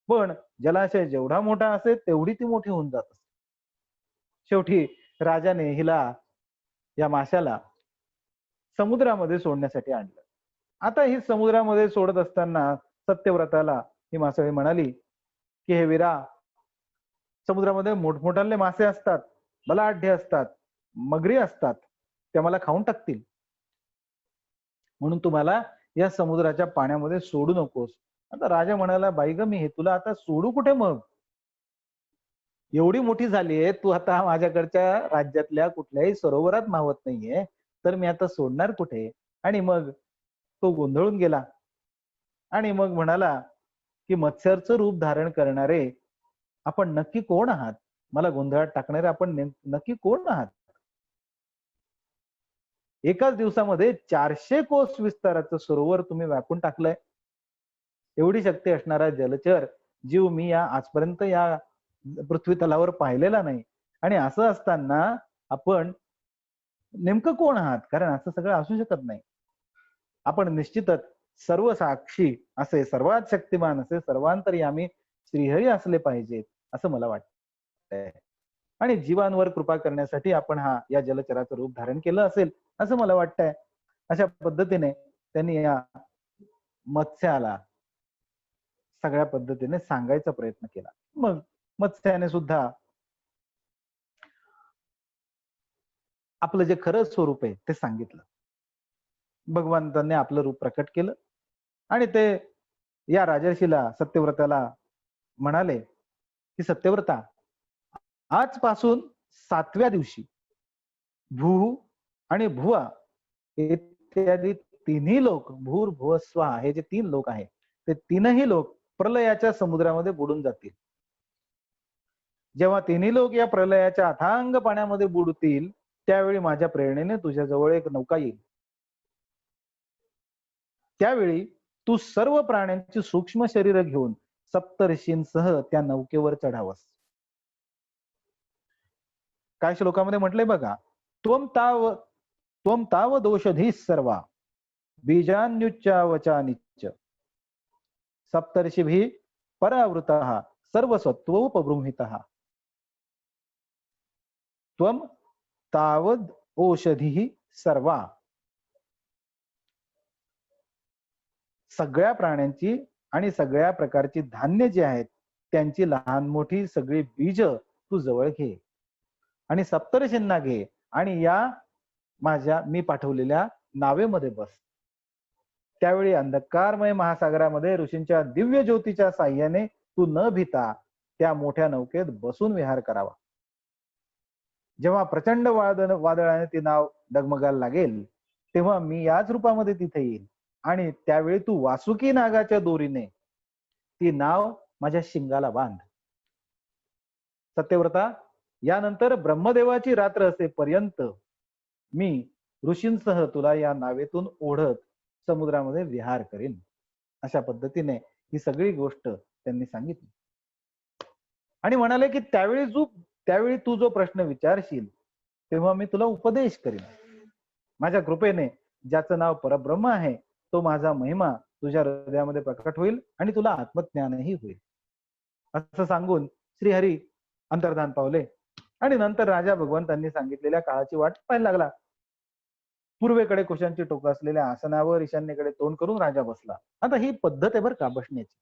पण जलाशय जेवढा मोठा असेल तेवढी ती मोठी होऊन जात. शेवटी राजाने हिला या माशाला समुद्रामध्ये सोडण्यासाठी आणलं. आता ही समुद्रामध्ये सोडत असताना सत्यव्रताला ही मासळी म्हणाली की हे वीरा, समुद्रामध्ये मोठमोठाले मासे असतात, बलाढ्य असतात, मगरी असतात, त्या मला खाऊन टाकतील. म्हणून तुम्हाला या समुद्राच्या पाण्यामध्ये सोडू नकोस. आता राजा म्हणाला, बाई ग मी हे तुला आता सोडू कुठे मग? एवढी मोठी झालीये तू आता माझ्याकडच्या राज्यातल्या कुठल्याही सरोवरात मावत नाहीये, तर मी आता सोडणार कुठे? आणि मग तो गोंधळून गेला आणि मग म्हणाला की मत्स्याचं रूप धारण करणारे आपण नक्की कोण आहात? मला गोंधळात टाकणारे आपण नक्की कोण आहात? एकाच दिवसामध्ये 400 कोस विस्ताराचं सरोवर तुम्ही व्यापून टाकलंय. एवढी शक्ती असणारा जलचर जीव मी आजपर्यंत या पृथ्वी तलावर पाहिलेला नाही. आणि असं असताना आपण नेमकं कोण आहात? कारण असं सगळं असू शकत नाही. आपण निश्चितच सर्व साक्षी असे, सर्वात शक्तिमान असे, सर्वांतर्यामी श्रीहरी असले पाहिजेत असं मला वाटतंय. आणि जीवांवर कृपा करण्यासाठी आपण या जलचराचं रूप धारण केलं असेल असं मला वाटतंय. अशा पद्धतीने त्यांनी या मत्स्याला सगळ्या पद्धतीने सांगायचा प्रयत्न केला. मग मत्स्याने सुद्धा आपलं जे खरं स्वरूप आहे ते सांगितलं. भगवंतांनी आपलं रूप प्रकट केलं आणि ते या राजर्षीला, सत्यव्रताला म्हणाले की सत्यव्रता, आजपासून 7व्या दिवशी भू आणि भुवा इत्यादी तिन्ही लोक, भूर भुव स्वहा हे जे 3 लोक आहेत, ते तीनही लोक प्रलयाच्या समुद्रामध्ये बुडून जातील. जेव्हा तिन्ही लोक या प्रलयाच्या अथांग पाण्यामध्ये बुडतील, त्यावेळी माझ्या प्रेरणेने तुझ्याजवळ एक नौका येईल. त्यावेळी तू सर्व प्राण्यांची सूक्ष्म शरीर घेऊन सप्तऋषींसह त्या नौकेवर चढावस. काय श्लोकामध्ये म्हटलंय बघा, त्वम ताव दोषधी सर्वा बीजान्युच्चावचानिच्च सप्तर्षिभिः परावृतः सर्वसत्वोपबृंहितः त्वम तावद औषधीः सर्वा. सगळ्या प्राण्यांची आणि सगळ्या प्रकारची धान्य जी आहेत त्यांची लहान मोठी सगळी बीज तू जवळ घे आणि सप्तर्षींना घे आणि या मी पाठवलेल्या नावेमध्ये बस. त्यावेळी अंधकारमय महासागरामध्ये ऋषींच्या दिव्य ज्योतीच्या साह्याने तू न भीता त्या मोठ्या नौकेत बसून विहार करावा. जेव्हा प्रचंड वादळाने ती नाव डगमगायला लागेल तेव्हा मी याच रूपामध्ये तिथे येईल आणि त्यावेळी तू वासुकी नागाच्या दोरीने ती नाव माझ्या शिंगाला बांध. सत्यव्रता, यानंतर ब्रह्मदेवाची रात्र असेपर्यंत मी ऋषींसह तुला या नावेतून ओढत समुद्रामध्ये विहार करेन. अशा पद्धतीने ही सगळी गोष्ट त्यांनी सांगितली आणि म्हणाले की त्यावेळी तू जो प्रश्न विचारशील तेव्हा मी तुला उपदेश करीन. माझ्या कृपेने ज्याचं नाव परब्रह्म आहे तो माझा महिमा तुझ्या हृदयामध्ये प्रकट होईल आणि तुला आत्मज्ञानही होईल. असं सांगून श्रीहरी अंतर्धान पावले आणि नंतर राजा भगवंतांनी सांगितलेल्या काळाची वाट पाहायला लागला. पूर्वेकडे कुशांची टोकं असलेल्या आसनावर ईशान्येकडे तोंड करून राजा बसला. आता ही पद्धत आहे बरं का बसण्याची,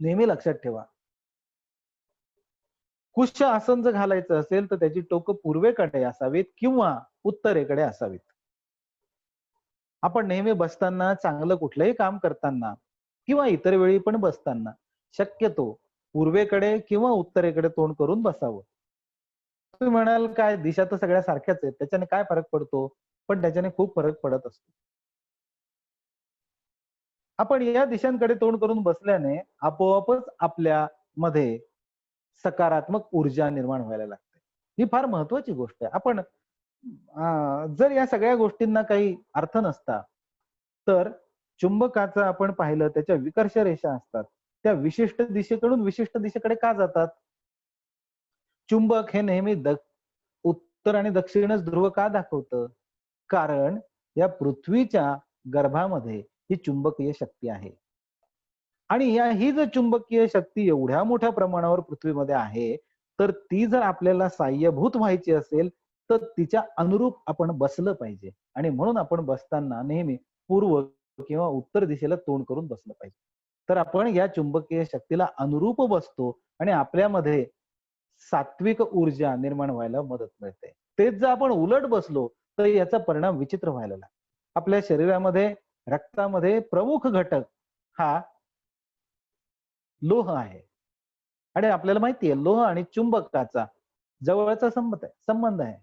नेहमी लक्षात ठेवा. कुश आसन जर घालायचं असेल तर त्याची टोकं पूर्वेकडे असावीत किंवा उत्तरेकडे असावीत. आपण नेहमी बसताना, चांगलं कुठलंही काम करताना किंवा इतर वेळी पण बसताना शक्यतो पूर्वेकडे किंवा उत्तरेकडे तोंड करून बसावं. तुम्ही म्हणाल काय, दिशा तर सगळ्या सारख्याच आहेत, त्याच्याने काय फरक पडतो? पण त्याच्याने खूप फरक पडत असतो. आपण या दिशांकडे तोंड करून बसल्याने आपोआपच आपल्या मध्ये सकारात्मक ऊर्जा निर्माण व्हायला लागते. ही फार महत्वाची गोष्ट आहे. आपण जर या सगळ्या गोष्टींना काही अर्थ नसता तर चुंबकाचं आपण पाहिलं, त्याच्या विकर्ष रेषा असतात, त्या विशिष्ट दिशेकडून विशिष्ट दिशेकडे का जातात? चुंबक हे नेहमी उत्तर आणि दक्षिणच ध्रुव का दाखवतं? कारण या पृथ्वीच्या गर्भामध्ये ही चुंबकीय शक्ती आहे आणि ही जर चुंबकीय शक्ती एवढ्या मोठ्या प्रमाणावर पृथ्वीमध्ये आहे तर ती जर आपल्याला साह्यभूत व्हायची असेल तर तिच्या अनुरूप आपण बसलं पाहिजे आणि म्हणून आपण बसताना नेहमी पूर्व किंवा उत्तर दिशेला तोंड करून बसलं पाहिजे. तर आपण या चुंबकीय शक्तीला अनुरूप बसतो आणि आपल्यामध्ये सात्विक ऊर्जा निर्माण व्हायला मदत मिळते. तेच जर आपण उलट बसलो तर याचा परिणाम विचित्र व्हायला लागतो. आपल्या शरीरामध्ये रक्तामध्ये प्रमुख घटक हा लोह आहे आणि आपल्याला माहिती आहे लोह आणि चुंबकाचा जवळचा संबंध आहे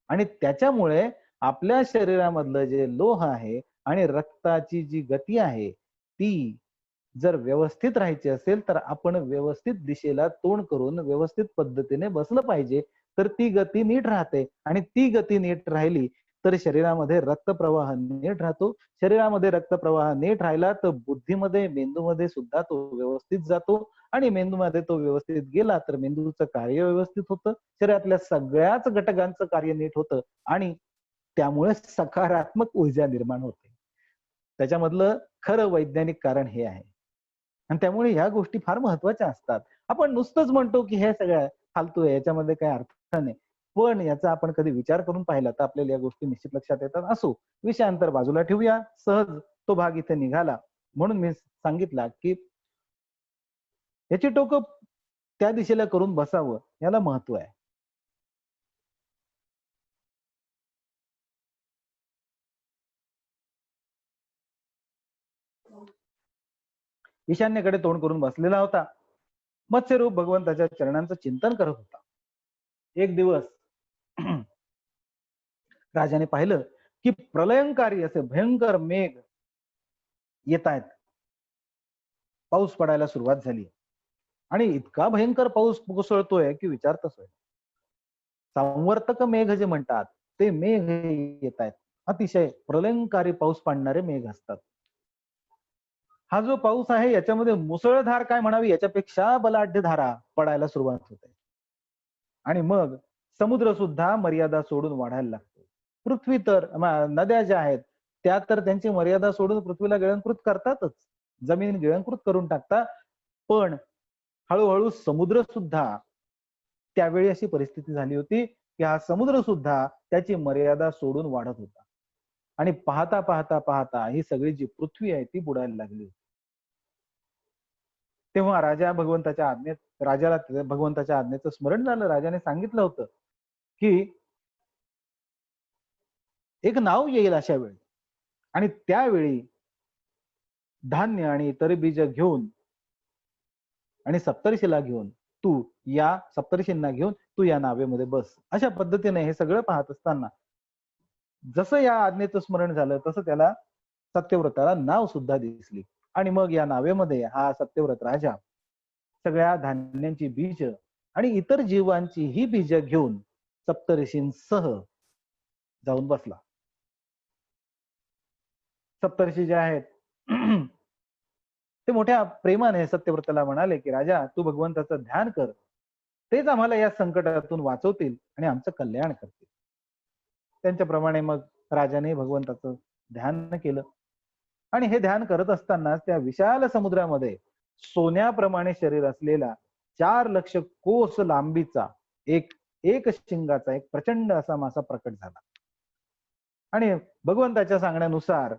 आणि त्याच्यामुळे आपल्या शरीरामधलं जे लोह आहे आणि रक्ताची जी गती आहे ती जर व्यवस्थित राहायची असेल तर आपण व्यवस्थित दिशेला तोंड करून व्यवस्थित पद्धतीने बसलं पाहिजे. तर ती गती नीट राहते आणि ती गती नीट राहिली तर शरीरामध्ये रक्तप्रवाह नीट राहतो. शरीरामध्ये रक्तप्रवाह नीट राहिला तर बुद्धीमध्ये, मेंदूमध्ये सुद्धा तो व्यवस्थित जातो आणि मेंदूमध्ये तो व्यवस्थित गेला तर मेंदूचं कार्य व्यवस्थित होतं. शरीरातल्या सगळ्याच घटकांचं कार्य नीट होतं आणि त्यामुळे सकारात्मक ऊर्जा निर्माण होते. त्याच्यामधलं खरं वैज्ञानिक कारण हे आहे. आणि त्यामुळे ह्या गोष्टी फार महत्वाच्या असतात. आपण नुसतंच म्हणतो, की हे सगळं फालतू आहे, याच्यामध्ये काही अर्थ नाही. पण याचा आपण कधी विचार करून पाहिला तर आपल्याला या गोष्टी निश्चित लक्षात येतात. असो, विषयांतर बाजूला ठेवूया. सहज तो भाग इथे निघाला. म्हणून मी सांगितला, की याची टोकं त्या दिशेला करून बसावं, याला महत्व आहे. ईशान्येकडे तोंड करून बसलेला होता. मत्स्यरूप भगवंताच्या चरणांचं चिंतन करत होता. एक दिवस राजाने पाहिलं, की प्रलयंकारी असे भयंकर मेघ येत आहेत. पाऊस पडायला सुरुवात झाली आणि इतका भयंकर पाऊस कोसळतोय, की विचारताच होय. संवर्तक मेघ जे म्हणतात, ते मेघ येत आहेत. अतिशय प्रलयंकारी पाऊस पाडणारे मेघ असतात. हा जो पाऊस आहे याच्यामध्ये मुसळधार काय म्हणावी याच्यापेक्षा बलाढ्य धारा पडायला सुरुवात होते. आणि मग समुद्र सुद्धा मर्यादा सोडून वाढायला लागतो. पृथ्वी तर नद्या ज्या आहेत त्या तर त्यांची मर्यादा सोडून पृथ्वीला गिळंकृत करतातच. जमीन गिळंकृत करून टाकतात. पण हळूहळू समुद्र सुद्धा त्यावेळी अशी परिस्थिती झाली होती की हा समुद्र सुद्धा त्याची मर्यादा सोडून वाढत होता. आणि पाहता पाहता पाहता ही सगळी जी पृथ्वी आहे ती बुडायला लागली. तेव्हा राजाला भगवंताच्या आज्ञेचं स्मरण झालं. राजाने सांगितलं होतं की एक नाव येईल अशा वेळी आणि त्यावेळी धान्य आणि इतर बीज घेऊन आणि सप्तर्षीला घेऊन सप्तर्षींना घेऊन तू या नावेमध्ये बस. अशा पद्धतीने हे सगळं पाहत असताना जसं या आज्ञेचं स्मरण झालं तसं त्याला सत्यव्रताला नाव सुद्धा दिसली. आणि मग या नावेमध्ये हा सत्यव्रत राजा सगळ्या धान्यांची बीज आणि इतर जीवांची ही बीज घेऊन सप्तऋषींसह जाऊन बसला. सप्तर्षी जे आहेत ते मोठ्या प्रेमाने सत्यव्रताला म्हणाले की राजा तू भगवंताचं ध्यान कर. तेच आम्हाला या संकटातून वाचवतील आणि आमचं कल्याण करतील. त्यांच्याप्रमाणे मग राजाने भगवंताचं ध्यान केलं. आणि हे ध्यान करत असताना त्या विशाल समुद्रामध्ये सोन्याप्रमाणे शरीर असलेला 4 लक्ष कोस लांबीचा एक एक शिंगाचा एक प्रचंड असा मासा प्रकट झाला. आणि भगवंताच्या सांगण्यानुसार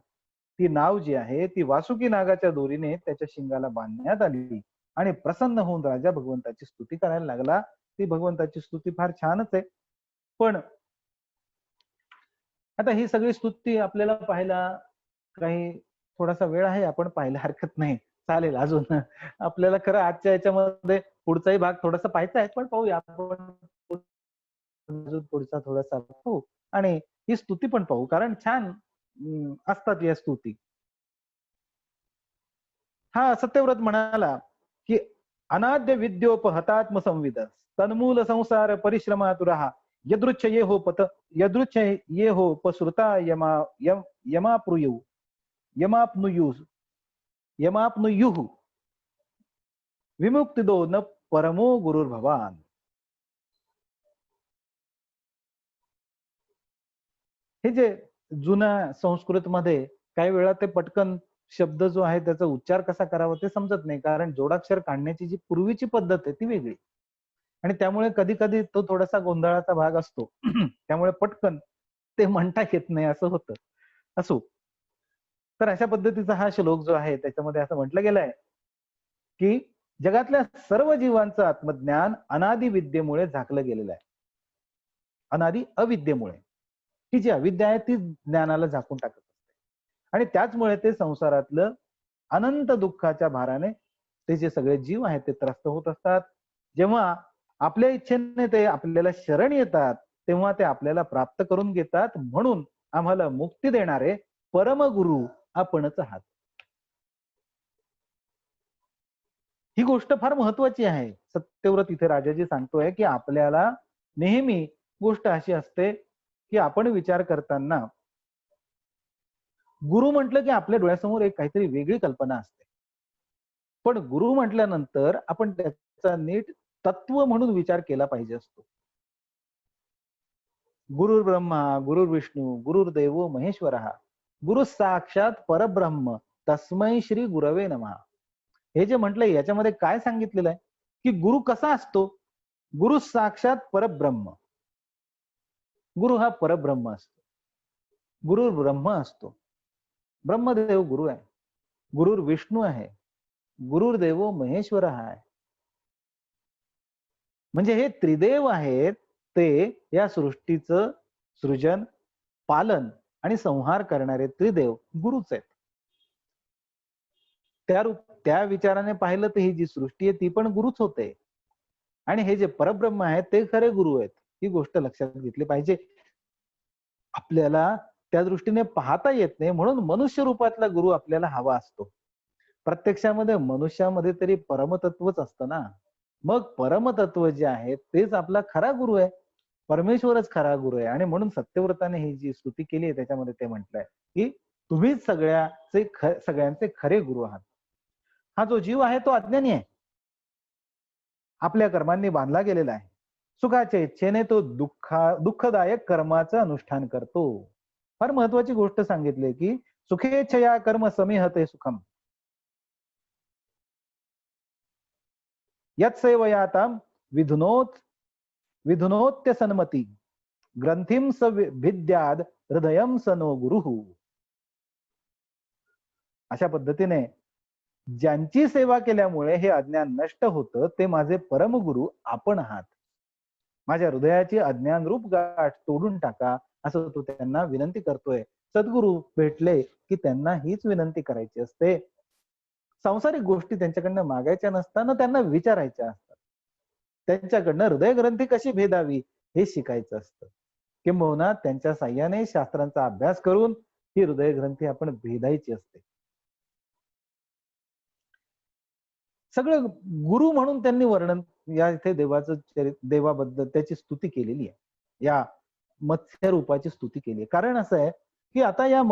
ती नाव जी आहे ती वासुकी नागाच्या दोरीने त्याच्या शिंगाला बांधण्यात आली. आणि प्रसन्न होऊन राजा भगवंताची स्तुती करायला लागला. ती भगवंताची स्तुती फार छानच आहे. पण आता ही सगळी स्तुती आपल्याला पाहायला काही थोडासा वेळ आहे, आपण पाहायला हरकत नाही. चालेल अजून आपल्याला खरं आजच्या याच्यामध्ये पुढचाही भाग थोडासा पाहायचा आहे, पण पाहूया आपण अजून पुढचा थोडासा पाहू आणि ही स्तुती पण पाहू कारण छान असतात या स्तुती. हा सत्यव्रत म्हणाला की अनाद्य विद्योपहतात्म संविद तन्मूल संसार परिश्रमातुरहा यदृच्छ ये हो पत यदृच्छ ये हो पसृता यमाप्रुयु यमाप्नुयु यमाप्नुयुः विमुक्तिदो न परमो गुरुर्भवान. हे जे जुन्या संस्कृत मध्ये काही वेळा ते पटकन शब्द जो आहे त्याचा उच्चार कसा करावा ते समजत नाही कारण जोडाक्षर काढण्याची जी पूर्वीची पद्धत आहे ती वेगळी आणि त्यामुळे कधी कधी तो थोडासा गोंधळाचा भाग असतो. त्यामुळे पटकन ते म्हणता येत नाही असं होतं. असो, तर अशा पद्धतीचा हा श्लोक जो आहे त्याच्यामध्ये असं म्हटलं गेलंय की जगातल्या सर्व जीवांचं आत्मज्ञान अनादि विद्येमुळे झाकलं गेलेलं आहे. अनादि अविद्येमुळे ही जी अविद्या आहे ती ज्ञानाला झाकून टाकत असते आणि त्याचमुळे ते संसारातलं अनंत दुःखाच्या भाराने ते जे सगळे जीव आहेत ते त्रस्त होत असतात. जेव्हा आपल्या इच्छेने ते आपल्याला शरण येतात तेव्हा ते आपल्याला प्राप्त करून घेतात. म्हणून आम्हाला मुक्ती देणारे परमगुरु आपणच आहात. ही गोष्ट फार महत्वाची आहे. सत्यव्रत इथे राजाजी सांगतोय की आपल्याला नेहमी गोष्ट अशी असते की आपण विचार करताना गुरु म्हटलं की आपल्या डोळ्यासमोर एक काहीतरी वेगळी कल्पना असते. पण गुरु म्हटल्यानंतर आपण त्याचा नीट तत्व म्हणून विचार केला पाहिजे असतो. गुरुर्ब्रह्मा गुरुर्विष्णू गुरुर्देव महेश्वरः गुरु साक्षात परब्रह्म तस्मै श्री गुरवे नमः. हे जे म्हटलंय याच्यामध्ये काय सांगितलेलं आहे की गुरु कसा असतो? गुरु साक्षात परब्रह्म. गुरु हा परब्रह्म असतो. गुरु ब्रह्म असतो. ब्रह्मदेव गुरु आहे. गुरुर विष्णू आहे. गुरुर्देवो महेश्वर आहे. म्हणजे हे त्रिदेव आहेत, ते या सृष्टीचं सृजन, पालन आणि संहार करणारे त्रिदेव गुरुच आहेत. त्या विचाराने पाहिलं तर ही जी सृष्टी आहे ती पण गुरुच होते. आणि हे जे परब्रह्म आहेत ते खरे गुरु आहेत. ही गोष्ट लक्षात घेतली पाहिजे. आपल्याला त्या दृष्टीने पाहता येत नाही, म्हणून मनुष्य रूपातला गुरु आपल्याला हवा असतो. प्रत्यक्षामध्ये मनुष्यामध्ये तरी परमतत्वच असतं ना. मग परमतत्व जे आहे तेच आपला खरा गुरु आहे. परमेश्वरच खरा गुरु आहे. आणि म्हणून सत्यव्रताने ही जी स्तुती केली आहे त्याच्यामध्ये ते म्हटलंय की तुम्हीच सगळ्यांचे खरे गुरु आहात. हा जो जीव आहे तो अज्ञानी आहे. आपल्या कर्मांनी बांधला गेलेला आहे. सुखाच्या इच्छेने तो दुःखदायक कर्माचं अनुष्ठान करतो. फार महत्वाची गोष्ट सांगितली की सुखेच्छया कर्म समिहते सुखम. यत्सेवयाताम विधुनोत्य सन्मती ग्रंथीम स भिद्याद हृदयम सनो गुरुहु. अशा पद्धतीने ज्यांची सेवा केल्यामुळे हे अज्ञान नष्ट होतं ते माझे परमगुरु आपण आहात. माझ्या हृदयाची अज्ञान रूप गाठ तोडून टाका, असं तो त्यांना विनंती करतोय. सद्गुरु भेटले की त्यांना हीच विनंती करायची असते. सांसारिक गोष्टी त्यांच्याकडनं मागायच्या नसताना त्यांना विचारायच्या असतात. त्यांच्याकडनं हृदय ग्रंथी कशी भेदावी हे शिकायचं असतं. किंबहुना त्यांच्या साह्याने शास्त्रांचा अभ्यास करून ही हृदय ग्रंथी आपण भेदायची असते. सगळं गुरु म्हणून त्यांनी वर्णन या इथे देवाबद्दल त्याची स्तुती केलेली आहे. या मत्स्य रूपाची स्तुती केली आहे. कारण असं आहे की आता या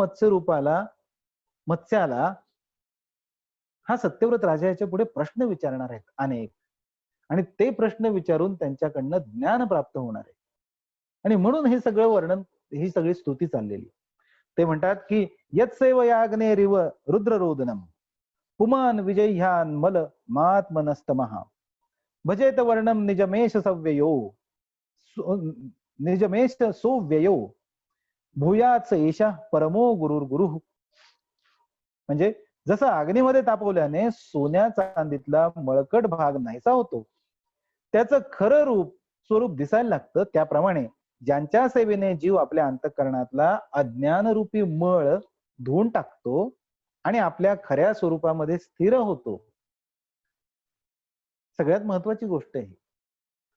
मत्स्याला हा सत्यव्रत राजा याच्या पुढे प्रश्न विचारणार आहेत अनेक. आणि ते प्रश्न विचारून त्यांच्याकडनं ज्ञान प्राप्त होणार आहे. आणि म्हणून हे सगळं वर्णन, ही सगळी स्तुती चाललेली. ते म्हणतात की यत्सेव याग्नेरिव रुद्ररोदनम पुमान विजय्यान मल मात्मनस्तमहा भजेत वर्णम निजमेश सोव्ययो भूयाच एषा परमो गुरुर्गुरु. म्हणजे जसं अग्नीमध्ये तापवल्याने सोन्या चांदीतला मळकट भाग नाहीसा होतो, त्याचं खरं स्वरूप दिसायला लागतं, त्याप्रमाणे ज्यांच्या सेवेने जीव आपल्या अंतःकरणातला अज्ञानरूपी मळ धुवून टाकतो आणि आपल्या खऱ्या स्वरूपामध्ये स्थिर होतो. सगळ्यात महत्वाची गोष्ट आहे,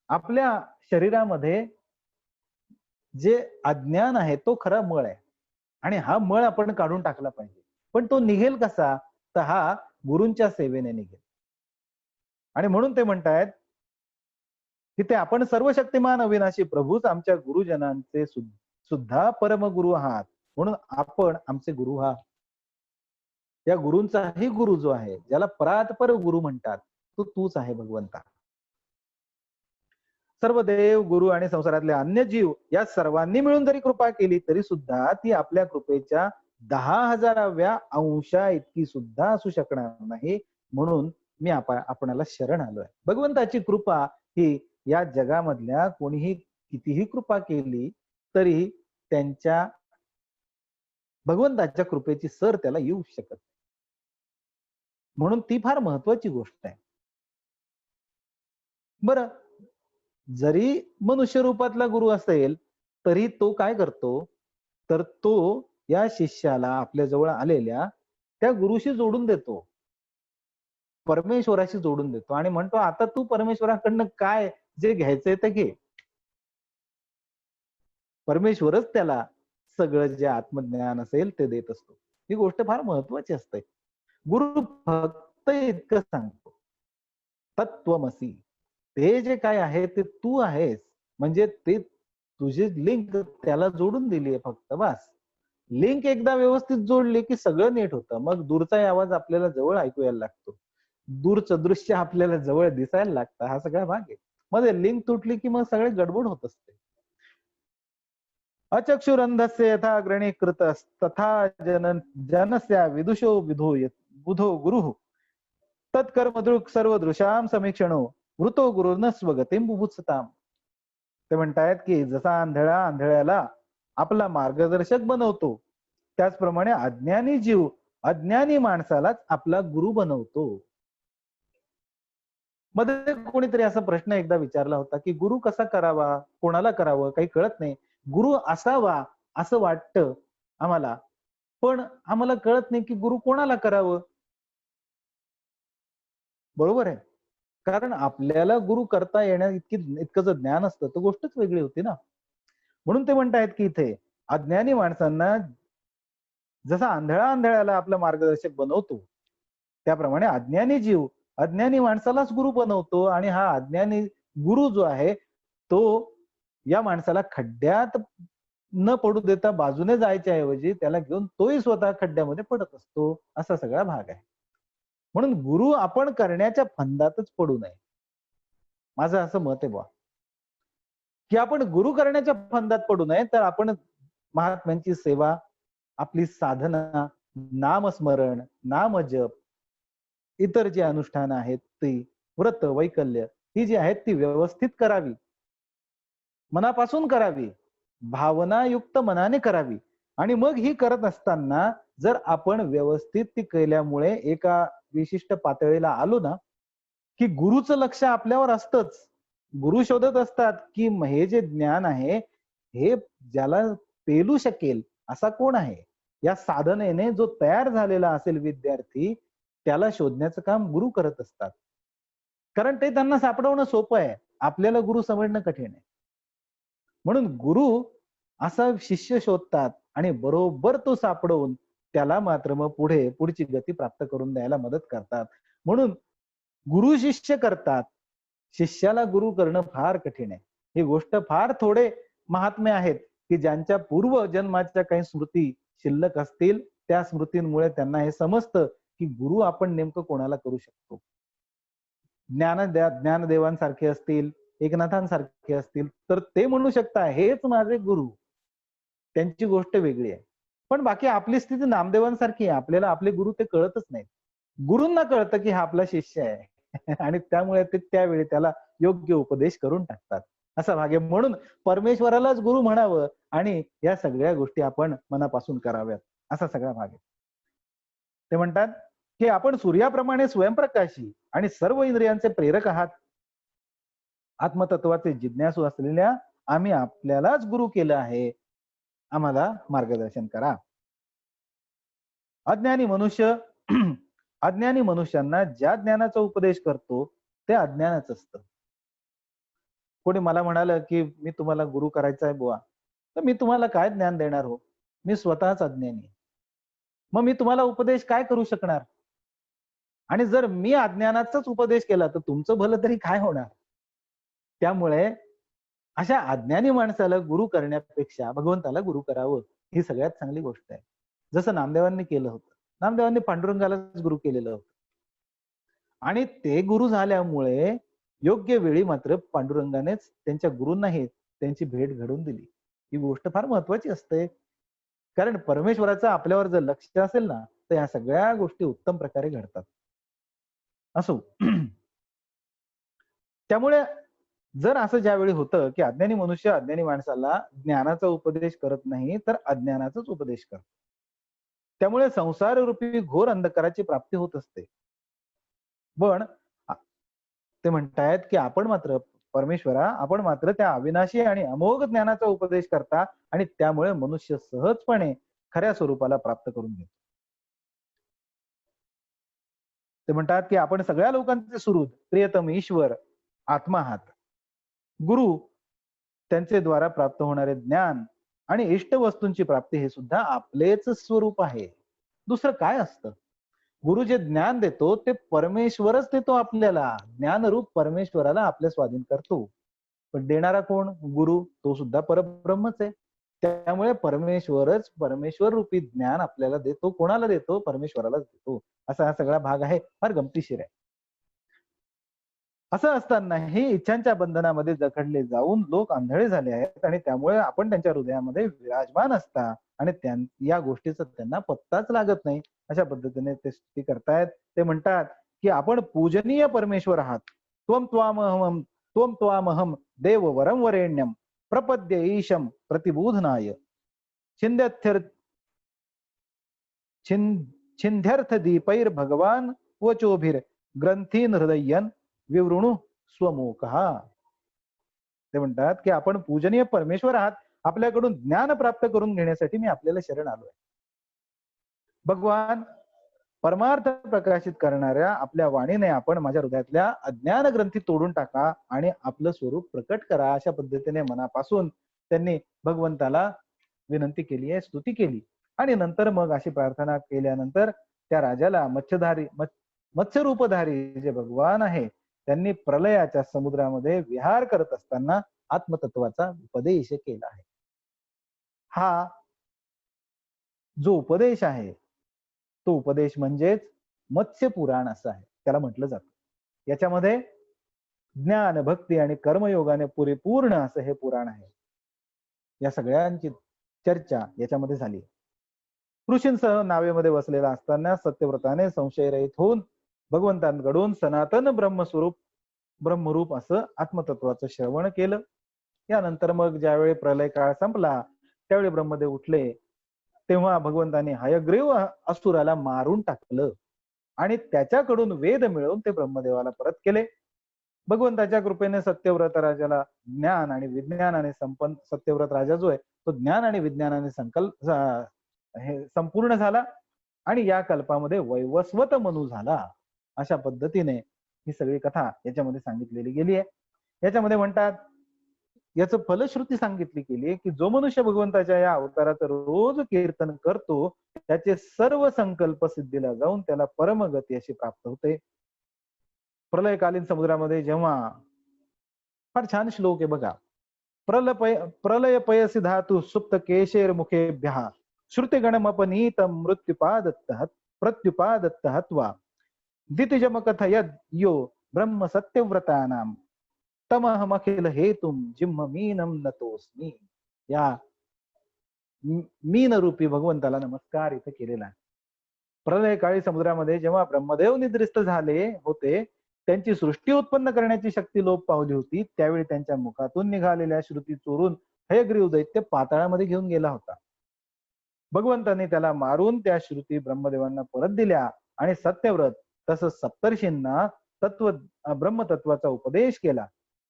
आपल्या शरीरामध्ये जे अज्ञान आहे तो खरा मळ आहे आणि हा मळ आपण काढून टाकला पाहिजे. पण तो निघेल कसा? तर हा गुरूंच्या सेवेने निघेल. आणि म्हणून ते म्हणतायत की ते आपण सर्वशक्तिमान अविनाशी प्रभूच आमच्या गुरुजनांचे सुद्धा परमगुरु आहात, म्हणून आपण आमचे गुरु आहात. त्या गुरूंचाही गुरु जो आहे, ज्याला परात्पर गुरु म्हणतात, तो तूच आहे भगवंता. सर्व देव, गुरु आणि संसारातले अन्य जीव या सर्वांनी मिळून जरी कृपा केली तरी सुद्धा ती आपल्या कृपेच्या 10,000व्या अंशा इतकी सुद्धा असू शकणार नाही. म्हणून मी आपणाला शरण आलोय. भगवंताची कृपा ही या जगामधल्या कोणीही कितीही कृपा केली तरी त्यांच्या भगवंताच्या कृपेची सर त्याला येऊ शकत. म्हणून ती फार महत्वाची गोष्ट आहे. बरं, जरी मनुष्य रूपातला गुरु असेल तरी तो काय करतो, तर तो या शिष्याला आपल्या जवळ आलेल्या त्या गुरुशी जोडून देतो, परमेश्वराशी जोडून देतो आणि म्हणतो आता तू परमेश्वराकडनं काय जे घ्यायचंय ते घे. परमेश्वरच त्याला सगळं जे आत्मज्ञान असेल ते देत असतो. ही गोष्ट फार महत्वाची असते. गुरु फक्त इतकं सांगतो, तत्वमसी, ते जे काय आहे ते तू आहेस. म्हणजे ते तुझी लिंक त्याला जोडून दिली आहे फक्त, बस. लिंक एकदा व्यवस्थित जोडली की सगळं नीट होतं. मग दूरचा आवाज आपल्याला जवळ ऐकू यायला लागतो, दूरचं दृश्य आपल्याला जवळ दिसायला लागतं. हा सगळा भाग आहे. मध्ये लिंक तुटली की मग सगळे गडबड होत असते. अचक्षुरंधस्य यथा ग्रणी कृत तथा जनस्य विदुषो बुधो गुरु तत्कर्मदृक् सर्वदृशाम समीक्षणो वृतो गुरुर्न स्वगतीम बुभुत्सताम. ते म्हणतायत की जसा आंधळा आंधळ्याला आपला मार्गदर्शक बनवतो, त्याचप्रमाणे अज्ञानी जीव अज्ञानी माणसालाच आपला गुरु बनवतो. मध्ये कोणीतरी असा प्रश्न एकदा विचारला होता की गुरु कसा करावा, कोणाला करावं, काही कळत नाही. गुरु असावा असं वाटतं आम्हाला, पण आम्हाला कळत नाही की गुरु कोणाला करावं. बरोबर आहे. कारण आपल्याला गुरु करता येण्या इतकं जर ज्ञान असतं तर गोष्टच वेगळी होती ना. म्हणून ते म्हणतायत की इथे अज्ञानी माणसांना जसा आंधळा आंधळ्याला आपलं मार्गदर्शक बनवतो, त्याप्रमाणे अज्ञानी जीव अज्ञानी माणसालाच गुरु बनवतो आणि हा अज्ञानी गुरु जो आहे तो या माणसाला खड्ड्यात न पडू देता बाजूने जायच्या ऐवजी त्याला घेऊन तोही स्वतः खड्ड्यामध्ये पडत असतो. असा सगळा भाग आहे. म्हणून गुरु आपण करण्याच्या फंदातच पडू नये. माझं असं मत आहे बुवा, की आपण गुरु करण्याच्या फंदात पडू नये, तर आपण महात्म्यांची सेवा, आपली साधना, नामस्मरण, नामजप, इतर जी अनुष्ठानं आहेत ती, व्रत, वैकल्य ही जी आहेत ती व्यवस्थित करावी. मनापासून करावी, भावनायुक्त मनाने करावी. आणि मग ही करत असताना जर आपण व्यवस्थित ती केल्यामुळे एका विशिष्ट पातळीला आलो ना, की गुरुचं लक्ष आपल्यावर असतंच. गुरु शोधत असतात, की हे जे ज्ञान आहे, हे ज्याला पेलू शकेल असा कोण आहे? या साधनेने जो तयार झालेला असेल विद्यार्थी, त्याला शोधण्याचं काम गुरु करत असतात. कारण ते त्यांना सापडवणं सोपं आहे. आपल्याला गुरु समजणं कठीण आहे. म्हणून गुरु असा शिष्य शोधतात आणि बरोबर तो सापडवून त्याला मात्र मग पुढची गती प्राप्त करून द्यायला मदत करतात. म्हणून गुरु शिष्य करतात. शिष्याला गुरु करणं फार कठीण आहे. ही गोष्ट फार थोडे महात्मे आहेत की ज्यांच्या पूर्व जन्माच्या काही स्मृती शिल्लक असतील, त्या स्मृतींमुळे त्यांना हे समजतं की गुरु आपण नेमकं कोणाला करू शकतो. ज्ञानदेवांसारखे असतील, एकनाथांसारखे असतील, तर ते म्हणू शकता हेच माझे गुरु. त्यांची गोष्ट वेगळी आहे. पण बाकी आपली स्थिती नामदेवांसारखी आहे. आपल्याला आपले गुरु ते कळतच नाहीत. गुरूंना कळतं की हा आपला शिष्य आहे आणि त्यामुळे ते त्यावेळी त्याला योग्य उपदेश करून टाकतात. असा भाग आहे. म्हणून परमेश्वरालाच गुरु म्हणावं आणि या सगळ्या गोष्टी आपण मनापासून कराव्यात. असा सगळा भाग आहे. ते म्हणतात की आपण सूर्याप्रमाणे स्वयंप्रकाशी आणि सर्व इंद्रियांचे प्रेरक आहात. आत्मतत्वाचे जिज्ञासू असलेल्या आम्ही आपल्यालाच गुरु केलं आहे. आम्हाला मार्गदर्शन करा. अज्ञानी मनुष्य अज्ञानी मनुष्यांना ज्या ज्ञानाचा उपदेश करतो ते अज्ञानच असतं. कोणी मला म्हणालं की मी तुम्हाला गुरु करायचा आहे बुवा, तर मी तुम्हाला काय ज्ञान देणार हो? मी स्वतःच अज्ञानी आहे. मग मी तुम्हाला उपदेश काय करू शकणार? आणि जर मी अज्ञानाचाच उपदेश केला तर तुमचं भलं तरी काय होणार? त्यामुळे अशा अज्ञानी माणसाला गुरु करण्यापेक्षा भगवंताला गुरु करावं ही सगळ्यात चांगली गोष्ट आहे. जसं नामदेवांनी केलं होतं. नामदेवांनी पांडुरंगालाच गुरु केलेलं होतं. आणि ते गुरु झाल्यामुळे योग्य वेळी मात्र पांडुरंगानेच त्यांच्या गुरूंनाही त्यांची भेट घडवून दिली. ही गोष्ट फार महत्वाची असते. कारण परमेश्वराचं आपल्यावर जर लक्ष असेल ना, तर या सगळ्या गोष्टी उत्तम प्रकारे घडतात. असो. त्यामुळे जर असं ज्यावेळी होतं की अज्ञानी मनुष्य अज्ञानी माणसाला ज्ञानाचा उपदेश करत नाही, तर अज्ञानाचाच उपदेश करतो. त्यामुळे संसार रूपी घोर अंधकाराची प्राप्ती होत असते. पण ते म्हणतायत की आपण मात्र परमेश्वरा आपण मात्र त्या अविनाशी आणि अमोघ ज्ञानाचा उपदेश करता आणि त्यामुळे मनुष्य सहजपणे खऱ्या स्वरूपाला प्राप्त करून घेतो. ते म्हणतात की आपण सगळ्या लोकांचे सुहृद, प्रियतम ईश्वर, आत्मा आहात. गुरु त्यांचे द्वारा प्राप्त होणारे ज्ञान आणि इष्ट वस्तूंची प्राप्ती हे सुद्धा आपलेच स्वरूप आहे. दुसरं काय असतं? गुरु जे ज्ञान देतो ते परमेश्वरच देतो आपल्याला. ज्ञानरूप परमेश्वराला आपल्या स्वाधीन करतो. पण देणारा कोण? गुरु. तो सुद्धा परब्रह्मच आहे. त्यामुळे परमेश्वरच परमेश्वर रूपी ज्ञान आपल्याला देतो. कोणाला देतो? परमेश्वरालाच देतो. असा हा सगळा भाग आहे. फार गमतीशीर आहे. असं असतानाही इच्छांच्या बंधनामध्ये जखडले जाऊन लोक आंधळे झाले आहेत आणि त्यामुळे आपण त्यांच्या हृदयामध्ये विराजमान असता आणि या गोष्टीचा त्यांना पत्ताच लागत नाही. अशा पद्धतीने ते स्तुती करतायत. ते म्हणतात की आपण पूजनीय परमेश्वर आहात. त्वम त्वामहम देव वरम वरेण्यम प्रपद्य ईशम प्रतिबोधनाय छिंद्यर्थ्य छिंध्यर्थ दीपैर भगवान वचोभिर ग्रंथीन हृदयन विवृणु स्वमोकहा. ते म्हणतात की आपण पूजनीय परमेश्वर आहात. आपल्याकडून ज्ञान प्राप्त करून घेण्यासाठी मी आपल्याला शरण आलोय. भगवान परमार्थ प्रकाशित करणाऱ्या आपल्या वाणीने आपण माझ्या हृदयातल्या अज्ञान ग्रंथी तोडून टाका आणि आपलं स्वरूप प्रकट करा. अशा पद्धतीने मनापासून त्यांनी भगवंताला विनंती केली आहे, स्तुती केली. आणि नंतर मग अशी प्रार्थना केल्यानंतर त्या राजाला मत्स्यरूपधारी जे भगवान आहे त्यांनी प्रलयाच्या समुद्रामध्ये विहार करत असताना आत्मतत्वाचा उपदेश केला आहे. हा जो उपदेश आहे तो उपदेश म्हणजेच मत्स्य पुराण असं आहे, त्याला म्हटलं जातं. याच्यामध्ये ज्ञान, भक्ती आणि कर्मयोगाने परिपूर्ण असं हे पुराण आहे. या सगळ्यांची चर्चा याच्यामध्ये झाली. ऋषींसह नावेमध्ये बसलेला असताना सत्यव्रताने संशयरहित होऊन भगवंतांकडून सनातन ब्रह्मरूप असं आत्मतत्वाचं श्रवण केलं. यानंतर मग ज्यावेळी प्रलय काळ संपला त्यावेळी ब्रह्मदेव उठले. तेव्हा भगवंतांनी हयग्रीव असुराला मारून टाकलं आणि त्याच्याकडून वेद मिळवून ते ब्रह्मदेवाला परत केले. भगवंताच्या कृपेने सत्यव्रत राजाला ज्ञान आणि विज्ञानाने संपन्न, सत्यव्रत राजा जो आहे तो ज्ञान आणि विज्ञानाने संपूर्ण झाला आणि या कल्पामध्ये वैवस्वत मनु झाला. अशा पद्धतीने ही सगळी कथा याच्यामध्ये सांगितलेली गेली आहे. याच्यामध्ये म्हणतात याचं फलश्रुती सांगितली गेली की जो मनुष्य भगवंताच्या या अवताराचं रोज कीर्तन करतो त्याचे सर्व संकल्प सिद्धीला जाऊन त्याला परमगती अशी प्राप्त होते. प्रलयकालीन समुद्रामध्ये जेव्हा, फार छान श्लोक आहे बघा. प्रलय पयसी धातू सुप्त केशेर मुखेभ्यः श्रुतिगणमपनीत प्रत्युपादत्त हत्वा दितिजमकथयद यो ब्रह्म सत्यव्रतानाम तमहमखिल हेतुम जिम्म मीनम नतोस्मी. या मीन रूपी भगवंताला नमस्कार इथे केलेला आहे. प्रलय काळी समुद्रामध्ये जेव्हा ब्रह्मदेव निद्रिस्त झाले होते, त्यांची सृष्टी उत्पन्न करण्याची शक्ती लोप पावली होती, त्यावेळी त्यांच्या मुखातून निघालेल्या श्रुती चोरून हयग्रीव दैत्य पाताळामध्ये घेऊन गेला होता. भगवंतांनी त्याला मारून त्या श्रुती ब्रह्मदेवांना परत दिल्या आणि सत्यव्रत तसंच सप्तर्षींना ब्रह्मतत्वाचा उपदेश केला.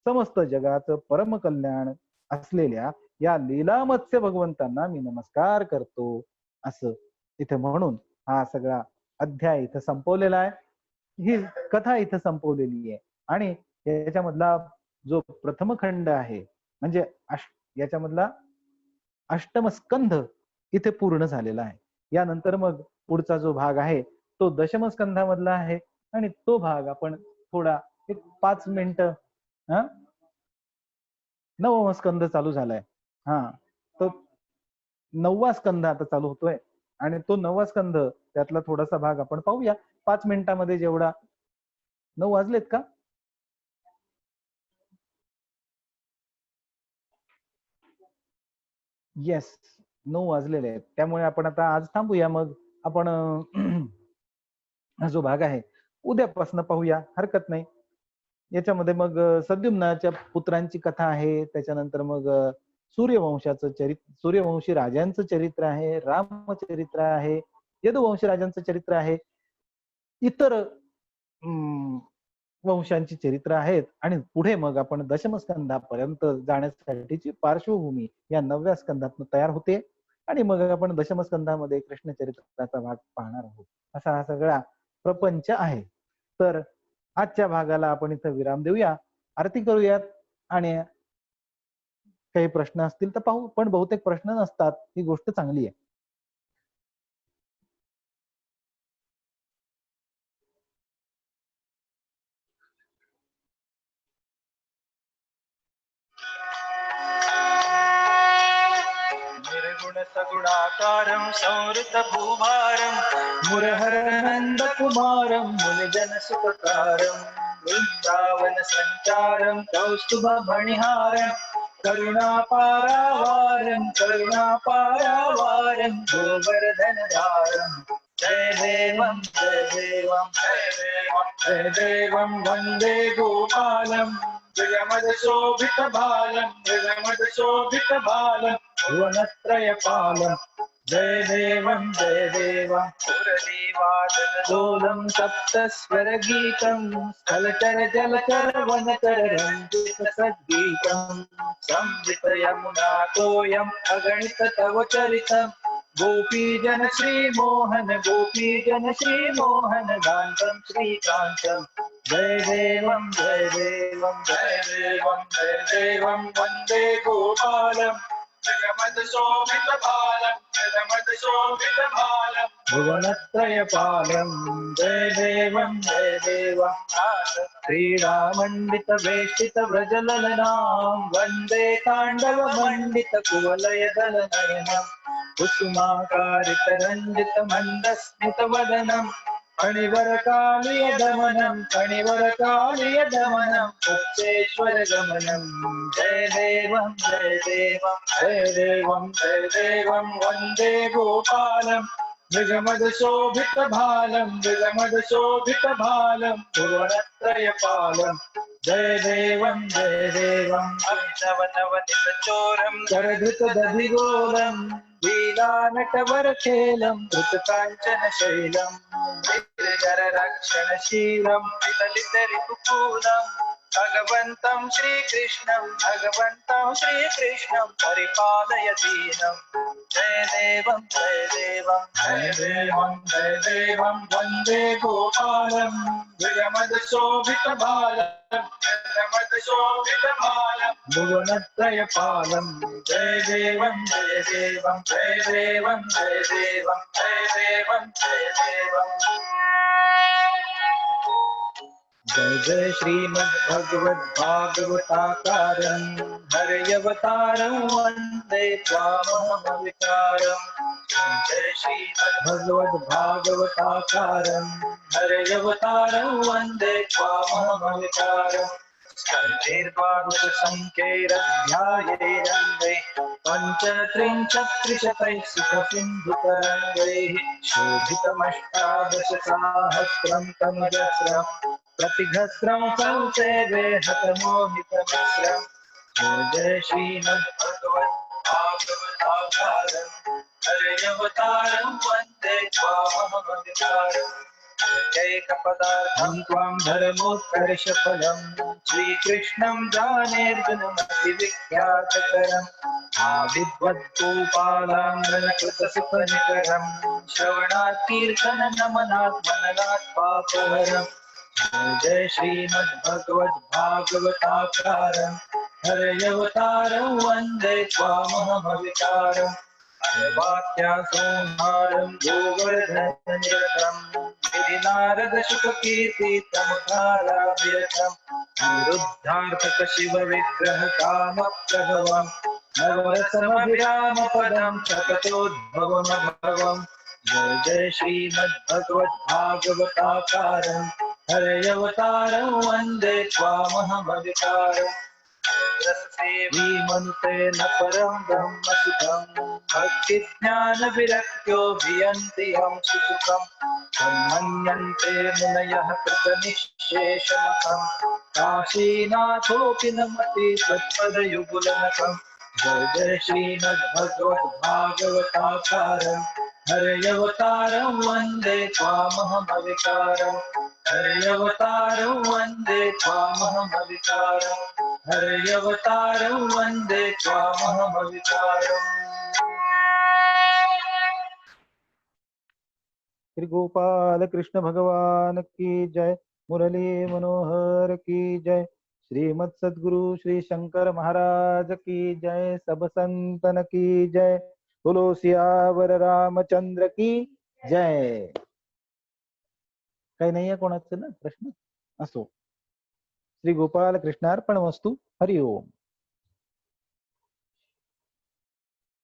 समस्त जगाचं परम कल्याण असलेल्या या लीला मत्स्य भगवंतांना मी नमस्कार करतो असं इथे म्हणून हा सगळा अध्याय इथं संपवलेला आहे. ही कथा इथं संपवलेली आहे आणि याच्यामधला जो प्रथम खंड आहे म्हणजे याच्यामधला अष्टम स्कंध इथे पूर्ण झालेला आहे. यानंतर मग पुढचा जो भाग आहे तो दशम स्कंधामधला आहे आणि तो भाग आपण थोडा एक 5 मिनिटं, नववा स्कंध चालू झालाय. तो 9वा स्कंध आता चालू होतोय आणि तो 9वा स्कंध त्यातला थोडासा भाग आपण पाहूया 5 मिनिटांमध्ये. जेवढा 9 वाजलेत का? येस, 9 वाजलेले आहेत. त्यामुळे आपण आता आज थांबूया. मग आपण हा जो भाग आहे उद्यापासून पाहूया, हरकत नाही. याच्यामध्ये मग सद्युम्नाच्या पुत्रांची कथा आहे. त्याच्यानंतर मग सूर्यवंशी राजांचं चरित्र आहे, रामचरित्र आहे, यदुवंशी राजांचं चरित्र आहे, इतर वंशांची चरित्र आहेत आणि पुढे मग आपण दशमस्कंधापर्यंत जाण्यासाठीची पार्श्वभूमी या 9व्या स्कंधातून तयार होते आणि मग आपण दशमस्कंधामध्ये कृष्ण चरित्राचा भाग पाहणार आहोत. असा हा सगळा प्रपंच आहे. तर आजच्या भागाला आपण इथं विराम देऊया, आरती करूयात आणि काही प्रश्न असतील तर पाहू. पण बहुतेक प्रश्न नसतात, ही गोष्ट चांगली आहे. निर्गुण सगुणाकारं संवृत भूभारं मुरहर नंद कुमारं मुनिजन सुखकारं वृंदावन संचारं कौस्तुभमणिहारं करुणापारावारं गोवर्धनधारं जय देवं वन्दे गोपालं मृगमदशोभितबालं भुवनत्रयपालं जय देवं सुरदेवादनलोलं सप्तस्वरगीतं स्थलचर जलचर वनचर रञ्जितसद्गीतं संवित यमुनातोऽयम् अगणित तव चरितं गोपीजन श्रीमोहन गान्तं श्रीकान्तं जय देवं वन्दे गोपालं जगमदशोभितबालं भुवनत्रयपालं जय देवं क्रीडामण्डितवेष्टितव्रजललनां वन्दे ताण्डवमण्डितकुवलयदलनयनं कुसुमाकारितरञ्जितमन्दस्मितवदनं कणिवरकालियदमनं उच्चेश्वरगमनं जय देवं वन्दे गोपालं मृगमदशोभितभालं भुवनत्रयपालं जय देवं अभिनवनवनितचोरं करधृतदधिगोलं लीलानटवरखेलं धृतकाञ्चनशैलं गिरिधररक्षणशीलं विललितरिपुपूलं भगवन्तं श्रीकृष्णं परिपालय दीनं जय देवं वन्दे गोपालं मृगमदशोभितबालं भुवनत्रयपालं जय देवं जय जय श्रीमद्भगवद्भागवताकारं हर्यवतारं वन्दे त्वामहमविकारम् जय श्रीमद्भगवद्भागवताकारं हर्यवतारं वन्दे त्वामहमविकारम् स्कन्धैर्भागवतसङ्केरध्यायैरन्दै पञ्चत्रिंशत्त्रिशतैः सुखसिन्धुतरङ्गैः शोभितमष्टादशसाहस्रं तमजस्रम् प्रतिघस्रं संसेवे हतमोहितमिस्रम् जय जय श्रीमद्भगवद्भागवताकारं हर्यवतारं वन्दे त्वामहमविकारम् एकपदार्थं त्वां धर्मोत्कर्षफलं श्रीकृष्णं जानेऽर्जुनमतिविख्यातकरम् आविद्वद्गोपालाङ्गनकृतसुखनिकरं श्रवणात् कीर्तननमनात् मननात् पापहरम् जय श्रीमद्भगवद्भागवताकारं हर्यवतारं वन्दे त्वामहमविकारम् वाक्यासंहारं गोवर्धननिरतं गिरिनारदशुककीर्तितमुद्धाराभिरतं निरुद्धार्थक शिवविग्रहकामप्रभवं नवरसमभिरामपदं सततोद्भवमभवम् जय जय श्रीमद्भगवद्भागवताकारं हर्यवतारं वन्दे त्वामहमविकारम् मनुते न परं ब्रह्मसुखं भक्तिज्ञानविरक्त्यो भियन्ति यं सुसुखं मन्यन्ते मुनयः कृतनिःशेषमखं काशीनाथोऽपि नमति त्वत्पदयुगुलनखं जय जय श्रीमद्भगवद्भागवताकारं हर्यवतारं वन्दे त्वामहमविकारम् हर्यवतारं वन्दे त्वामहमविकारम् हर्यवतारं वन्दे त्वामहमविकारम्। श्री गोपाल कृष्ण भगवान की जय। मुरली मनोहर की जय। श्रीमद सद्गुरु श्री शंकर महाराज की जय। सब संतन की जय। बोलो सियावर रामचंद्र की जय। काही नाहीये कोणाचं ना प्रश्न? असो, श्री गोपाल कृष्णार्पण वस्तु। हरि ओम।